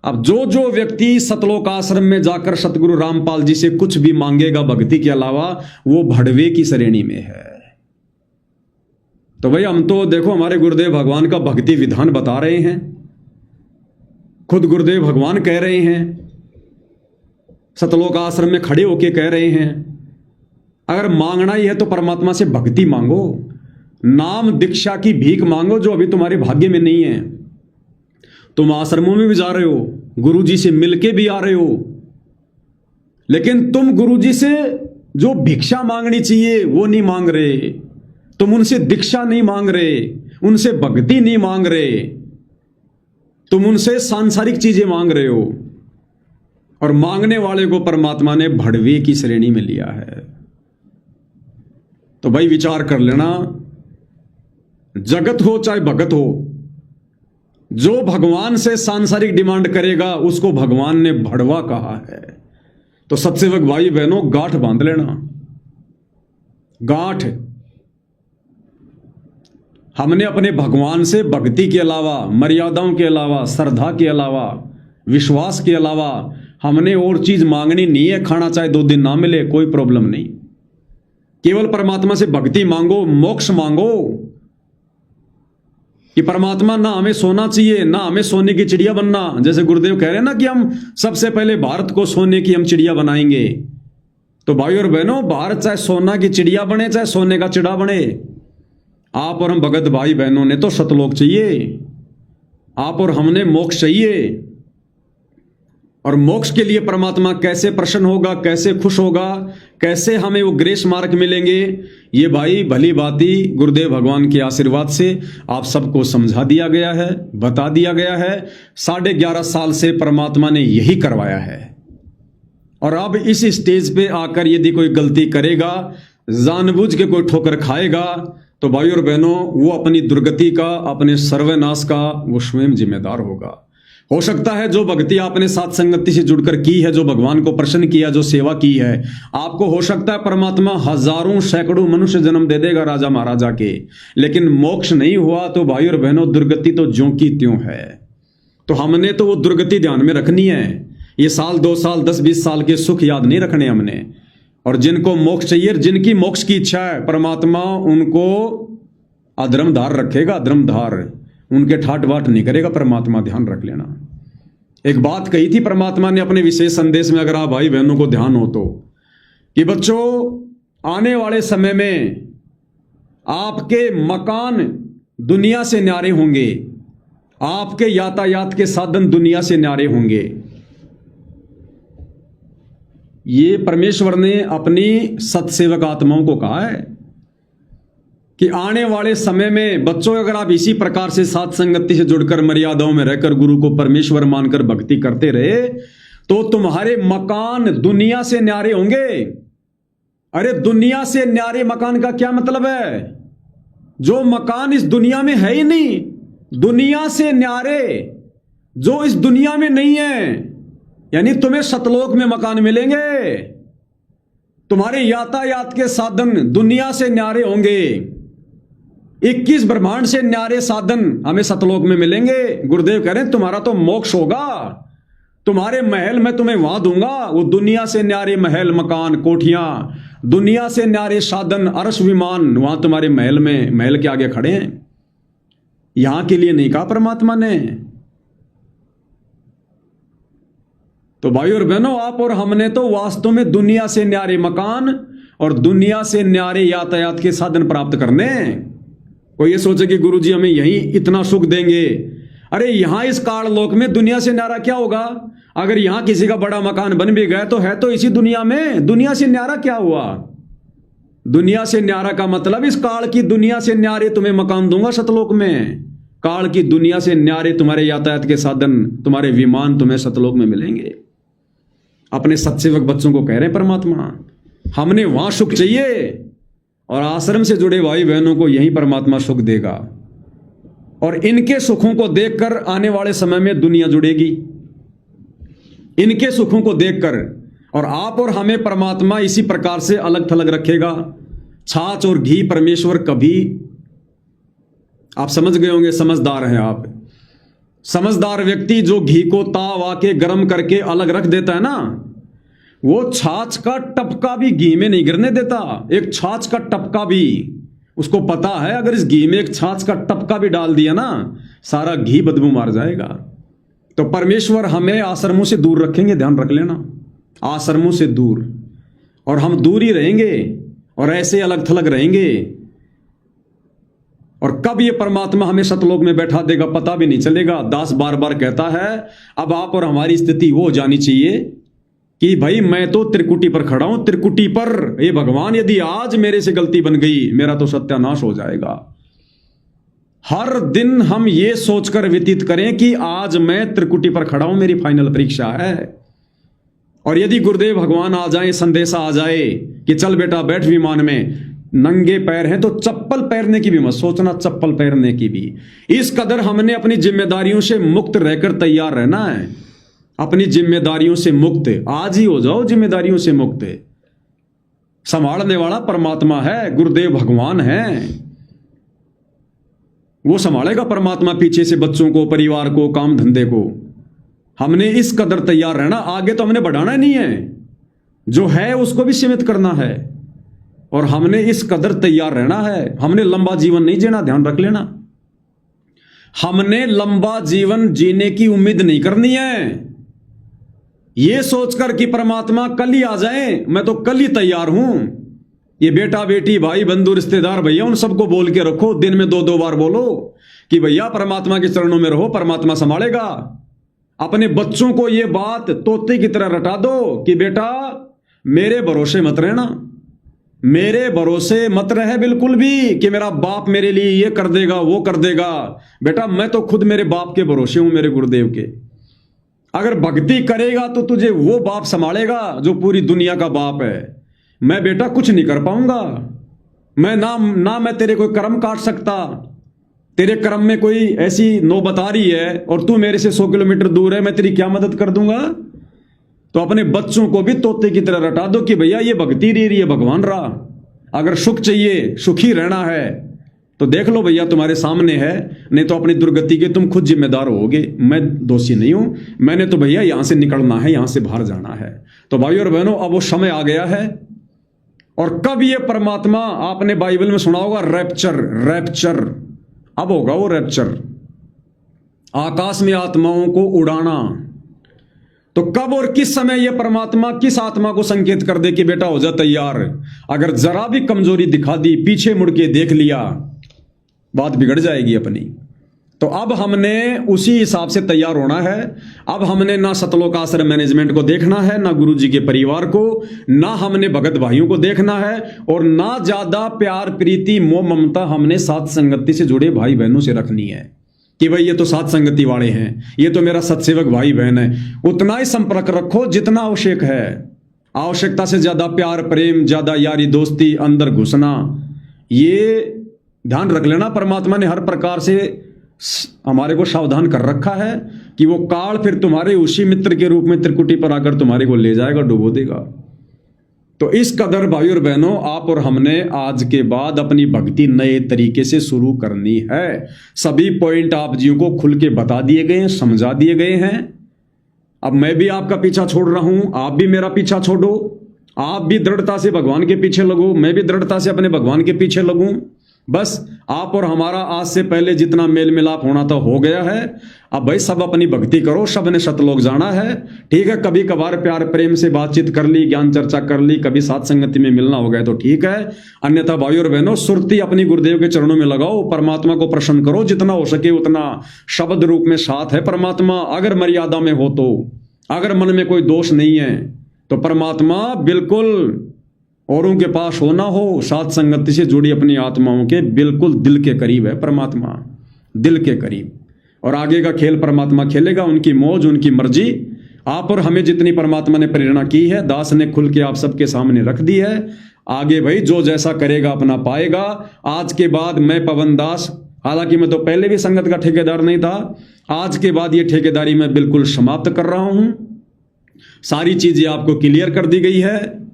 अब जो व्यक्ति सतलोक आश्रम में जाकर सतगुरु रामपाल जी से कुछ भी मांगेगा भक्ति के अलावा, वो भड़वे की श्रेणी में है। तो भाई हम तो देखो हमारे गुरुदेव भगवान का भक्ति विधान बता रहे हैं, खुद गुरुदेव भगवान कह रहे हैं, सतलोक आश्रम में खड़े होके कह रहे हैं। अगर मांगना ही है तो परमात्मा से भक्ति मांगो, नाम दीक्षा की भीख मांगो जो अभी तुम्हारे भाग्य में नहीं है। तुम आश्रमों में भी जा रहे हो, गुरुजी से मिलके भी आ रहे हो, लेकिन तुम गुरुजी से जो भिक्षा मांगनी चाहिए वो नहीं मांग रहे। तुम उनसे दीक्षा नहीं मांग रहे, उनसे भक्ति नहीं मांग रहे, तुम उनसे सांसारिक चीजें मांग रहे हो। और मांगने वाले को परमात्मा ने भड़वे की श्रेणी में लिया है। तो भाई विचार कर लेना, जगत हो चाहे भगत हो, जो भगवान से सांसारिक डिमांड करेगा उसको भगवान ने भड़वा कहा है। तो सत्सेवक भाई बहनों, गांठ बांध लेना, गांठ। हमने अपने भगवान से भक्ति के अलावा, मर्यादाओं के अलावा, श्रद्धा के अलावा, विश्वास के अलावा हमने और चीज मांगनी नहीं है। खाना चाहे 2 दिन ना मिले, कोई प्रॉब्लम नहीं। केवल परमात्मा से भक्ति मांगो, मोक्ष मांगो। कि परमात्मा ना हमें सोना चाहिए, ना हमें सोने की चिड़िया बनना। जैसे गुरुदेव कह रहे हैं ना कि हम सबसे पहले भारत को सोने की हम चिड़िया बनाएंगे। तो भाई और बहनों, भारत चाहे सोना की चिड़िया बने, चाहे सोने का चिड़ा बने, आप और हम भगत भाई बहनों ने तो सतलोक चाहिए। आप और हमने मोक्ष चाहिए। और मोक्ष के लिए परमात्मा कैसे प्रसन्न होगा, कैसे खुश होगा, कैसे हमें वो ग्रेस मार्क मिलेंगे, ये भाई भली बाती गुरुदेव भगवान के आशीर्वाद से आप सबको समझा दिया गया है, बता दिया गया है। 11.5 साल से परमात्मा ने यही करवाया है। और अब इस स्टेज पे आकर यदि कोई गलती करेगा, जानबूझ के कोई ठोकर खाएगा, तो भाई और बहनों, वो अपनी दुर्गति का, अपने सर्वनाश का वो स्वयं जिम्मेदार होगा। हो सकता है जो भक्ति आपने साथ संगति से जुड़कर की है, जो भगवान को प्रसन्न किया, जो सेवा की है, आपको हो सकता है परमात्मा हजारों सैकड़ों मनुष्य जन्म दे देगा राजा महाराजा के, लेकिन मोक्ष नहीं हुआ तो भाई और बहनों, दुर्गति तो ज्यों की त्यों है। तो हमने तो वो दुर्गति ध्यान में रखनी है। ये साल 2 साल 10-20 साल के सुख याद नहीं रखने हमने। और जिनको मोक्ष चाहिए, जिनकी मोक्ष की इच्छा है, परमात्मा उनको अधर्मधार रखेगा, अधर्मधार। उनके ठाट बाट नहीं करेगा परमात्मा, ध्यान रख लेना। एक बात कही थी परमात्मा ने अपने विशेष संदेश में, अगर आप भाई बहनों को ध्यान हो तो, कि बच्चों आने वाले समय में आपके मकान दुनिया से न्यारे होंगे, आपके यातायात के साधन दुनिया से न्यारे होंगे। ये परमेश्वर ने अपनी सत्सेवक आत्माओं को कहा है कि आने वाले समय में बच्चों, अगर आप इसी प्रकार से साथ संगति से जुड़कर, मर्यादाओं में रहकर, गुरु को परमेश्वर मानकर भक्ति करते रहे, तो तुम्हारे मकान दुनिया से न्यारे होंगे। अरे दुनिया से न्यारे मकान का क्या मतलब है? जो मकान इस दुनिया में है ही नहीं, दुनिया से न्यारे जो इस दुनिया में नहीं है, यानी तुम्हें सतलोक में मकान मिलेंगे। तुम्हारे यातायात के साधन दुनिया से न्यारे होंगे। 21 ब्रह्मांड से न्यारे साधन हमें सतलोक में मिलेंगे। गुरुदेव कह रहे हैं तुम्हारा तो मोक्ष होगा, तुम्हारे महल मैं तुम्हें वहां दूंगा। वो दुनिया से न्यारे महल, मकान, कोठियां, दुनिया से न्यारे साधन, अरश विमान वहां तुम्हारे महल में, महल के आगे खड़े हैं। यहां के लिए नहीं कहा परमात्मा ने। तो भाई और बहनों, आप और हमने तो वास्तव में दुनिया से न्यारे मकान और दुनिया से न्यारे यातायात के साधन प्राप्त करने। कोई ये सोचे कि गुरुजी हमें यहीं इतना सुख देंगे। अरे यहां इस काल लोक में दुनिया से न्यारा क्या होगा? अगर यहां किसी का बड़ा मकान बन भी गया तो है तो इसी दुनिया में, दुनिया से न्यारा क्या हुआ? दुनिया से न्यारा का मतलब इस काल की दुनिया से न्यारे तुम्हें मकान दूंगा सतलोक में। काल की दुनिया से न्यारे तुम्हारे यातायात के साधन, तुम्हारे विमान तुम्हें सतलोक में मिलेंगे। अपने सत्सेवक बच्चों को कह रहे हैं परमात्मा, हमने वहां सुख चाहिए और आश्रम से जुड़े भाई बहनों को यही परमात्मा सुख देगा। और इनके सुखों को देखकर आने वाले समय में दुनिया जुड़ेगी, इनके सुखों को देखकर। और आप और हमें परमात्मा इसी प्रकार से अलग थलग रखेगा। छाछ और घी परमेश्वर कभी, आप समझ गए होंगे, समझदार हैं आप। समझदार व्यक्ति जो घी को ताव आके गर्म करके अलग रख देता है ना, वो छाछ का टपका भी घी में नहीं गिरने देता। एक छाछ का टपका भी, उसको पता है अगर इस घी में एक छाछ का टपका भी डाल दिया ना, सारा घी बदबू मार जाएगा। तो परमेश्वर हमें आश्रमों से दूर रखेंगे, ध्यान रख लेना, आश्रमों से दूर। और हम दूर ही रहेंगे और ऐसे अलग थलग रहेंगे। और कब ये परमात्मा हमें सतलोक में बैठा देगा पता भी नहीं चलेगा। दास बार बार कहता है, अब आप और हमारी स्थिति वो जानी चाहिए कि भाई मैं तो त्रिकुटी पर खड़ा हूं, त्रिकुटी पर। ये भगवान, यदि आज मेरे से गलती बन गई, मेरा तो सत्यानाश हो जाएगा। हर दिन हम ये सोचकर व्यतीत करें कि आज मैं त्रिकुटी पर खड़ा हूं, मेरी फाइनल परीक्षा है। और यदि गुरुदेव भगवान आ जाए, संदेशा आ जाए कि चल बेटा बैठ विमान में, नंगे पैर हैं तो चप्पल पहनने की भी मत सोचना, चप्पल पहनने की भी। इस कदर हमने अपनी जिम्मेदारियों से मुक्त रहकर तैयार रहना है। अपनी जिम्मेदारियों से मुक्त आज ही हो जाओ, जिम्मेदारियों से मुक्त। संभालने वाला परमात्मा है, गुरुदेव भगवान है। वो संभालेगा परमात्मा पीछे से बच्चों को, परिवार को, काम धंधे को। हमने इस कदर तैयार रहना, आगे तो हमने बढ़ाना नहीं है, जो है उसको भी सीमित करना है, और हमने इस कदर तैयार रहना है। हमने लंबा जीवन नहीं जीना, ध्यान रख लेना। हमने लंबा जीवन जीने की उम्मीद नहीं करनी है, ये सोचकर कि परमात्मा कल ही आ जाए, मैं तो कल ही तैयार हूं। ये बेटा बेटी भाई बंधु रिश्तेदार भैया उन सबको बोल के रखो, दिन में 2-2 बार बोलो कि भैया परमात्मा के चरणों में रहो, परमात्मा संभालेगा। अपने बच्चों को ये बात तोते की तरह रटा दो कि बेटा मेरे भरोसे मत रहना, मेरे भरोसे मत रहे बिल्कुल भी कि मेरा बाप मेरे लिए ये कर देगा वो कर देगा। बेटा मैं तो खुद मेरे बाप के भरोसे हूं, मेरे गुरुदेव के। अगर भक्ति करेगा तो तुझे वो बाप संभालेगा जो पूरी दुनिया का बाप है। मैं बेटा कुछ नहीं कर पाऊंगा, मैं ना मैं तेरे कोई कर्म काट सकता, तेरे कर्म में कोई ऐसी नौबत आ रही है और तू मेरे से 100 किलोमीटर दूर है, मैं तेरी क्या मदद कर दूंगा। तो अपने बच्चों को भी तोते की तरह रटा दो कि भैया ये भक्ति रही है, भगवान रहा। अगर सुख चाहिए, सुखी रहना है तो देख लो भैया तुम्हारे सामने है, नहीं तो अपनी दुर्गति के तुम खुद जिम्मेदार होगे। मैं दोषी नहीं हूं, मैंने तो भैया यहां से निकलना है, यहां से बाहर जाना है। तो भाइयों और बहनों अब वो समय आ गया है। और कब ये परमात्मा, आपने बाइबल में सुना होगा रैप्चर, अब होगा वो रैप्चर, आकाश में आत्माओं को उड़ाना। तो कब और किस समय ये परमात्मा किस आत्मा को संकेत कर दे कि बेटा हो जा तैयार। अगर जरा भी कमजोरी दिखा दी, पीछे मुड़ के देख लिया, बात बिगड़ जाएगी अपनी। तो अब हमने उसी हिसाब से तैयार होना है। अब हमने ना सतलोक आश्रम मैनेजमेंट को देखना है, ना गुरु जी के परिवार को, ना हमने भगत भाइयों को देखना है, और ना ज्यादा प्यार प्रीति मोह ममता हमने साथ संगति से जुड़े भाई बहनों से रखनी है कि भाई ये तो साथ संगति वाले हैं, ये तो मेरा सत्सेवक भाई बहन है। उतना ही संपर्क रखो जितना आवश्यक है। आवश्यकता से ज्यादा प्यार प्रेम, ज्यादा यारी दोस्ती, अंदर घुसना, ये ध्यान रख लेना। परमात्मा ने हर प्रकार से हमारे को सावधान कर रखा है कि वो काल फिर तुम्हारे उसी मित्र के रूप में त्रिकुटी पर आकर तुम्हारे को ले जाएगा, डुबो देगा। तो इस कदर भाई और बहनों, आप और हमने आज के बाद अपनी भक्ति नए तरीके से शुरू करनी है। सभी पॉइंट आप जियों को खुल के बता दिए गए हैं, समझा दिए गए हैं। अब मैं भी आपका पीछा छोड़ रहा हूं, आप भी मेरा पीछा छोड़ो, आप भी दृढ़ता से भगवान के पीछे लगो, मैं भी दृढ़ता से अपने भगवान के पीछे लगूं। बस आप और हमारा आज से पहले जितना मेल मिलाप होना था हो गया है। अब भाई सब अपनी भक्ति करो, सब ने सतलोक जाना है। ठीक है, कभी कभार प्यार प्रेम से बातचीत कर ली, ज्ञान चर्चा कर ली, कभी साथ संगति में मिलना हो गया तो ठीक है। अन्यथा भाई और बहनों सुरती अपनी गुरुदेव के चरणों में लगाओ, परमात्मा को प्रसन्न करो जितना हो सके उतना। शब्द रूप में साथ है परमात्मा, अगर मर्यादा में हो तो, अगर मन में कोई दोष नहीं है तो परमात्मा बिल्कुल औरों के पास हो ना हो, साथ संगति से जुड़ी अपनी आत्माओं के बिल्कुल दिल के करीब है परमात्मा, दिल के करीब। और आगे का खेल परमात्मा खेलेगा, उनकी मौज उनकी मर्जी। आप और हमें जितनी परमात्मा ने प्रेरणा की है, दास ने खुल के आप सबके सामने रख दी है। आगे भाई जो जैसा करेगा अपना पाएगा। आज के बाद मैं पवन दास, हालांकि मैं तो पहले भी संगत का ठेकेदार नहीं था, आज के बाद ये ठेकेदारी मैं बिल्कुल समाप्त कर रहा हूं। सारी चीजें आपको क्लियर कर दी गई है।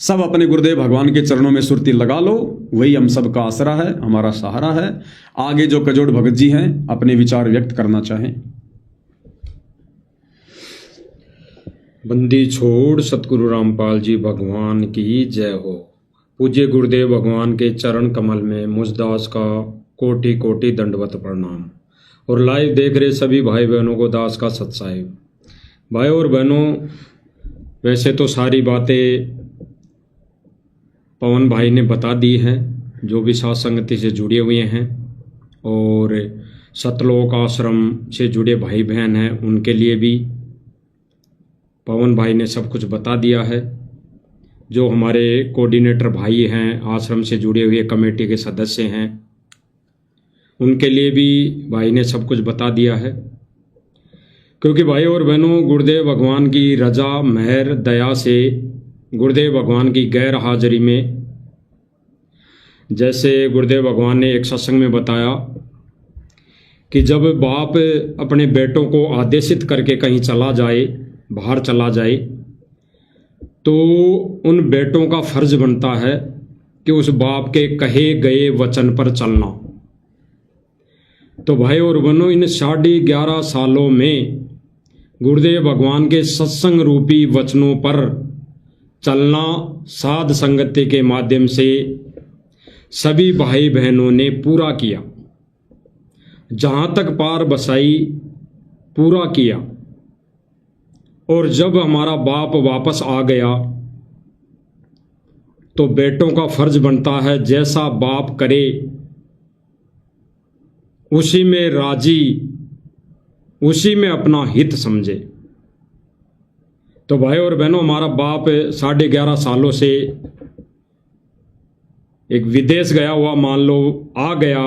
सब अपने गुरुदेव भगवान के चरणों में सुरती लगा लो, वही हम सबका आसरा है, हमारा सहारा है। आगे जो कजोड़ भगत जी हैं अपने विचार व्यक्त करना चाहें। बंदी छोड़ सतगुरु रामपाल जी भगवान की जय हो। पूज्य गुरुदेव भगवान के चरण कमल में मुझदास का कोटि कोटि दंडवत प्रणाम। और लाइव देख रहे सभी भाई बहनों को दास का सत्साहिब। भाई और बहनों, वैसे तो सारी बातें पवन भाई ने बता दी हैं, जो भी साथ संगति से जुड़े हुए हैं और सतलोक आश्रम से जुड़े भाई बहन हैं उनके लिए भी पवन भाई ने सब कुछ बता दिया है। जो हमारे कोऑर्डिनेटर भाई हैं, आश्रम से जुड़े हुए कमेटी के सदस्य हैं, उनके लिए भी भाई ने सब कुछ बता दिया है। क्योंकि भाई और बहनों, गुरुदेव भगवान की रजा मेहर दया से, गुरुदेव भगवान की गैर हाजिरी में, जैसे गुरुदेव भगवान ने एक सत्संग में बताया कि जब बाप अपने बेटों को आदेशित करके कहीं चला जाए, बाहर चला जाए, तो उन बेटों का फर्ज बनता है कि उस बाप के कहे गए वचन पर चलना। तो भाई और बहनों, इन 11.5 सालों में गुरुदेव भगवान के सत्संग रूपी वचनों पर चलना साध संगति के माध्यम से सभी भाई बहनों ने पूरा किया। जहां तक पार बसाई पूरा किया। और जब हमारा बाप वापस आ गया तो बेटों का फर्ज बनता है जैसा बाप करे उसी में राजी, उसी में अपना हित समझे। तो भाई और बहनों, हमारा बाप 11.5 सालों से एक विदेश गया हुआ मान लो आ गया,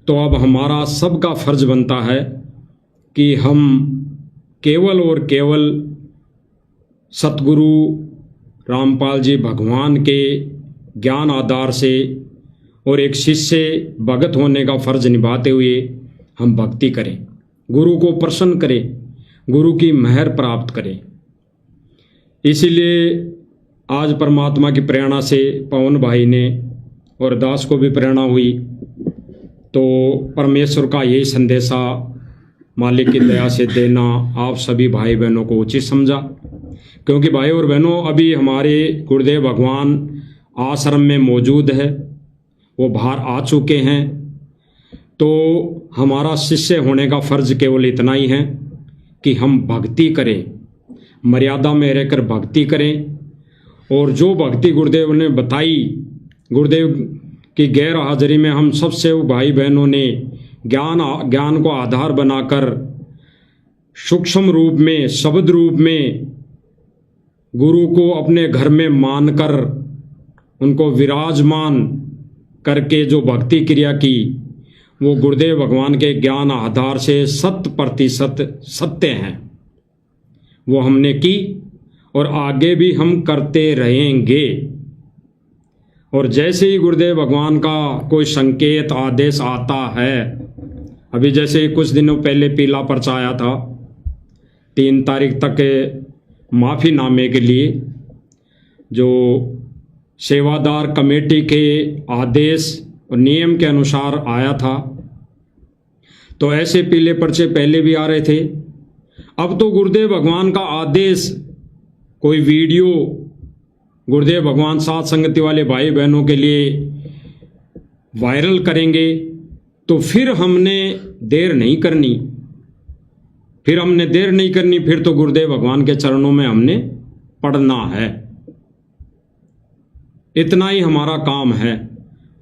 तो अब हमारा सबका फर्ज बनता है कि हम केवल और केवल सतगुरु रामपाल जी भगवान के ज्ञान आधार से और एक शिष्य भगत होने का फर्ज निभाते हुए हम भक्ति करें, गुरु को प्रसन्न करें, गुरु की मेहर प्राप्त करें। इसीलिए आज परमात्मा की प्रेरणा से पवन भाई ने और दास को भी प्रेरणा हुई, तो परमेश्वर का यही संदेशा मालिक की दया से देना आप सभी भाई बहनों को उचित समझा। क्योंकि भाई और बहनों, अभी हमारे गुरुदेव भगवान आश्रम में मौजूद है, वो बाहर आ चुके हैं, तो हमारा शिष्य होने का फर्ज केवल इतना ही है कि हम भक्ति करें, मर्यादा में रहकर भक्ति करें। और जो भक्ति गुरुदेव ने बताई, गुरुदेव की गैर हाजिरी में हम सबसे भाई बहनों ने ज्ञान को आधार बनाकर सूक्ष्म रूप में, शब्द रूप में गुरु को अपने घर में मानकर उनको विराजमान करके जो भक्ति क्रिया की, वो गुरुदेव भगवान के ज्ञान आधार से 100% सत्य हैं। वो हमने की और आगे भी हम करते रहेंगे। और जैसे ही गुरुदेव भगवान का कोई संकेत आदेश आता है, अभी जैसे कुछ दिनों पहले पीला पर्चा आया था 3 तारीख तक माफ़ीनामे के लिए, जो सेवादार कमेटी के आदेश और नियम के अनुसार आया था। तो ऐसे पीले पर्चे पहले भी आ रहे थे। अब तो गुरुदेव भगवान का आदेश, कोई वीडियो गुरुदेव भगवान साथ संगति वाले भाई बहनों के लिए वायरल करेंगे, तो फिर हमने देर नहीं करनी, फिर तो गुरुदेव भगवान के चरणों में हमने पढ़ना है। इतना ही हमारा काम है।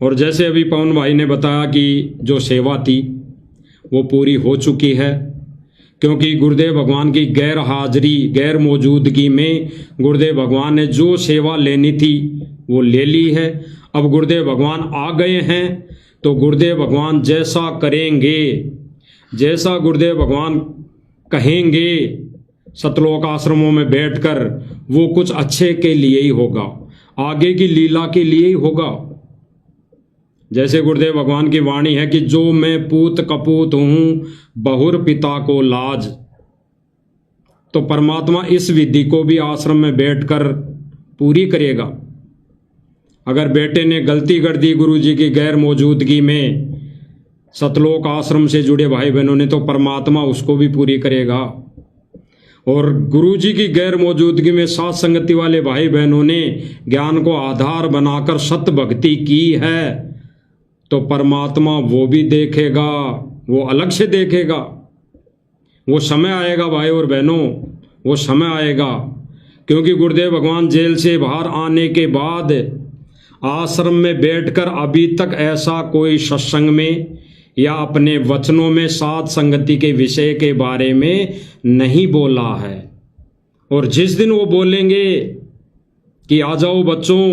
और जैसे अभी पवन भाई ने बताया कि जो सेवा थी वो पूरी हो चुकी है, क्योंकि गुरुदेव भगवान की गैर हाजिरी, गैर मौजूदगी में गुरुदेव भगवान ने जो सेवा लेनी थी वो ले ली है। अब गुरुदेव भगवान आ गए हैं, तो गुरुदेव भगवान जैसा करेंगे, जैसा गुरुदेव भगवान कहेंगे सतलोक आश्रमों में बैठकर, वो कुछ अच्छे के लिए ही होगा, आगे की लीला के लिए ही होगा। जैसे गुरुदेव भगवान की वाणी है कि जो मैं पूत कपूत हूं बहुर पिता को लाज, तो परमात्मा इस विधि को भी आश्रम में बैठकर पूरी करेगा। अगर बेटे ने गलती कर दी गुरु जी की गैर मौजूदगी में, सतलोक आश्रम से जुड़े भाई बहनों ने, तो परमात्मा उसको भी पूरी करेगा। और गुरु जी की गैर मौजूदगी में साथ संगति वाले भाई बहनों ने ज्ञान को आधार बनाकर सत्य भक्ति की है, तो परमात्मा वो भी देखेगा, वो अलग से देखेगा। वो समय आएगा भाई और बहनों, वो समय आएगा। क्योंकि गुरुदेव भगवान जेल से बाहर आने के बाद आश्रम में बैठकर अभी तक ऐसा कोई सत्संग में या अपने वचनों में साथ संगति के विषय के बारे में नहीं बोला है। और जिस दिन वो बोलेंगे कि आ जाओ बच्चों,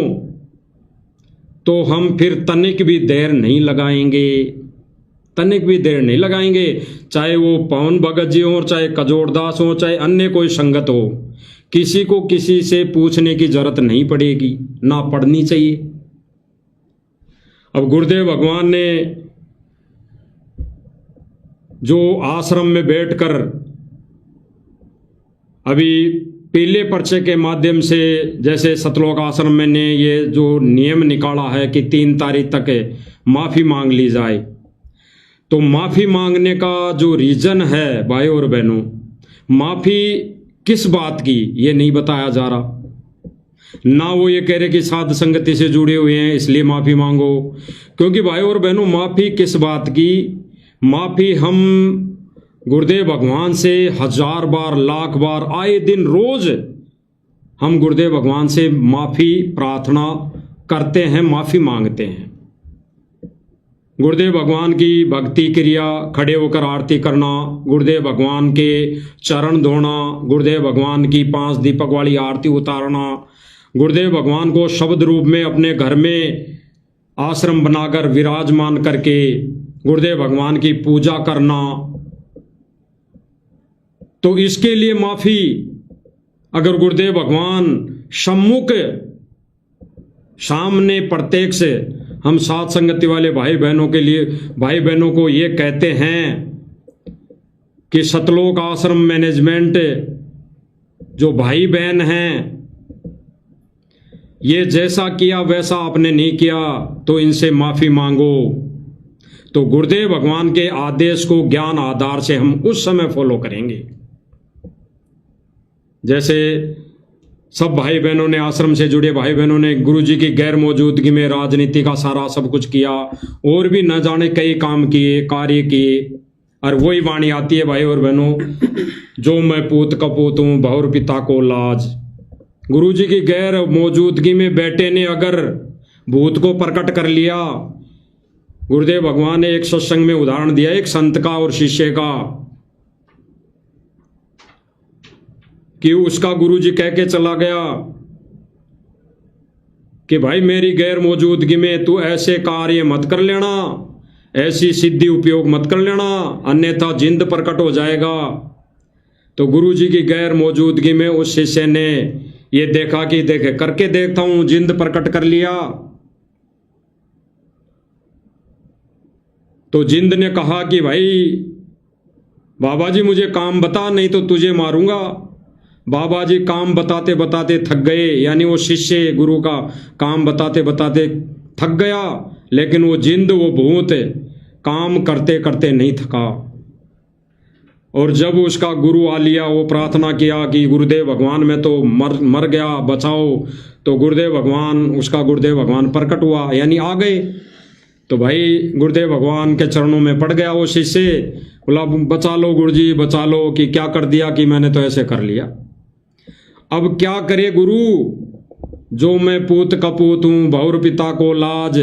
तो हम फिर तनिक भी देर नहीं लगाएंगे, तनिक भी देर नहीं लगाएंगे। चाहे वो पवन भगत जी हो, चाहे कजोड़दास हो, चाहे अन्य कोई संगत हो, किसी को किसी से पूछने की जरूरत नहीं पड़ेगी, ना पड़नी चाहिए। अब गुरुदेव भगवान ने जो आश्रम में बैठकर अभी पीले पर्चे के माध्यम से, जैसे सतलोक आश्रम में ने ये जो नियम निकाला है कि 3 तारीख तक माफ़ी मांग ली जाए, तो माफ़ी मांगने का जो रीज़न है भाई और बहनों, माफ़ी किस बात की ये नहीं बताया जा रहा। ना वो ये कह रहे कि साध संगति से जुड़े हुए हैं इसलिए माफ़ी मांगो, क्योंकि भाई और बहनों माफ़ी किस बात की, माफ़ी हम गुरुदेव भगवान से 1000 बार, लाख बार, आए दिन रोज हम गुरुदेव भगवान से माफ़ी प्रार्थना करते हैं, माफ़ी मांगते हैं। गुरुदेव भगवान की भक्ति क्रिया, खड़े होकर आरती करना, गुरुदेव भगवान के चरण धोना, गुरुदेव भगवान की 5 दीपक वाली आरती उतारना, गुरुदेव भगवान को शब्द रूप में अपने घर में आश्रम बनाकर विराजमान करके गुरुदेव भगवान की पूजा करना, तो इसके लिए माफ़ी अगर गुरुदेव भगवान सम्मुख सामने प्रत्यक्ष हम साथ संगति वाले भाई बहनों के लिए, भाई बहनों को ये कहते हैं कि सतलोक आश्रम मैनेजमेंट जो भाई बहन हैं, ये जैसा किया वैसा आपने नहीं किया तो इनसे माफ़ी मांगो, तो गुरुदेव भगवान के आदेश को ज्ञान आधार से हम उस समय फॉलो करेंगे। जैसे सब भाई बहनों ने, आश्रम से जुड़े भाई बहनों ने गुरुजी की गैर मौजूदगी में राजनीति का सारा सब कुछ किया, और भी न जाने कई काम किए, कार्य किए, और वही वाणी आती है भाई और बहनों, जो मैं पूत कपूत हूँ बहुर पिता को लाज। गुरुजी की गैर मौजूदगी में बेटे ने अगर भूत को प्रकट कर लिया, गुरुदेव भगवान ने एक सत्संग में उदाहरण दिया एक संत का और शिष्य का, कि उसका गुरुजी कह के चला गया कि भाई मेरी गैर मौजूदगी में तू ऐसे कार्य मत कर लेना, ऐसी सिद्धि उपयोग मत कर लेना, अन्यथा जिंद प्रकट हो जाएगा। तो गुरुजी की गैर मौजूदगी में उस शिष्य ने ये देखा कि देखे करके देखता हूं, जिंद प्रकट कर लिया। तो जिंद ने कहा कि भाई बाबा जी मुझे काम बता, नहीं तो तुझे मारूंगा। बाबा जी काम बताते बताते थक गए, यानी वो शिष्य गुरु का काम बताते बताते थक गया, लेकिन वो जिंद, वो भूत काम करते करते नहीं थका। और जब उसका गुरु आ लिया, वो प्रार्थना किया कि गुरुदेव भगवान मैं तो मर गया, बचाओ, तो गुरुदेव भगवान, उसका गुरुदेव भगवान प्रकट हुआ, यानी आ गए। तो भाई गुरुदेव भगवान के चरणों में पड़ गया वो शिष्य, बोला बचा लो गुरुजी बचा लो, कि क्या कर दिया कि मैंने तो ऐसे कर लिया। अब क्या करे गुरु, जो मैं पूत कपूत हूं बहुर पिता को लाज।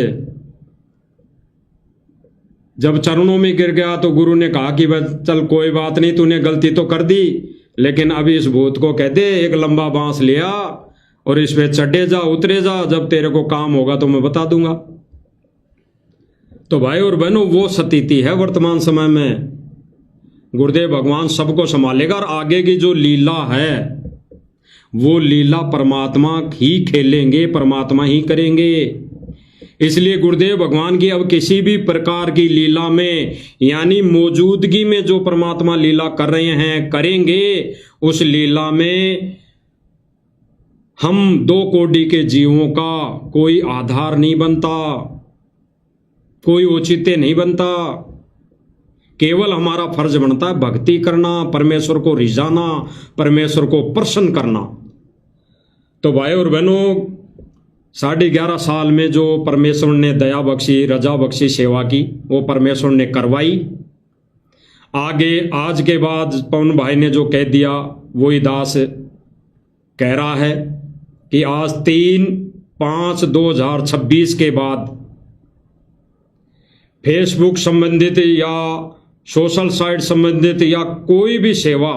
जब चरणों में गिर गया तो गुरु ने कहा कि चल कोई बात नहीं, तूने गलती तो कर दी, लेकिन अभी इस भूत को कह दे एक लंबा बांस लिया और इस पे चढ़े जा, उतरे जा, जब तेरे को काम होगा तो मैं बता दूंगा। तो भाई और बहनों वो स्थिति है वर्तमान समय में। गुरुदेव भगवान सबको संभालेगा, और आगे की जो लीला है वो लीला परमात्मा ही खेलेंगे, परमात्मा ही करेंगे। इसलिए गुरुदेव भगवान की अब किसी भी प्रकार की लीला में, यानी मौजूदगी में जो परमात्मा लीला कर रहे हैं, करेंगे, उस लीला में हम 2 कोटि के जीवों का कोई आधार नहीं बनता, कोई औचित्य नहीं बनता। केवल हमारा फर्ज बनता है भक्ति करना, परमेश्वर को रिझाना, परमेश्वर को प्रसन्न करना। तो भाई और बहनों 11.5 साल में जो परमेश्वर ने दया बख्शी, रजा बख्शी सेवा की, वो परमेश्वर ने करवाई। आगे आज के बाद पवन भाई ने जो कह दिया वही दास कह रहा है कि आज 3/5/2026 के बाद फेसबुक संबंधित या सोशल साइट संबंधित या कोई भी सेवा,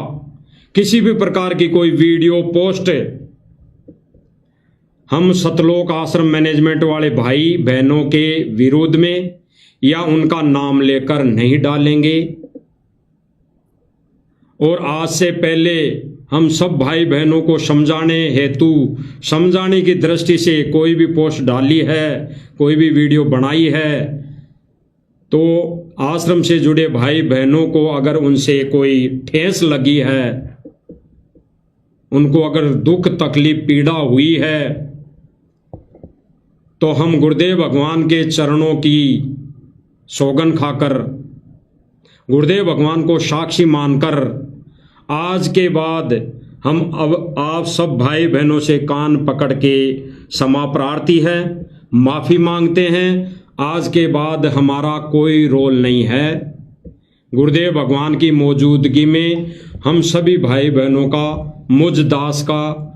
किसी भी प्रकार की कोई वीडियो पोस्ट हम सतलोक आश्रम मैनेजमेंट वाले भाई बहनों के विरोध में या उनका नाम लेकर नहीं डालेंगे। और आज से पहले हम सब भाई बहनों को समझाने हेतु, समझाने की दृष्टि से कोई भी पोस्ट डाली है, कोई भी वीडियो बनाई है, तो आश्रम से जुड़े भाई बहनों को अगर उनसे कोई ठेस लगी है, उनको अगर दुख तकलीफ पीड़ा हुई है, तो हम गुरुदेव भगवान के चरणों की सौगन खाकर गुरुदेव भगवान को साक्षी मानकर आज के बाद हम अब आप सब भाई बहनों से कान पकड़ के क्षमा प्रार्थी है, माफ़ी मांगते हैं। आज के बाद हमारा कोई रोल नहीं है। गुरुदेव भगवान की मौजूदगी में हम सभी भाई बहनों का, मुझ दास का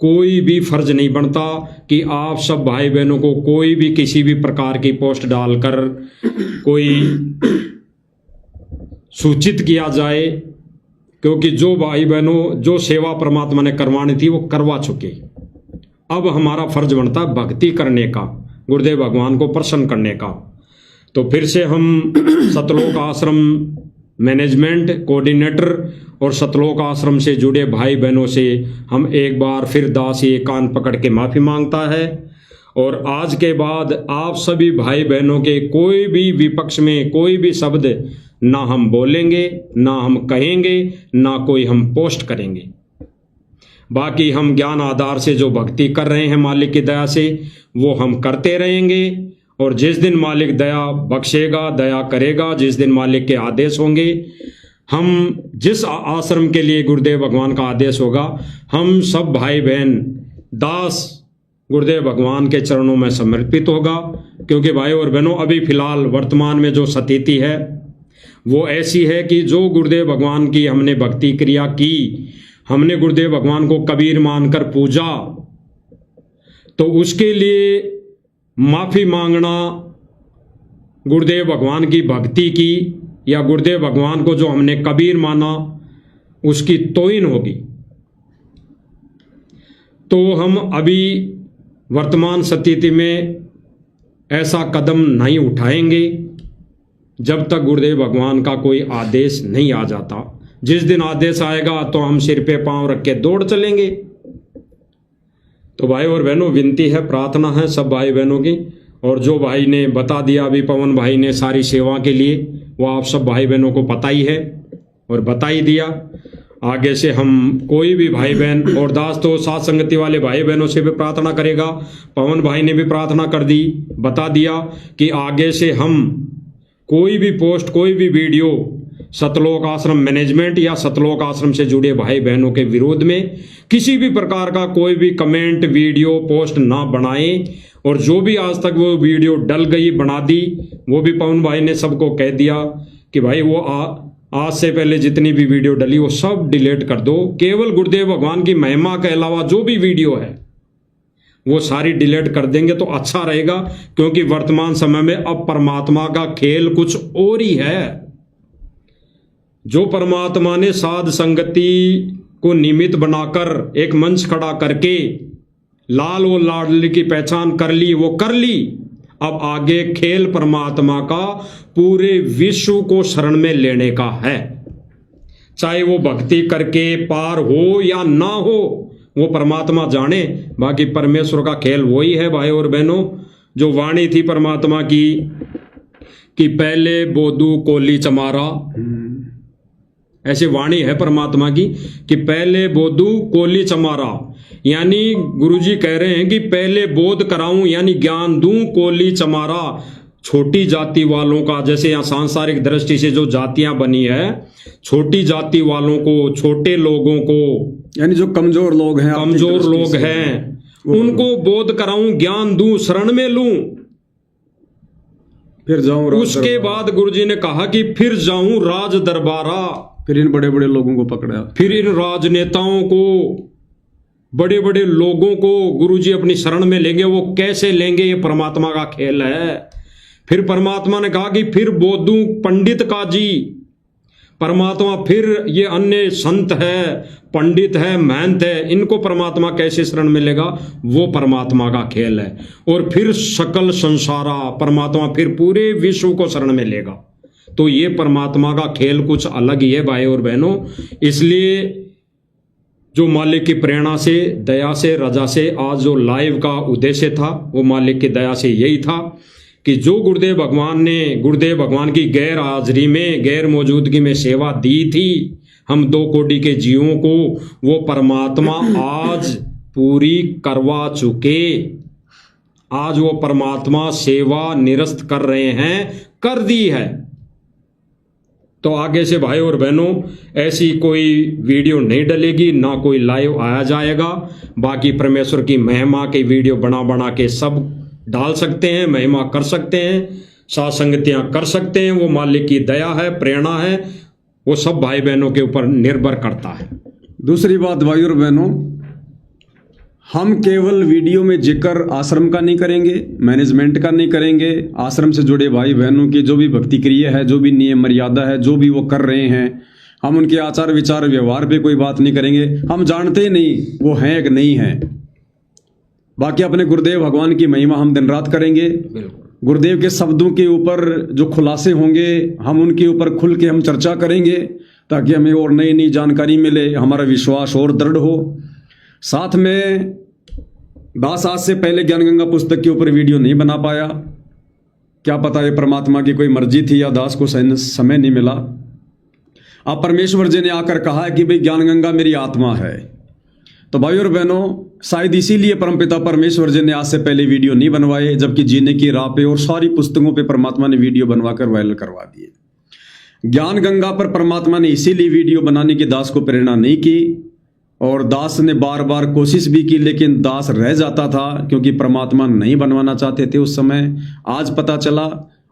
कोई भी फर्ज नहीं बनता कि आप सब भाई बहनों को कोई भी किसी भी प्रकार की पोस्ट डालकर कोई सूचित किया जाए, क्योंकि जो भाई बहनों जो सेवा परमात्मा ने करवानी थी वो करवा चुके। अब हमारा फर्ज बनता है भक्ति करने का, गुरुदेव भगवान को प्रसन्न करने का। तो फिर से हम सतलोक आश्रम मैनेजमेंट कोऑर्डिनेटर और सतलोक आश्रम से जुड़े भाई बहनों से हम एक बार फिर दास ये कान पकड़ के माफ़ी मांगता है। और आज के बाद आप सभी भाई बहनों के कोई भी विपक्ष में कोई भी शब्द ना हम बोलेंगे, ना हम कहेंगे, ना कोई हम पोस्ट करेंगे। बाकी हम ज्ञान आधार से जो भक्ति कर रहे हैं मालिक की दया से वो हम करते रहेंगे। और जिस दिन मालिक दया बख्शेगा, दया करेगा, जिस दिन मालिक के आदेश होंगे, हम जिस आश्रम के लिए गुरुदेव भगवान का आदेश होगा, हम सब भाई बहन दास गुरुदेव भगवान के चरणों में समर्पित होगा। क्योंकि भाई और बहनों अभी फिलहाल वर्तमान में जो स्थिति है वो ऐसी है कि जो गुरुदेव भगवान की हमने भक्ति क्रिया की, हमने गुरुदेव भगवान को कबीर मानकर पूजा, तो उसके लिए माफ़ी मांगना गुरुदेव भगवान की भक्ति की या गुरुदेव भगवान को जो हमने कबीर माना उसकी तौहीन होगी। तो हम अभी वर्तमान स्थिति में ऐसा कदम नहीं उठाएंगे जब तक गुरुदेव भगवान का कोई आदेश नहीं आ जाता। जिस दिन आदेश आएगा तो हम सिर पे पांव रख के दौड़ चलेंगे। तो भाई और बहनों विनती है, प्रार्थना है सब भाई बहनों की। और जो भाई ने बता दिया अभी पवन भाई ने सारी सेवा के लिए, वो आप सब भाई बहनों को पता ही है और बता ही दिया। आगे से हम कोई भी भाई बहन और दास तो साथ संगति वाले भाई बहनों से भी प्रार्थना करेगा। पवन भाई ने भी प्रार्थना कर दी, बता दिया कि आगे से हम कोई भी पोस्ट, कोई भी वीडियो सतलोक आश्रम मैनेजमेंट या सतलोक आश्रम से जुड़े भाई बहनों के विरोध में किसी भी प्रकार का कोई भी कमेंट, वीडियो, पोस्ट ना बनाएं। और जो भी आज तक वो वीडियो डल गई, बना दी, वो भी पवन भाई ने सबको कह दिया कि भाई वो आज से पहले जितनी भी वीडियो डली वो सब डिलीट कर दो। केवल गुरुदेव भगवान की महिमा के अलावा जो भी वीडियो है वो सारी डिलीट कर देंगे तो अच्छा रहेगा। क्योंकि वर्तमान समय में अब परमात्मा का खेल कुछ और ही है। जो परमात्मा ने साध संगति को निमित्त बनाकर एक मंच खड़ा करके लाल और लाडली की पहचान कर ली, वो कर ली। अब आगे खेल परमात्मा का पूरे विश्व को शरण में लेने का है। चाहे वो भक्ति करके पार हो या ना हो, वो परमात्मा जाने। बाकी परमेश्वर का खेल वही है भाई और बहनों। जो वाणी थी परमात्मा की कि पहले बोधू कोली चमारा, ऐसी वाणी है परमात्मा की कि पहले बोधू कोली चमारा। यानी गुरुजी कह रहे हैं कि पहले बोध कराऊं यानी ज्ञान दूं, कोली चमारा। छोटी जाति वालों का, जैसे यहाँ सांसारिक दृष्टि से जो जातियां बनी है, छोटी जाति वालों को, छोटे लोगों को, यानी जो कमजोर लोग हैं, कमजोर लोग हैं, उनको बोध कराऊं, ज्ञान दूं, शरण में लूं, फिर जाऊं। उसके बाद गुरुजी ने कहा कि फिर जाऊं राज दरबारा। फिर इन बड़े बड़े लोगों को पकड़ा, फिर इन राजनेताओं को, बड़े बड़े लोगों को गुरुजी अपनी शरण में लेंगे। वो कैसे लेंगे, ये परमात्मा का खेल है। फिर परमात्मा ने कहा कि फिर बोधू पंडित काजी। परमात्मा फिर ये अन्य संत है, पंडित है, महंत है, इनको परमात्मा कैसे शरण में लेगा, वो परमात्मा का खेल है। और फिर सकल संसारा, परमात्मा फिर पूरे विश्व को शरण में लेगा। तो ये परमात्मा का खेल कुछ अलग ही है भाई और बहनों। इसलिए जो मालिक की प्रेरणा से, दया से, रजा से आज जो लाइव का उद्देश्य था वो मालिक की दया से यही था कि जो गुरुदेव भगवान ने गुरुदेव भगवान की गैर हाजिरी में, गैर मौजूदगी में सेवा दी थी हम 2 कोटि के जीवों को, वो परमात्मा आज पूरी करवा चुके। आज वो परमात्मा सेवा निरस्त कर रहे हैं, कर दी है। तो आगे से भाई और बहनों ऐसी कोई वीडियो नहीं डलेगी, ना कोई लाइव आया जाएगा। बाकी परमेश्वर की महिमा की वीडियो बना बना के सब डाल सकते हैं, महिमा कर सकते हैं, साथ संगतियां कर सकते हैं। वो मालिक की दया है, प्रेरणा है, वो सब भाई बहनों के ऊपर निर्भर करता है। दूसरी बात भाई और बहनों, हम केवल वीडियो में जिक्र आश्रम का नहीं करेंगे, मैनेजमेंट का नहीं करेंगे। आश्रम से जुड़े भाई बहनों की जो भी भक्ति क्रिया है, जो भी नियम मर्यादा है, जो भी वो कर रहे हैं, हम उनके आचार विचार व्यवहार पे कोई बात नहीं करेंगे। हम जानते ही नहीं वो हैं कि नहीं हैं। बाकी अपने गुरुदेव भगवान की महिमा हम दिन रात करेंगे। गुरुदेव के शब्दों के ऊपर जो खुलासे होंगे, हम उनके ऊपर खुल के हम चर्चा करेंगे, ताकि हमें और नई नई जानकारी मिले, हमारा विश्वास और दृढ़ हो। साथ में दास आज से पहले ज्ञान गंगा पुस्तक के ऊपर वीडियो नहीं बना पाया। क्या पता ये परमात्मा की कोई मर्जी थी या दास को समय नहीं मिला। अब परमेश्वर जी ने आकर कहा है कि भाई ज्ञान गंगा मेरी आत्मा है। तो भाई और बहनों, शायद इसीलिए परमपिता परमेश्वर जी ने आज से पहले वीडियो नहीं बनवाए, जबकि जीने की राह पे और सारी पुस्तकों पे परमात्मा ने वीडियो बनवाकर वायरल करवा दिए। ज्ञान गंगा पर परमात्मा ने इसीलिए वीडियो बनाने की दास को प्रेरणा नहीं की, और दास ने बार बार कोशिश भी की, लेकिन दास रह जाता था, क्योंकि परमात्मा नहीं बनवाना चाहते थे उस समय। आज पता चला,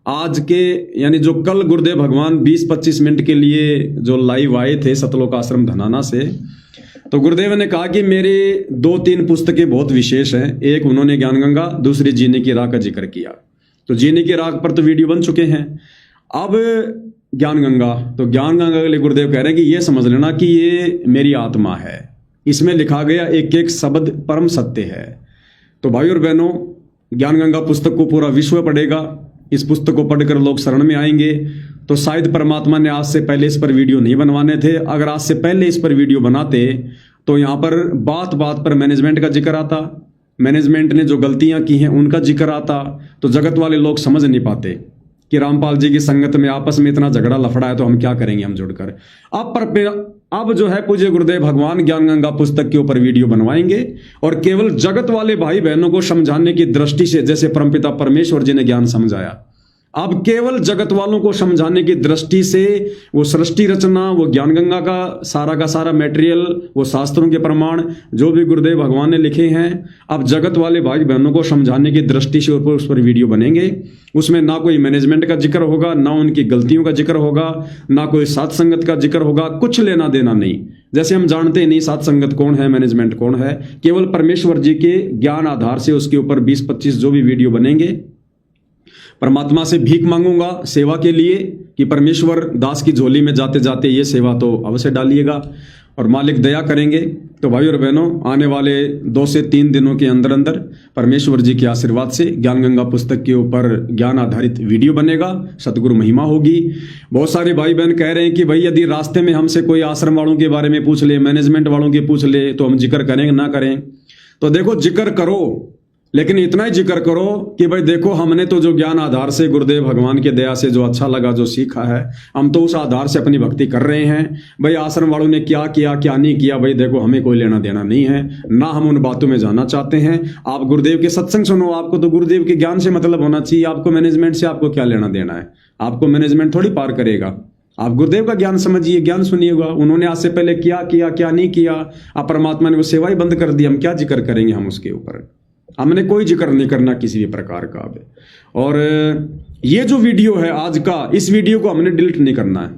आज के यानी जो कल गुरुदेव भगवान 20-25 मिनट के लिए जो लाइव आए थे सतलोक आश्रम धनाना से, तो गुरुदेव ने कहा कि मेरे 2-3 पुस्तकें बहुत विशेष हैं। एक उन्होंने ज्ञान गंगा, दूसरी जीने की राह का जिक्र किया। तो जीने की राह पर तो वीडियो बन चुके हैं। अब ज्ञान गंगा, तो ज्ञान गंगा के लिए गुरुदेव कह रहे हैं कि ये समझ लेना कि ये मेरी आत्मा है, इसमें लिखा गया एक एक शब्द परम सत्य है। तो भाई और बहनों, ज्ञान गंगा पुस्तक को पूरा विश्व पढ़ेगा। इस पुस्तक को पढ़कर लोग शरण में आएंगे। तो शायद परमात्मा ने आज से पहले इस पर वीडियो नहीं बनवाने थे। अगर आज से पहले इस पर वीडियो बनाते तो यहाँ पर बात बात पर मैनेजमेंट का जिक्र आता, मैनेजमेंट ने जो गलतियां की हैं उनका जिक्र आता, तो जगत वाले लोग समझ नहीं पाते कि रामपाल जी की संगत में आपस में इतना झगड़ा लफड़ा है, तो हम क्या करेंगे हम जुड़कर। अब जो है पूज्य गुरुदेव भगवान ज्ञान गंगा पुस्तक के ऊपर वीडियो बनवाएंगे, और केवल जगत वाले भाई बहनों को समझाने की दृष्टि से, जैसे परमपिता परमेश्वर जी ने ज्ञान समझाया, अब केवल जगत वालों को समझाने की दृष्टि से वो सृष्टि रचना, वो ज्ञान गंगा का सारा मटेरियल, वो शास्त्रों के प्रमाण जो भी गुरुदेव भगवान ने लिखे हैं, अब जगत वाले भाई बहनों को समझाने की दृष्टि से उस पर वीडियो बनेंगे। उसमें ना कोई मैनेजमेंट का जिक्र होगा, ना उनकी गलतियों का जिक्र होगा, ना कोई सात संगत का जिक्र होगा, कुछ लेना देना नहीं। जैसे हम जानते ही नहीं सात संगत कौन है, मैनेजमेंट कौन है, केवल परमेश्वर जी के ज्ञान आधार से उसके ऊपर 20-25 जो भी वीडियो बनेंगे, परमात्मा से भीख मांगूंगा सेवा के लिए कि परमेश्वर दास की झोली में जाते जाते ये सेवा तो अवश्य डालिएगा, और मालिक दया करेंगे। तो भाई और बहनों, आने वाले 2 से 3 दिनों के अंदर अंदर परमेश्वर जी के आशीर्वाद से ज्ञान गंगा पुस्तक के ऊपर ज्ञान आधारित वीडियो बनेगा, सतगुरु महिमा होगी। बहुत सारे भाई बहन कह रहे हैं कि भाई यदि रास्ते में हमसे कोई आश्रम वालों के बारे में पूछ ले, मैनेजमेंट वालों के पूछ ले, तो हम जिक्र करेंगे ना करें। तो देखो, जिक्र करो, लेकिन इतना ही जिक्र करो कि भाई देखो, हमने तो जो ज्ञान आधार से गुरुदेव भगवान के दया से जो अच्छा लगा, जो सीखा है, हम तो उस आधार से अपनी भक्ति कर रहे हैं। भाई आश्रम वालों ने क्या किया क्या नहीं किया, भाई देखो हमें कोई लेना देना नहीं है, ना हम उन बातों में जाना चाहते हैं। आप गुरुदेव के सत्संग सुनो, आपको तो गुरुदेव के ज्ञान से मतलब होना चाहिए। आपको मैनेजमेंट से आपको क्या लेना देना है? आपको मैनेजमेंट थोड़ी पार करेगा। आप गुरुदेव का ज्ञान समझिए, ज्ञान सुनिएगा। उन्होंने आज से पहले क्या किया क्या नहीं किया, अब परमात्मा ने वो सेवा ही बंद कर दी, हम क्या जिक्र करेंगे हम उसके ऊपर? हमने कोई जिक्र नहीं करना किसी भी प्रकार का। और ये जो वीडियो है आज का, इस वीडियो को हमने डिलीट नहीं करना है।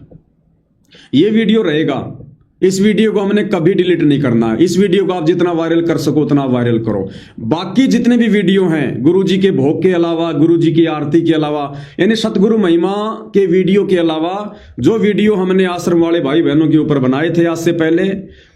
ये वीडियो रहेगा, इस वीडियो को हमने कभी डिलीट नहीं करना है। इस वीडियो को आप जितना वायरल कर सको उतना वायरल करो। बाकी जितने भी वीडियो हैं गुरुजी के भोग के अलावा, गुरुजी की आरती के अलावा, यानी सतगुरु महिमा के वीडियो के अलावा, जो वीडियो हमने आश्रम वाले भाई बहनों के ऊपर बनाए थे आज से पहले,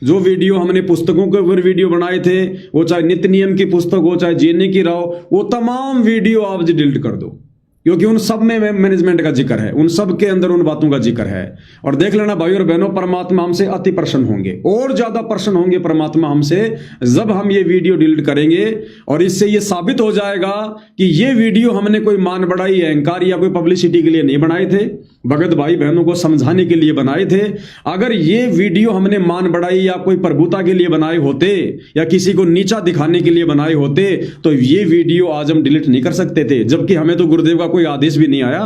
जो वीडियो हमने पुस्तकों के ऊपर वीडियो बनाए थे, वो चाहे नित्य नियम की पुस्तक हो, चाहे जीने की राह, वो तमाम वीडियो आप डिलीट कर दो, क्योंकि उन सब में मैनेजमेंट का जिक्र है, उन सब के अंदर उन बातों का जिक्र है। और देख लेना भाई और बहनों, परमात्मा हमसे अति प्रसन्न होंगे, और ज्यादा प्रसन्न होंगे परमात्मा हमसे जब हम ये वीडियो डिलीट करेंगे। और इससे ये साबित हो जाएगा कि ये वीडियो हमने कोई मान बढ़ाई, अहंकार या कोई पब्लिसिटी के लिए नहीं बनाए थे, भगत भाई बहनों को समझाने के लिए बनाए थे। अगर ये वीडियो हमने मान बढ़ाई या कोई प्रभुता के लिए बनाए होते या किसी को नीचा दिखाने के लिए बनाए होते, तो ये वीडियो आज हम डिलीट नहीं कर सकते थे, जबकि हमें तो गुरुदेव का कोई आदेश भी नहीं आया।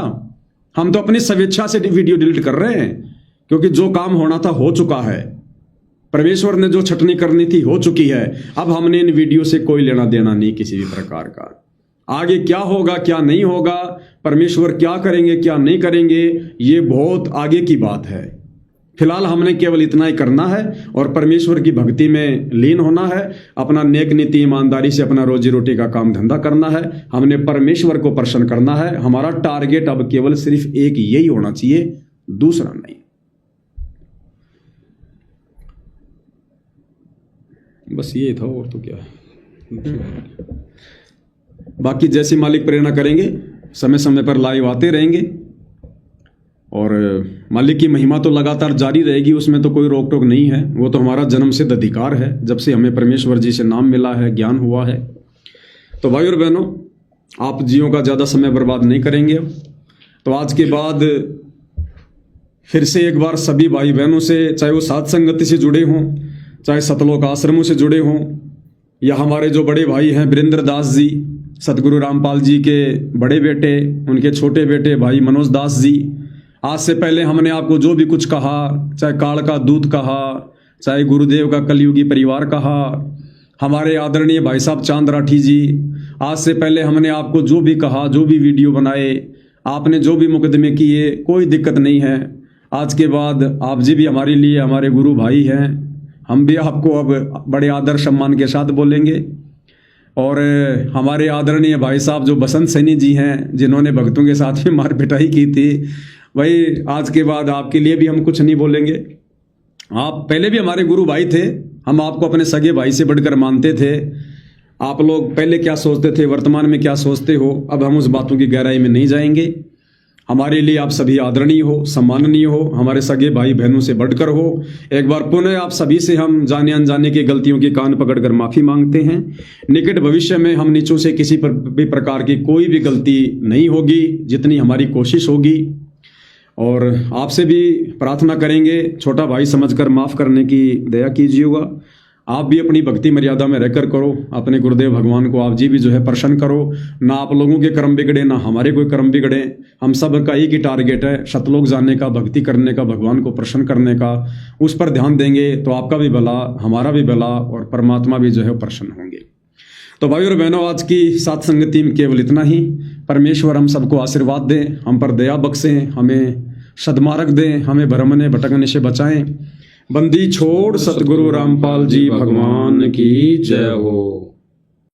हम तो अपनी स्वेच्छा से वीडियो डिलीट कर रहे हैं, क्योंकि जो काम होना था हो चुका है। परमेश्वर ने जो छटनी करनी थी हो चुकी है। अब हमने इन वीडियो से कोई लेना देना नहीं किसी भी प्रकार का। आगे क्या होगा क्या नहीं होगा, परमेश्वर क्या करेंगे क्या नहीं करेंगे, ये बहुत आगे की बात है। फिलहाल हमने केवल इतना ही करना है और परमेश्वर की भक्ति में लीन होना है, अपना नेक नीति ईमानदारी से अपना रोजी रोटी का काम धंधा करना है। हमने परमेश्वर को प्रसन्न करना है। हमारा टारगेट अब केवल सिर्फ एक यही होना चाहिए, दूसरा नहीं। बस ये था, और तो क्या है। बाकी जैसी मालिक प्रेरणा करेंगे, समय समय पर लाइव आते रहेंगे और मालिक की महिमा तो लगातार जारी रहेगी, उसमें तो कोई रोक टोक नहीं है। वो तो हमारा जन्म सिद्ध अधिकार है, जब से हमें परमेश्वर जी से नाम मिला है, ज्ञान हुआ है। तो भाई और बहनों, आप जियों का ज़्यादा समय बर्बाद नहीं करेंगे। तो आज के बाद फिर से एक बार सभी भाई बहनों से, चाहे वो साध संगति से जुड़े हों, चाहे सतलोक आश्रमों से जुड़े हों, या हमारे जो बड़े भाई हैं वीरेंद्र दास जी, सतगुरु रामपाल जी के बड़े बेटे, उनके छोटे बेटे भाई मनोज दास जी, आज से पहले हमने आपको जो भी कुछ कहा, चाहे काल का दूत कहा, चाहे गुरुदेव का कलयुगी परिवार कहा, हमारे आदरणीय भाई साहब चांद राठी जी, आज से पहले हमने आपको जो भी कहा, जो भी वीडियो बनाए, आपने जो भी मुकदमे किए, कोई दिक्कत नहीं है। आज के बाद आप जी भी हमारे लिए हमारे गुरु भाई हैं। हम भी आपको अब बड़े आदर सम्मान के साथ बोलेंगे। और हमारे आदरणीय भाई साहब जो बसंत सैनी जी हैं, जिन्होंने भक्तों के साथ में मार पिटाई की थी, भाई आज के बाद आपके लिए भी हम कुछ नहीं बोलेंगे। आप पहले भी हमारे गुरु भाई थे, हम आपको अपने सगे भाई से बढ़कर मानते थे। आप लोग पहले क्या सोचते थे, वर्तमान में क्या सोचते हो, अब हम उस बातों की गहराई में नहीं जाएंगे। हमारे लिए आप सभी आदरणीय हो, सम्माननीय हो, हमारे सगे भाई बहनों से बढ़कर हो। एक बार पुनः आप सभी से हम जाने अनजाने की गलतियों की कान पकड़कर माफ़ी मांगते हैं। निकट भविष्य में हम नीचों से किसी भी प्रकार की कोई भी गलती नहीं होगी, जितनी हमारी कोशिश होगी। और आपसे भी प्रार्थना करेंगे, छोटा भाई समझकर माफ़ करने की दया कीजिएगा। आप भी अपनी भक्ति मर्यादा में रहकर करो, अपने गुरुदेव भगवान को आप जी भी जो है प्रसन्न करो। ना आप लोगों के कर्म बिगड़े, ना हमारे कोई कर्म बिगड़े। हम सब का एक ही टारगेट है, सतलोक जाने का, भक्ति करने का, भगवान को प्रसन्न करने का। उस पर ध्यान देंगे तो आपका भी भला, हमारा भी भला, और परमात्मा भी जो है प्रसन्न होंगे। तो भाई और बहनों, आज की साथ संगति में केवल इतना ही। परमेश्वर हम सबको आशीर्वाद दें, हम पर दया बख्शें, हमें सद्मार्ग दें, हमें भ्रमने भटकने से बचाएं। बंदी छोड़ सतगुरु रामपाल जी भगवान की जय हो।